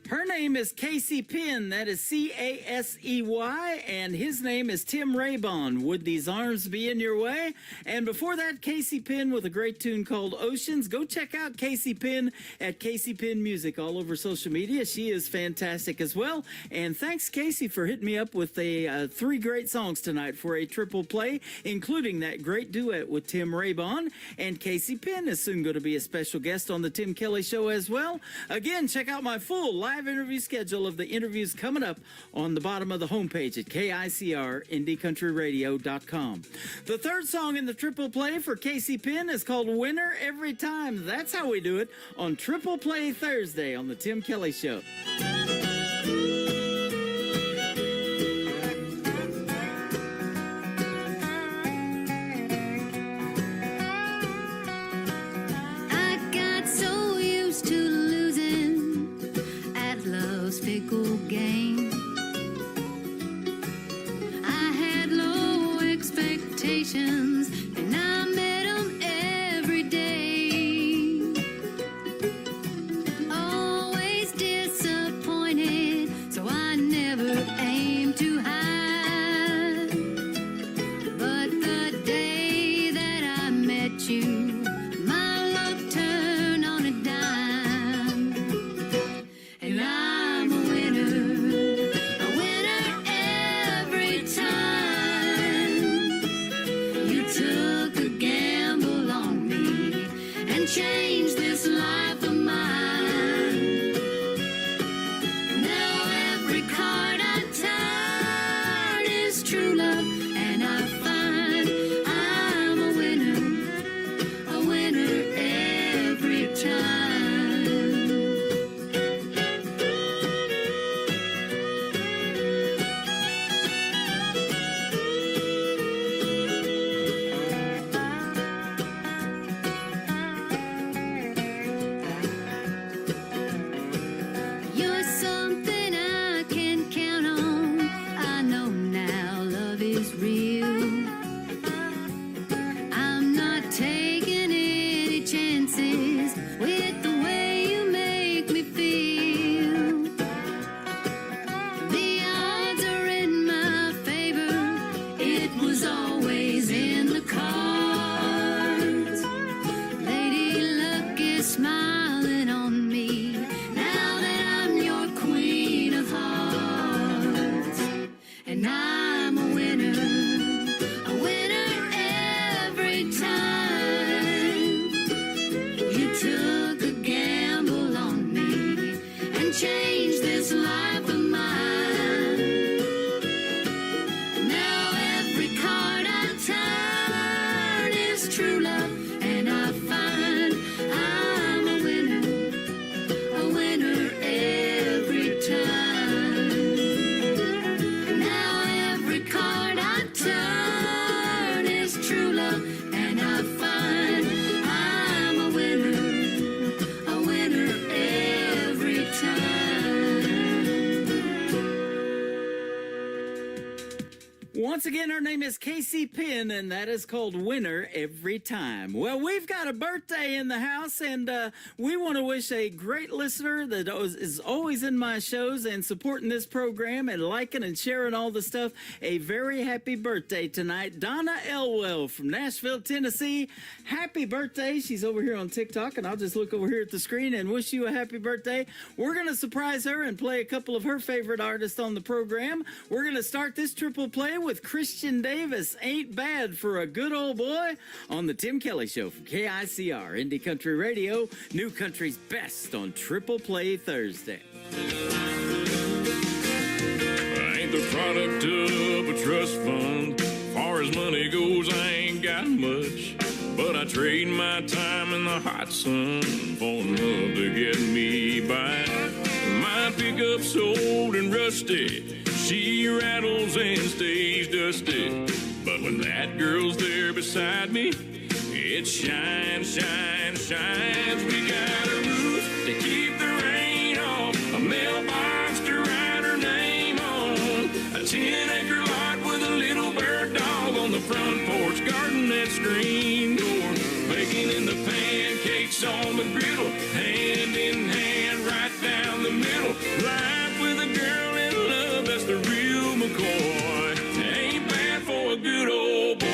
Her name is Casey Penn. That is C-A-S-E-Y. And his name is Tim Raybon. Would these arms be in your way? And before that, Casey Penn with a great tune called Oceans. Go check out Casey Penn at Casey Penn Music all over social media. She is fantastic as well. And thanks, Casey, for hitting me up with three great songs tonight for a triple play, including that great duet with Tim Raybon. And Casey Penn is soon going to be a special guest on the Tim Kelly Show as well. Again, check out my full live interview schedule of the interviews coming up on the bottom of the homepage at KICRIndieCountryRadio.com. The third song in the triple play for Casey Penn is called Winner Every Time. That's how we do it on Triple Play Thursday on the Tim Kelly Show. I got so used to losing at love's fickle game. I had low expectations, and I met 'em every day. Always disappointed, so I never aimed too high. But the day that I met you, my luck turned on a dime. And I'm a winner every time. You took a gamble on me and changed this life of mine. Now every card I turn is true love, and I find I'm a winner every time. You're something I can count on. I know now love is real. I'm not taking any chances with the way you make me feel. The odds are in my favor. It was always in the cards. Lady Luck is smiling on me now that I'm your queen of hearts. And I'm a winner every time. You took a gamble on me and changed this life of mine. Now every card I turn is true love, and I find I'm a winner Once again, her name is Casey Penn, and that is called Winner Every Time. Well, we've got a birthday in the house, and we want to wish a great listener that is always in my shows and supporting this program and liking and sharing all the stuff a very happy birthday tonight. Donna Elwell from Nashville, Tennessee. Happy birthday. She's over here on TikTok, and I'll just look over here at the screen and wish you a happy birthday. We're going to surprise her and play a couple of her favorite artists on the program. We're going to start this triple play with Christian Davis, Ain't Bad for a Good Old Boy, on the Tim Kelly Show from KICR, Indie Country Radio, New Country's best on Triple Play Thursday. I ain't the product of a trust fund. Far as money goes, I ain't got much. But I trade my time in the hot sun for love to get me by. My pickup's old and rusty. She rattles and stays dusty. But when that girl's there beside me, it shines, shines, shines. We got a roof to keep the rain off, a mailbox to write her name on, a 10-acre lot with a little bird dog on the front porch, garden that screen door, baking in the pancakes on the griddle, hand in hand right down the middle. Life with a girl in love, that's the real McCoy. Ain't bad for a good old boy.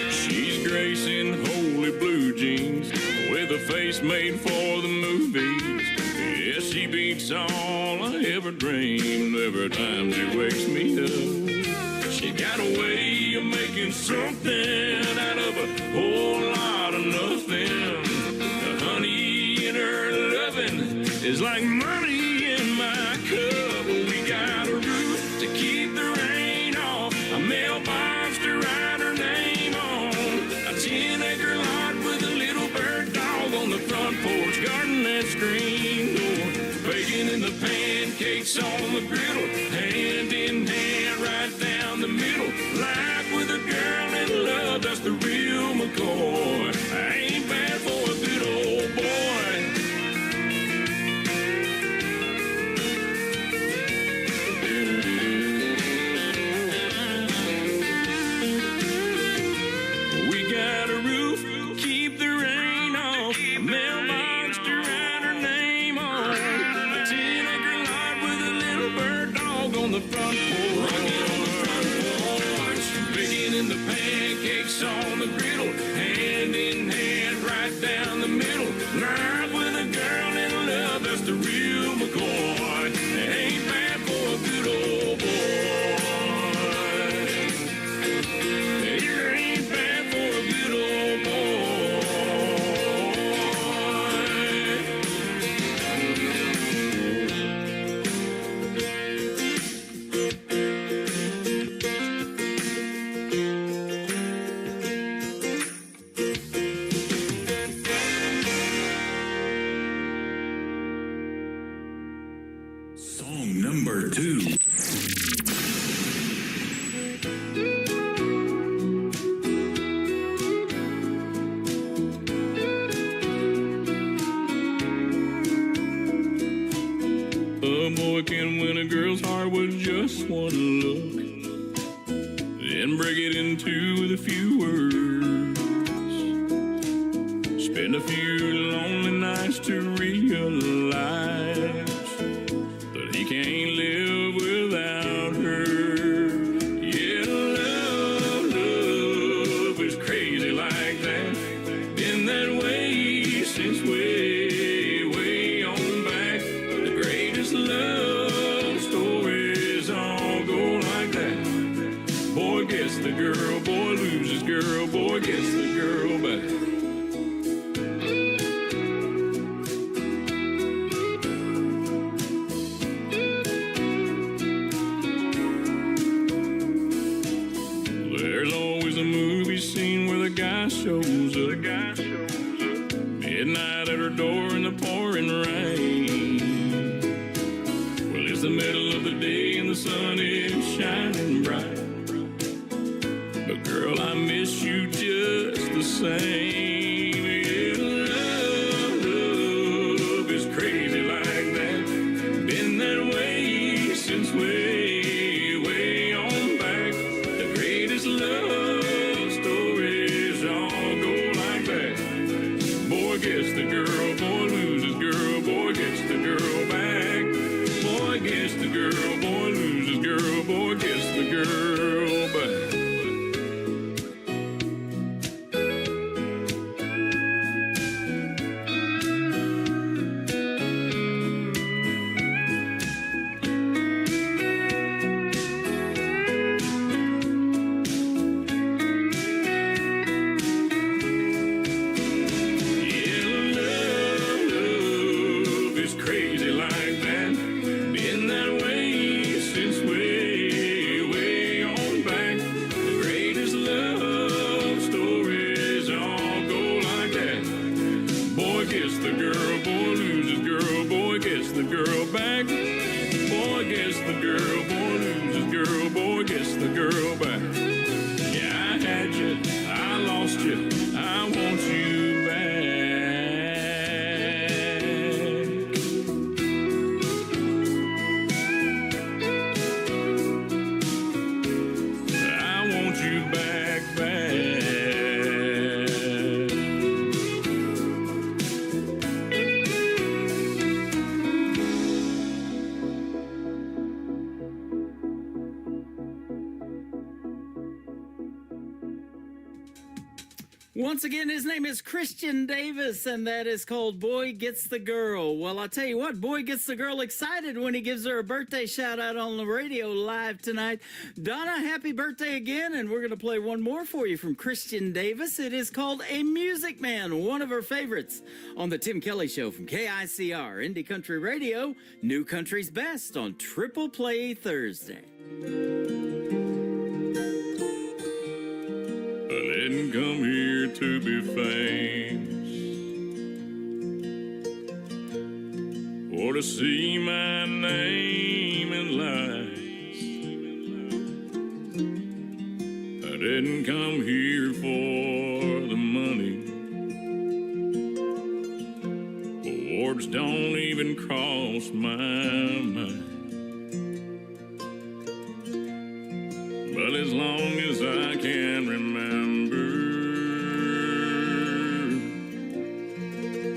She's gracing holy blue jeans with a face made for the movies. Yes, she beats all I ever dreamed every time she wakes me up. She got a way of making something out of a whole lot of nothing. The honey in her loving is like money in my cup. We got a roof to keep the rain off, a mailbox to write her name on, a 10-acre lot with a little bird dog on the front porch, garden that screen door, baking in the pancakes on the griddle, hand in hand right down the middle. Life with a girl in love, that's the real McCoy. I ain't bad for a good old boy. We got a roof, keep the rain off, a mailbox to write her name on, a 10-acre lot with a little bird dog on the front porch, baking in the pancakes on the griddle, hand in hand right down the middle. Life with a girl in love, that's the real McCoy. Ain't bad for a good old boy. It ain't bad for a good old Song number 2. A boy can win a girl's heart with just one look, then break it into with a few words. Spend a few lonely nights to realize that he can't live without her. Yeah, love is crazy like that. Been that way since way on back. The greatest love stories all go like that. Boy gets the girl, boy loses girl, boy gets the girl back. There's always a movie scene where the guy shows up. Midnight at her door in the pouring rain. Well, it's the middle of the day and the sun is shining bright. But girl, I miss you just the same. Yeah, love is crazy like that. Been that way gets the girl, boy loses girl, boy gets the girl back. Boy gets the girl, boy loses girl, boy gets the girl back. Once again, his name is Christian Davis, and that is called Boy Gets the Girl. Well, I'll tell you what, Boy gets the girl excited when he gives her a birthday shout-out on the radio live tonight. Donna, happy birthday again, and we're going to play one more for you from Christian Davis. It is called A Music Man, one of her favorites on the Tim Kelly Show from KICR, Indie Country Radio, New Country's Best on Triple Play Thursday. I didn't come here to be famous or to see my name in lights. I didn't come here for the money. Awards don't even cross my mind. But as long as I can remember,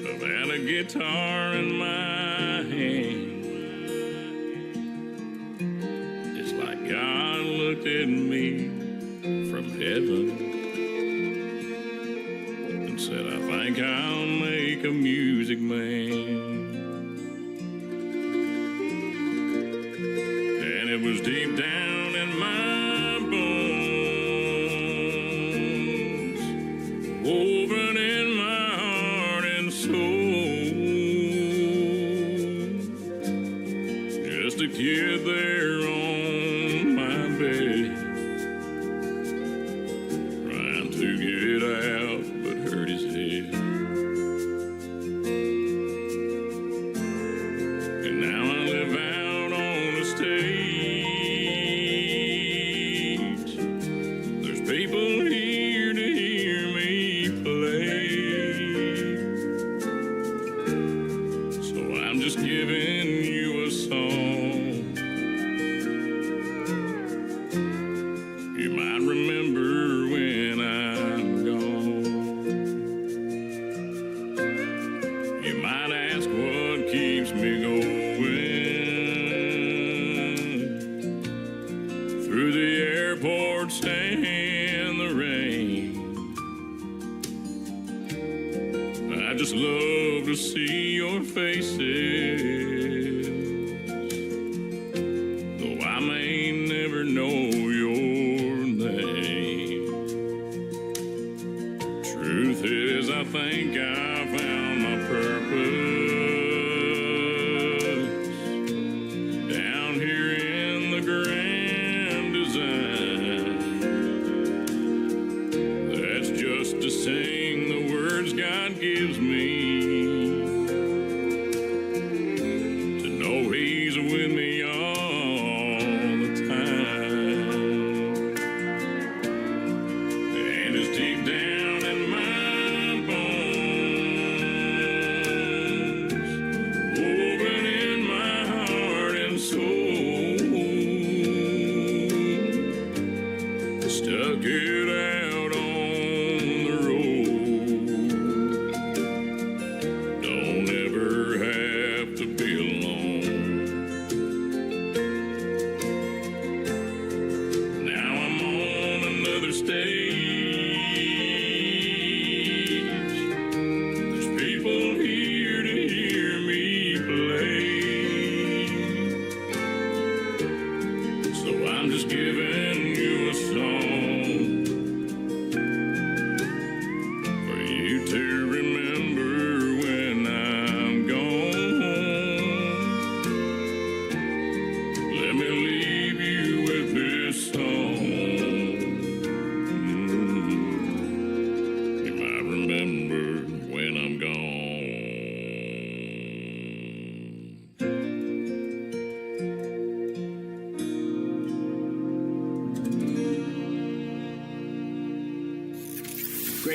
I've had a guitar in my hand. It's like God looked at me from heaven and said, I think I'll make a music man. And it was deep down in my bones, woven in my heart and soul. Just a kid there on my bed, trying to get out but hurt his head. And now I live out on the stage. There's people here to hear me play. So I'm just giving you a song. You might remember when I'm gone. You might ask what keeps me going through the airports and the rain. I just love to see your faces, though I may never know your name. Truth is, I think I found my purpose down here in the grand design. That's just to sing the words God gives me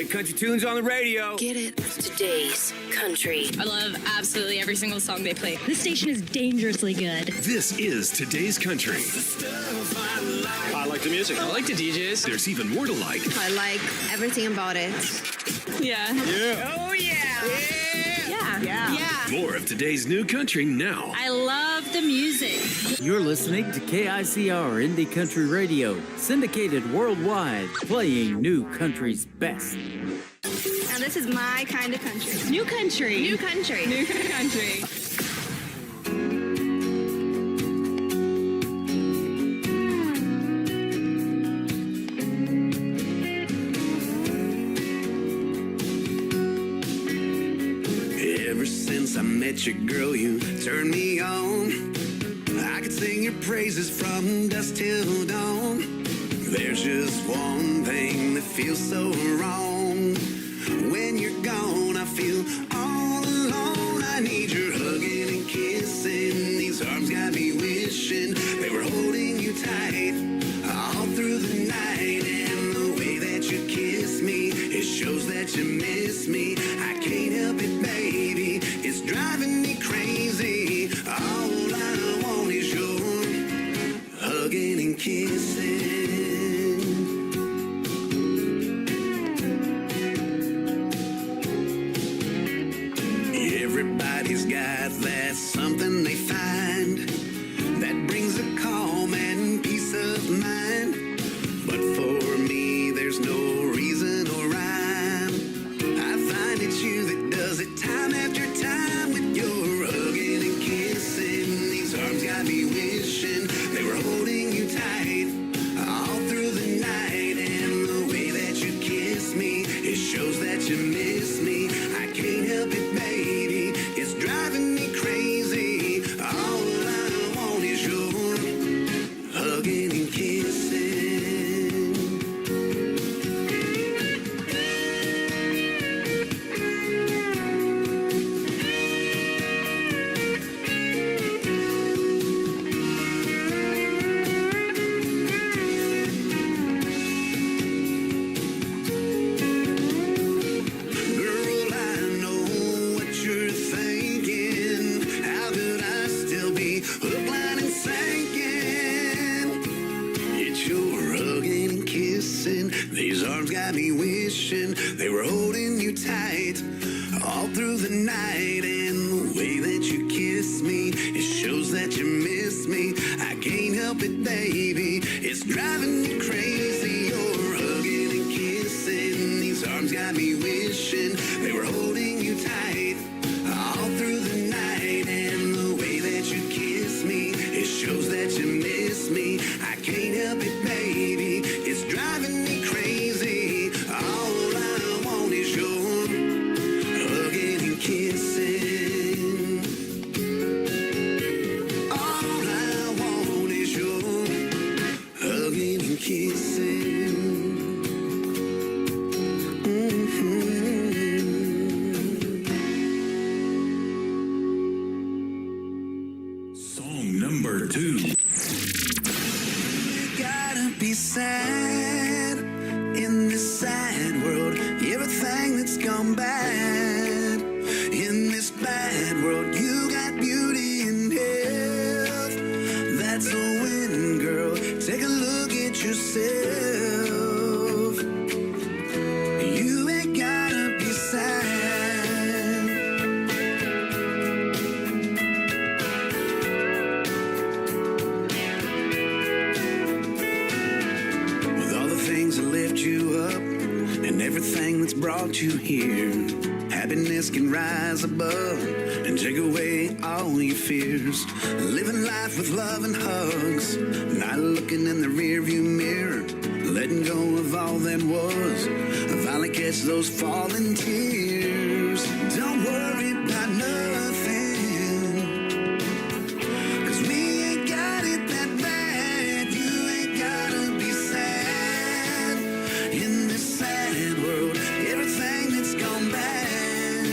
Great country tunes on the radio. Get it? Today's country. I love absolutely every single song they play. This station is dangerously good. This is today's country. I like the music. I like the DJs. There's even more to like. I like everything about it. Yeah. Yeah. Oh, yeah. Yeah. More of today's new country now. I love the music. You're listening to KICR Indie Country Radio, syndicated worldwide, playing new country's best. Now this is my kind of country. New country. New country. New country. Ever since I met you, girl, you turned me on. I could sing your praises from dusk till dawn. There's just one thing that feels so wrong. When you're gone, I feel all alone. I need your hugging and kissing. These arms got me wishing they were holding you tight all through the night. And the way that you kiss me, it shows that you miss me. I can't help it, baby. It's driving me crazy. All I want is your hugging and kissing. Everybody's got that something they find that brings a calm and peace of mind. But for me, there's no reason or rhyme. I find it's you that does it time after time with your hugging and kissing. These arms got me wishing they were holding you tight all through the night. And the way that you kiss me, it shows that you miss me. I can't help it, baby. It's driving me crazy. All I want is your hugging and kissing. Girl, I know what you're thinking. How could I still be hook, line, and sinking? It's your hugging and kissing. These arms got me wishing they were holding you tight all through the night. And the way that you kiss me, it shows that you miss me. I can't help it, baby. It's driving me crazy. Your hugging and kissing. These arms got me wishing they were holding you tight all through the night. And the way that you kiss me, it shows that you miss me. I can't help it, baby. It's driving me crazy. All I want is your hugging and kissing. All I want is your hugging and kissing. Song number 2. You gotta be sad in this sad world. Everything that's gone bad in this bad world. You got beauty and health. That's a win, girl. Take a look at yourself. You ain't gotta be sad. With all the things that lift you up and everything that's brought you here, happiness can rise above and take away all your fears. Living life with love and hugs, not looking in the rearview mirror, letting go of all that was. Finally catch those falling tears. Don't worry about nothing, 'cause we ain't got it that bad. You ain't gotta be sad in this sad world. Everything that's gone bad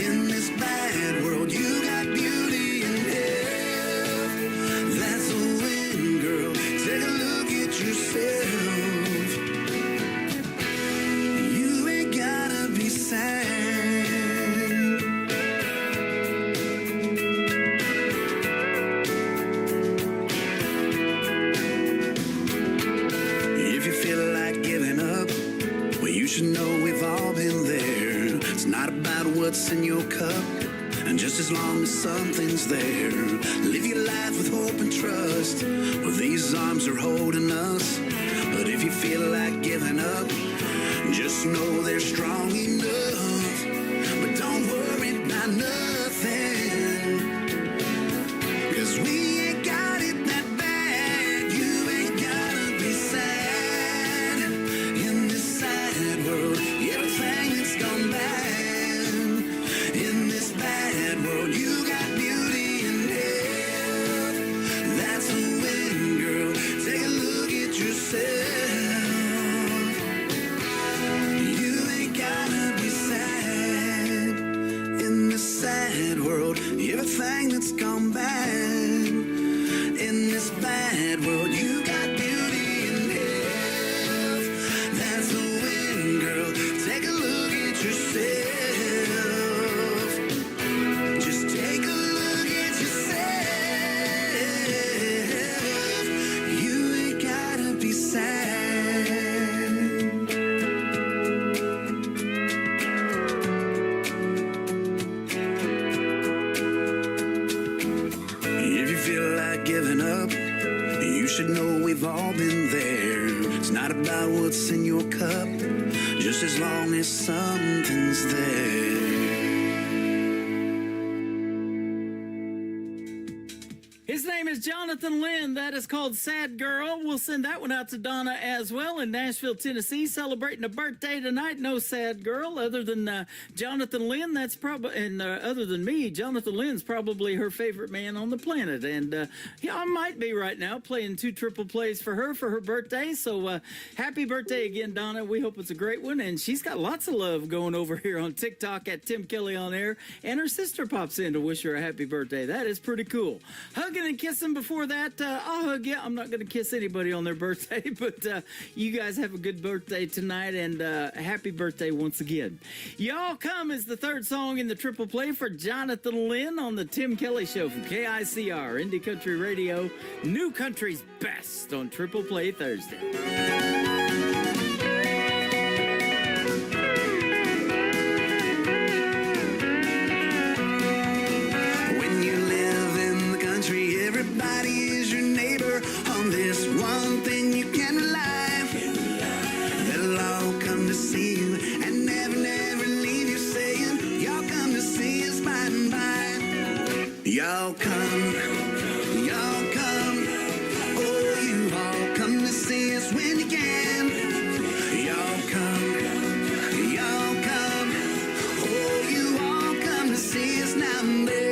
in this bad world. You got beauty and health. That's a win, girl. Take a look at yourself. You ain't up. And just as long as something's there, live your life with hope and trust. Well, these arms are holding us. But if you feel like giving up, just know they're strong enough. But don't worry about nothing, 'cause we ain't got it that bad. You ain't gotta be sad in this sad world. Everything that's gone bad in this bad world, you got beauty and health. That's a win, girl. Take a look at yourself. You ain't gotta be sad in this sad world. Everything that's gone bad in this bad world, you got beauty and health. That's a win, girl. Take a look at yourself. Just take a look at yourself. You ain't gotta be sad. If you feel like giving up, you should know we've all been there. It's not about what's in your cup, just as long as something's there. His name is Jonathan Lynn. That is called Sad Girl. We'll send that one out to Donna as well in Nashville, Tennessee, celebrating a birthday tonight. No sad girl other than Jonathan Lynn. That's probably, and other than me, Jonathan Lynn's probably her favorite man on the planet. And yeah, I might be right now playing 2 triple plays for her birthday. So happy birthday again, Donna. We hope it's a great one. And she's got lots of love going over here on TikTok at Tim Kelly on Air. And her sister pops in to wish her a happy birthday. That is pretty cool. Hugging and kissing before that. I'll hug you. I'm not going to kiss anybody on their birthday, but you guys have a good birthday tonight, and happy birthday once again. Y'all Come is the third song in the triple play for Jonathan Lynn on the Tim Kelly Show from KICR, Indie Country Radio, New Country's best on Triple Play Thursday. Everybody is your neighbor. On this one thing you can rely. They'll all come to see you and never, never leave you, saying, y'all come to see us by and by. Y'all come, y'all come. Oh, you all come to see us when you can. Y'all come, y'all come. Oh, you all come to see us now and then.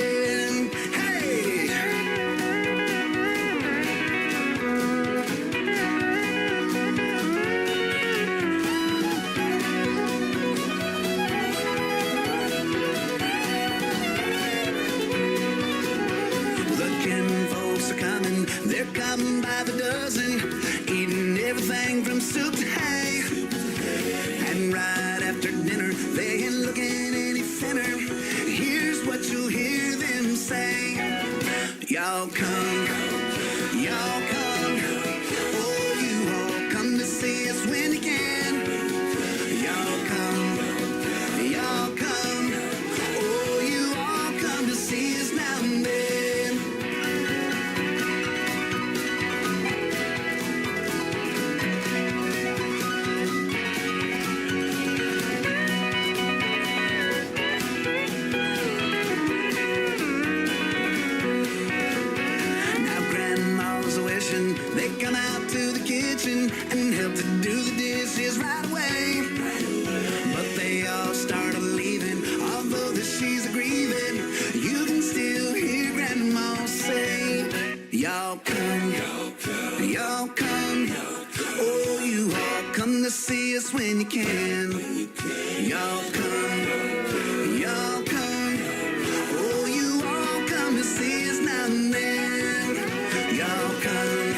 They're coming by the dozen, eating everything from soup to hay. And right after dinner, they ain't looking any thinner. Here's what you'll hear them say. Y'all come, y'all come. Oh, you all come to see us when you can. Y'all come, y'all come. Oh, you all come to see us now and then. They come out to the kitchen and help to do the dishes right away. But they all start leaving, although that she's grieving. You can still hear Grandma say, y'all come, y'all come. Oh, you all come to see us when you can. Y'all come, y'all come. Oh, you all come to see us now and then. Y'all come.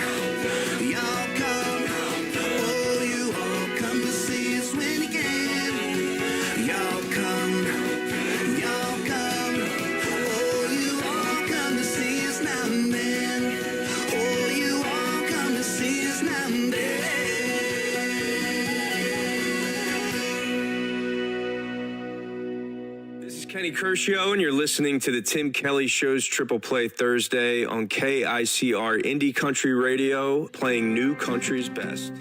Danny Curcio, and you're listening to the Tim Kelly Show's Triple Play Thursday on KICR Indie Country Radio, playing new country's best.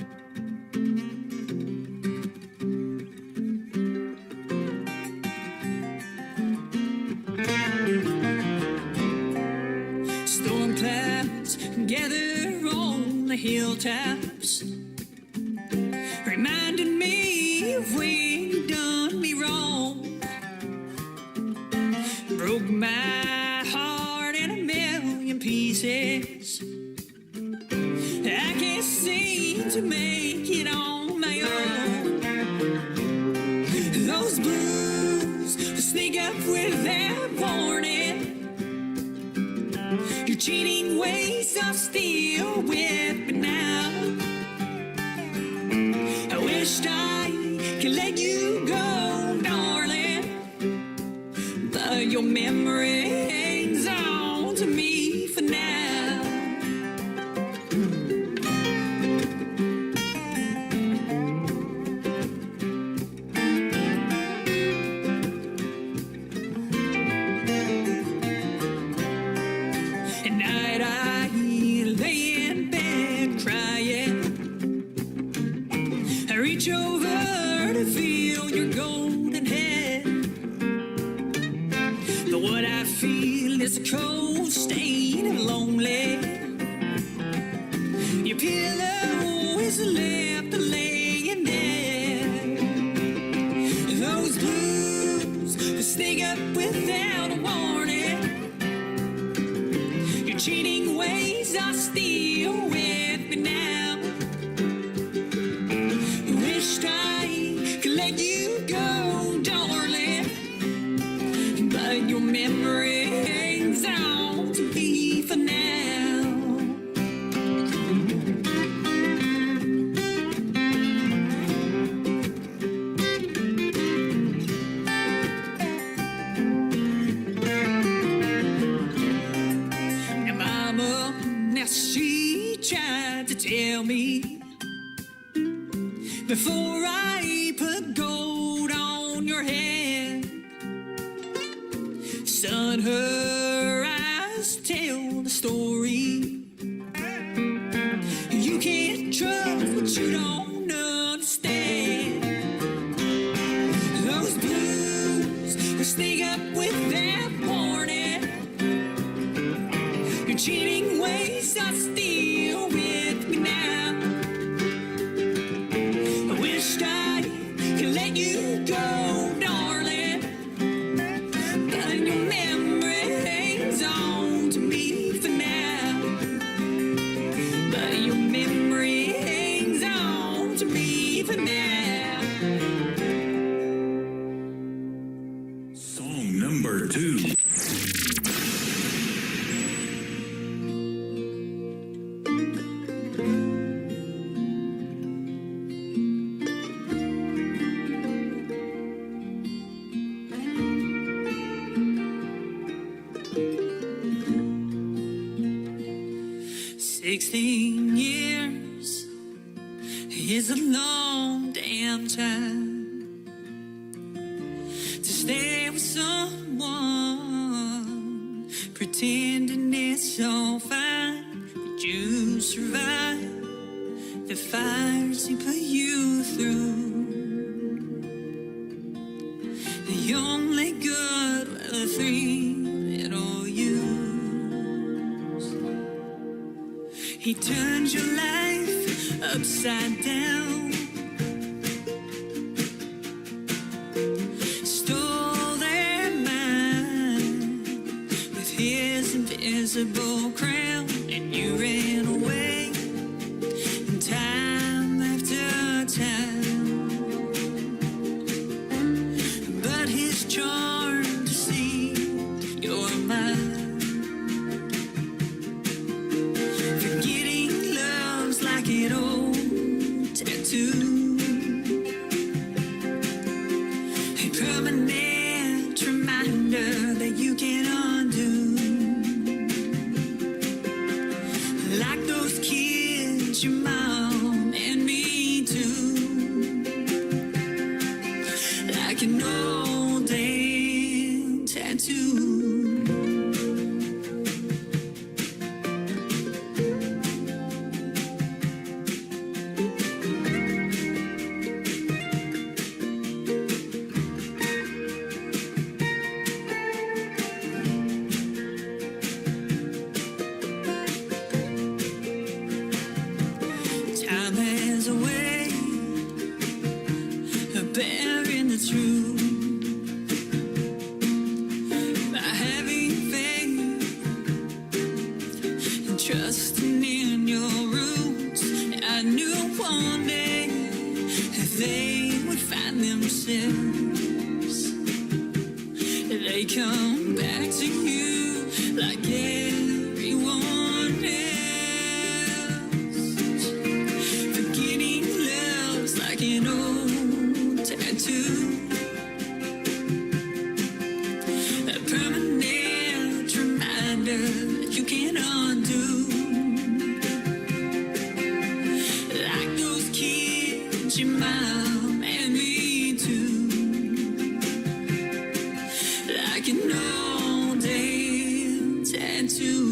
Storm clouds gather on the hilltops, reminding me of when you done me wrong. Broke my heart in a million pieces. I can't seem to make it on my own. Those blues sneak up without warning. Your cheating ways are still with me now. I wished I could let you go, darling, but your memory hangs on to me for now. At night I lay in bed crying. I reach over to feel your golden head, but what I feel is a cold stain of lonely. Your pillow is left laying there. Those blues sneak up without a warning. Your cheating ways are still with me now. Wished I could let you go, darling, but your memory hangs on to me for now. Now, Mama, now she tried to tell me before I put gold on your head, son, her eyes tell the story. You can't trust what you don't understand. Those blues will sneak up without warning. Your cheating ways are still with me now. I wished I could let you go, darling, but your memory hangs on to me for now. But your memory hangs on to me for now. Song number 2. "16 years is a long damn time to stay with someone, pretending it's all fine, but you survive the fires he put you through. The only good were the 3 little yous. He turned your life upside down, stole their mind with his invisible crown, and you ran away time after time. But his charm deceived your mind. Forgetting love's like an old tattoo, a permanent reminder that you can't undo. Like those kids, your mom and me too. Like an old damn trusting in your roots. I knew one day they would find themselves. They come back to you like everyone else. Forgetting love's like an old tattoo. A permanent reminder that you can't undo. Like those kids your mom and me too. Like an old damn tattoo.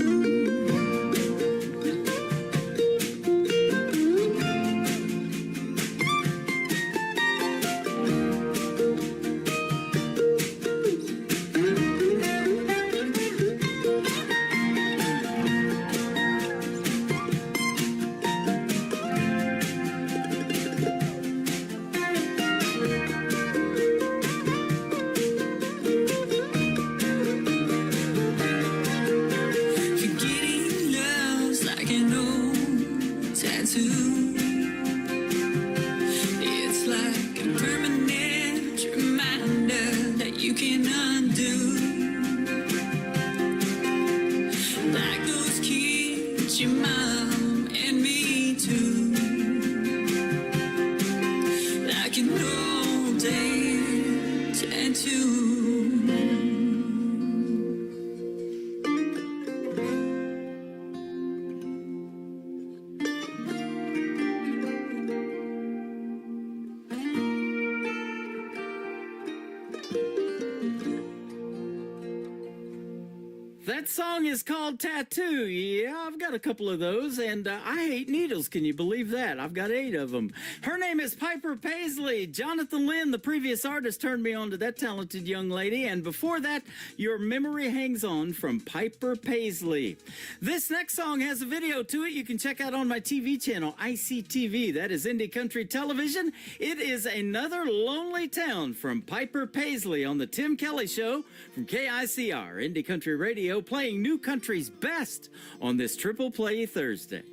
Forgetting love's like an old tattoo. It's like a permanent reminder that you can undo. Like those kids, your mom and me too. Like an old damn tattoo. That song is called Tattoo. Yeah, I've got a couple of those, and I hate needles. Can you believe that? I've got 8 of them. Her name is Piper Paisley. Jonathan Lynn, the previous artist, turned me on to that talented young lady, and before that, Your Memory Hangs On from Piper Paisley. This next song has a video to it you can check out on my TV channel, ICTV. That is Indie Country Television. It is Another Lonely Town from Piper Paisley on the Tim Kelly Show from KICR, Indie Country Radio, playing new country's best on this Triple Play Thursday.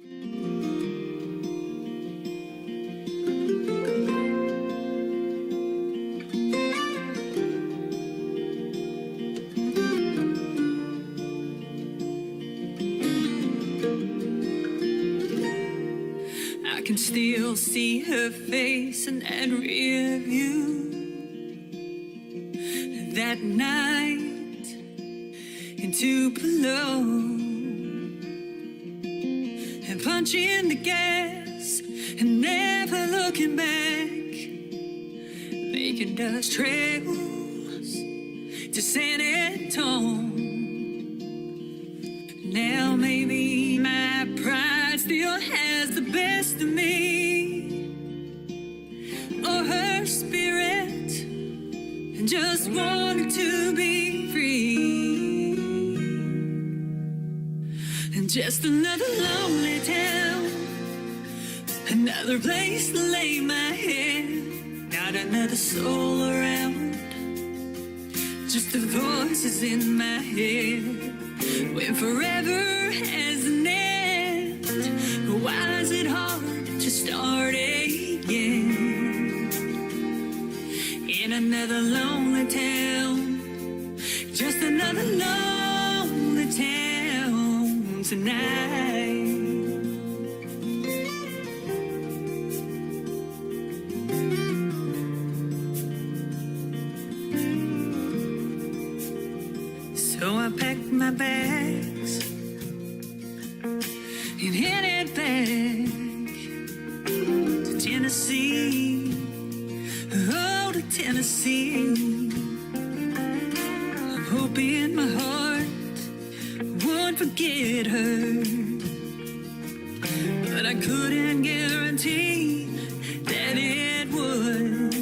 I can still see her face in that rear view. That night in Tupelo, and punching the gas and never looking back, making dust trails to San Antonio. Now maybe my pride still has the best of me, or her spirit just wanted to be free. And just another lonely town, another place to lay my head, not another soul around, just the voices in my head. When forever has an end, why is it hard to start again? In another lonely town, just another lonely town tonight. So I packed my bags and headed back to Tennessee. Oh, to Tennessee. I'm hoping my heart won't forget her, but I couldn't guarantee that it would.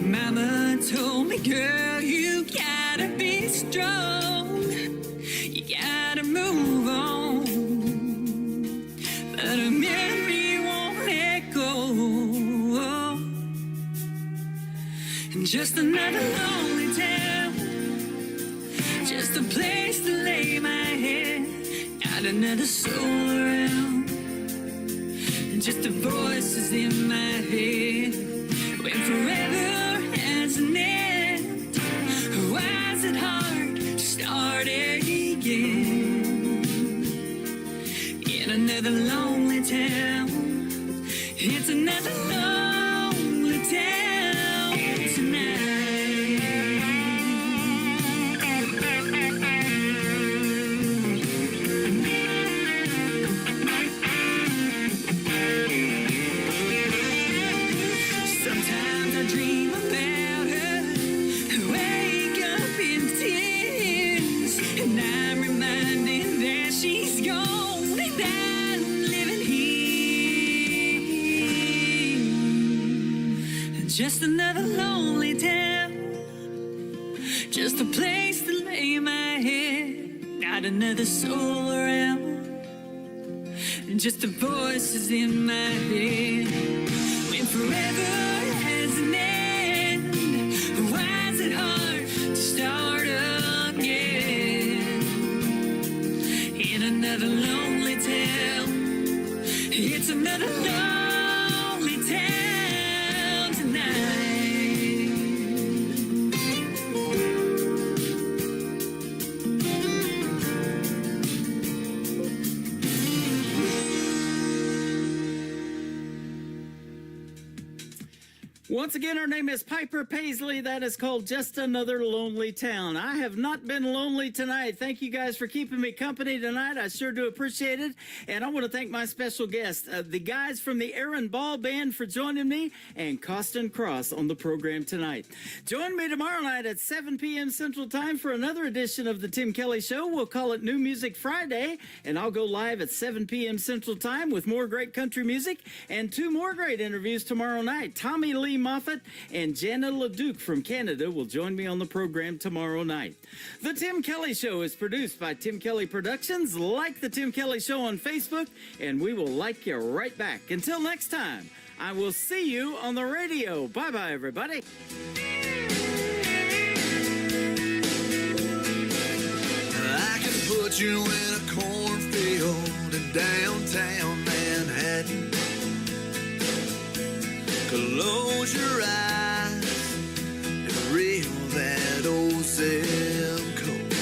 Mama told me, girl, you gotta be strong, you gotta move on, but a memory won't let go. And just another lonely town, just a place to lay my head, not another soul around, just the voices in my head. When forever has an end, why is it hard to start again? In another lonely town, it's another lonely town tonight. Sometimes I dream about her, wake up in tears, and I'm reminded that she's gone and I'm living here. Just another lonely town, just a place to lay my head, not another soul around, just the voices in my head. When forever has an end, why is it hard to start again? In another lonely town, it's another lonely town tonight. Once again, her name is Piper Paisley. That is called Just Another Lonely Town. I have not been lonely tonight. Thank you guys for keeping me company tonight. I sure do appreciate it. And I want to thank my special guests, the guys from the Aaron Ball Band, for joining me, and Costin Cross on the program tonight. Join me tomorrow night at 7 p.m. Central Time for another edition of the Tim Kelly Show. We'll call it New Music Friday, and I'll go live at 7 p.m. Central Time with more great country music and two more great interviews tomorrow night. Tommy Lee Moffat and Jana LeDuc from Canada will join me on the program tomorrow night. The Tim Kelly Show is produced by Tim Kelly Productions. Like the Tim Kelly Show on Facebook, and we will like you right back. Until next time, I will see you on the radio. Bye-bye, everybody. I can put you in a cornfield in downtown Manhattan. Close your eyes and reel that old zip code.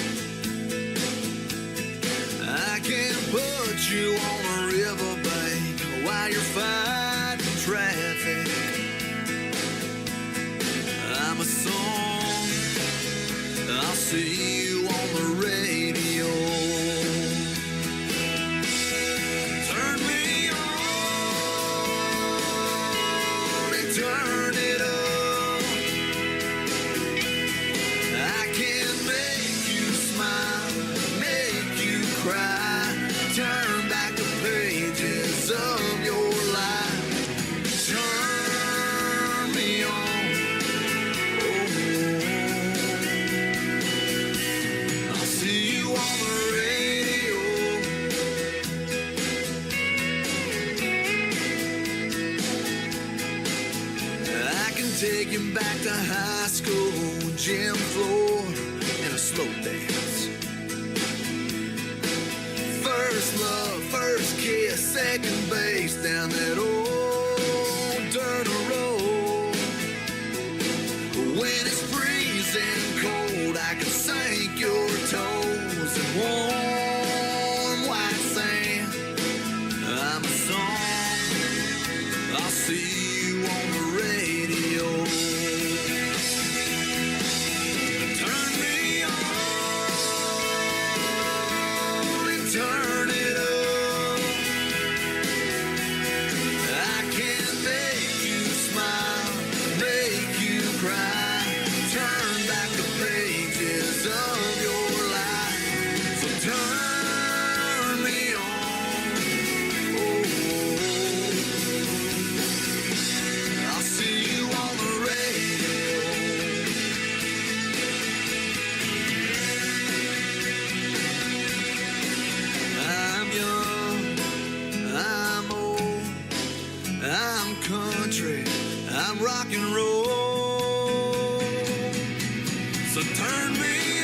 I can put you on a riverbank while you're fighting traffic. I'm a song, I'll see you on the radio. Turn me on and turn it up. I can make you smile, make you cry, turn back the pages of your life. Turn me on. I'll see you on the radio. I can take you back to high school, gym floor, and a slow dance. First love, first kiss, second base down that old dirt road. When it's freezing cold, I can sink your toes in warm white sand. I'm a song, I'll see you on the radio. Turn me on and turn it up. I can make you smile, make you cry, turn back the pages of your life. So turn me on. I'll see you on the radio. I'm young, I'm old, I'm country, I'm rock and roll. So turn me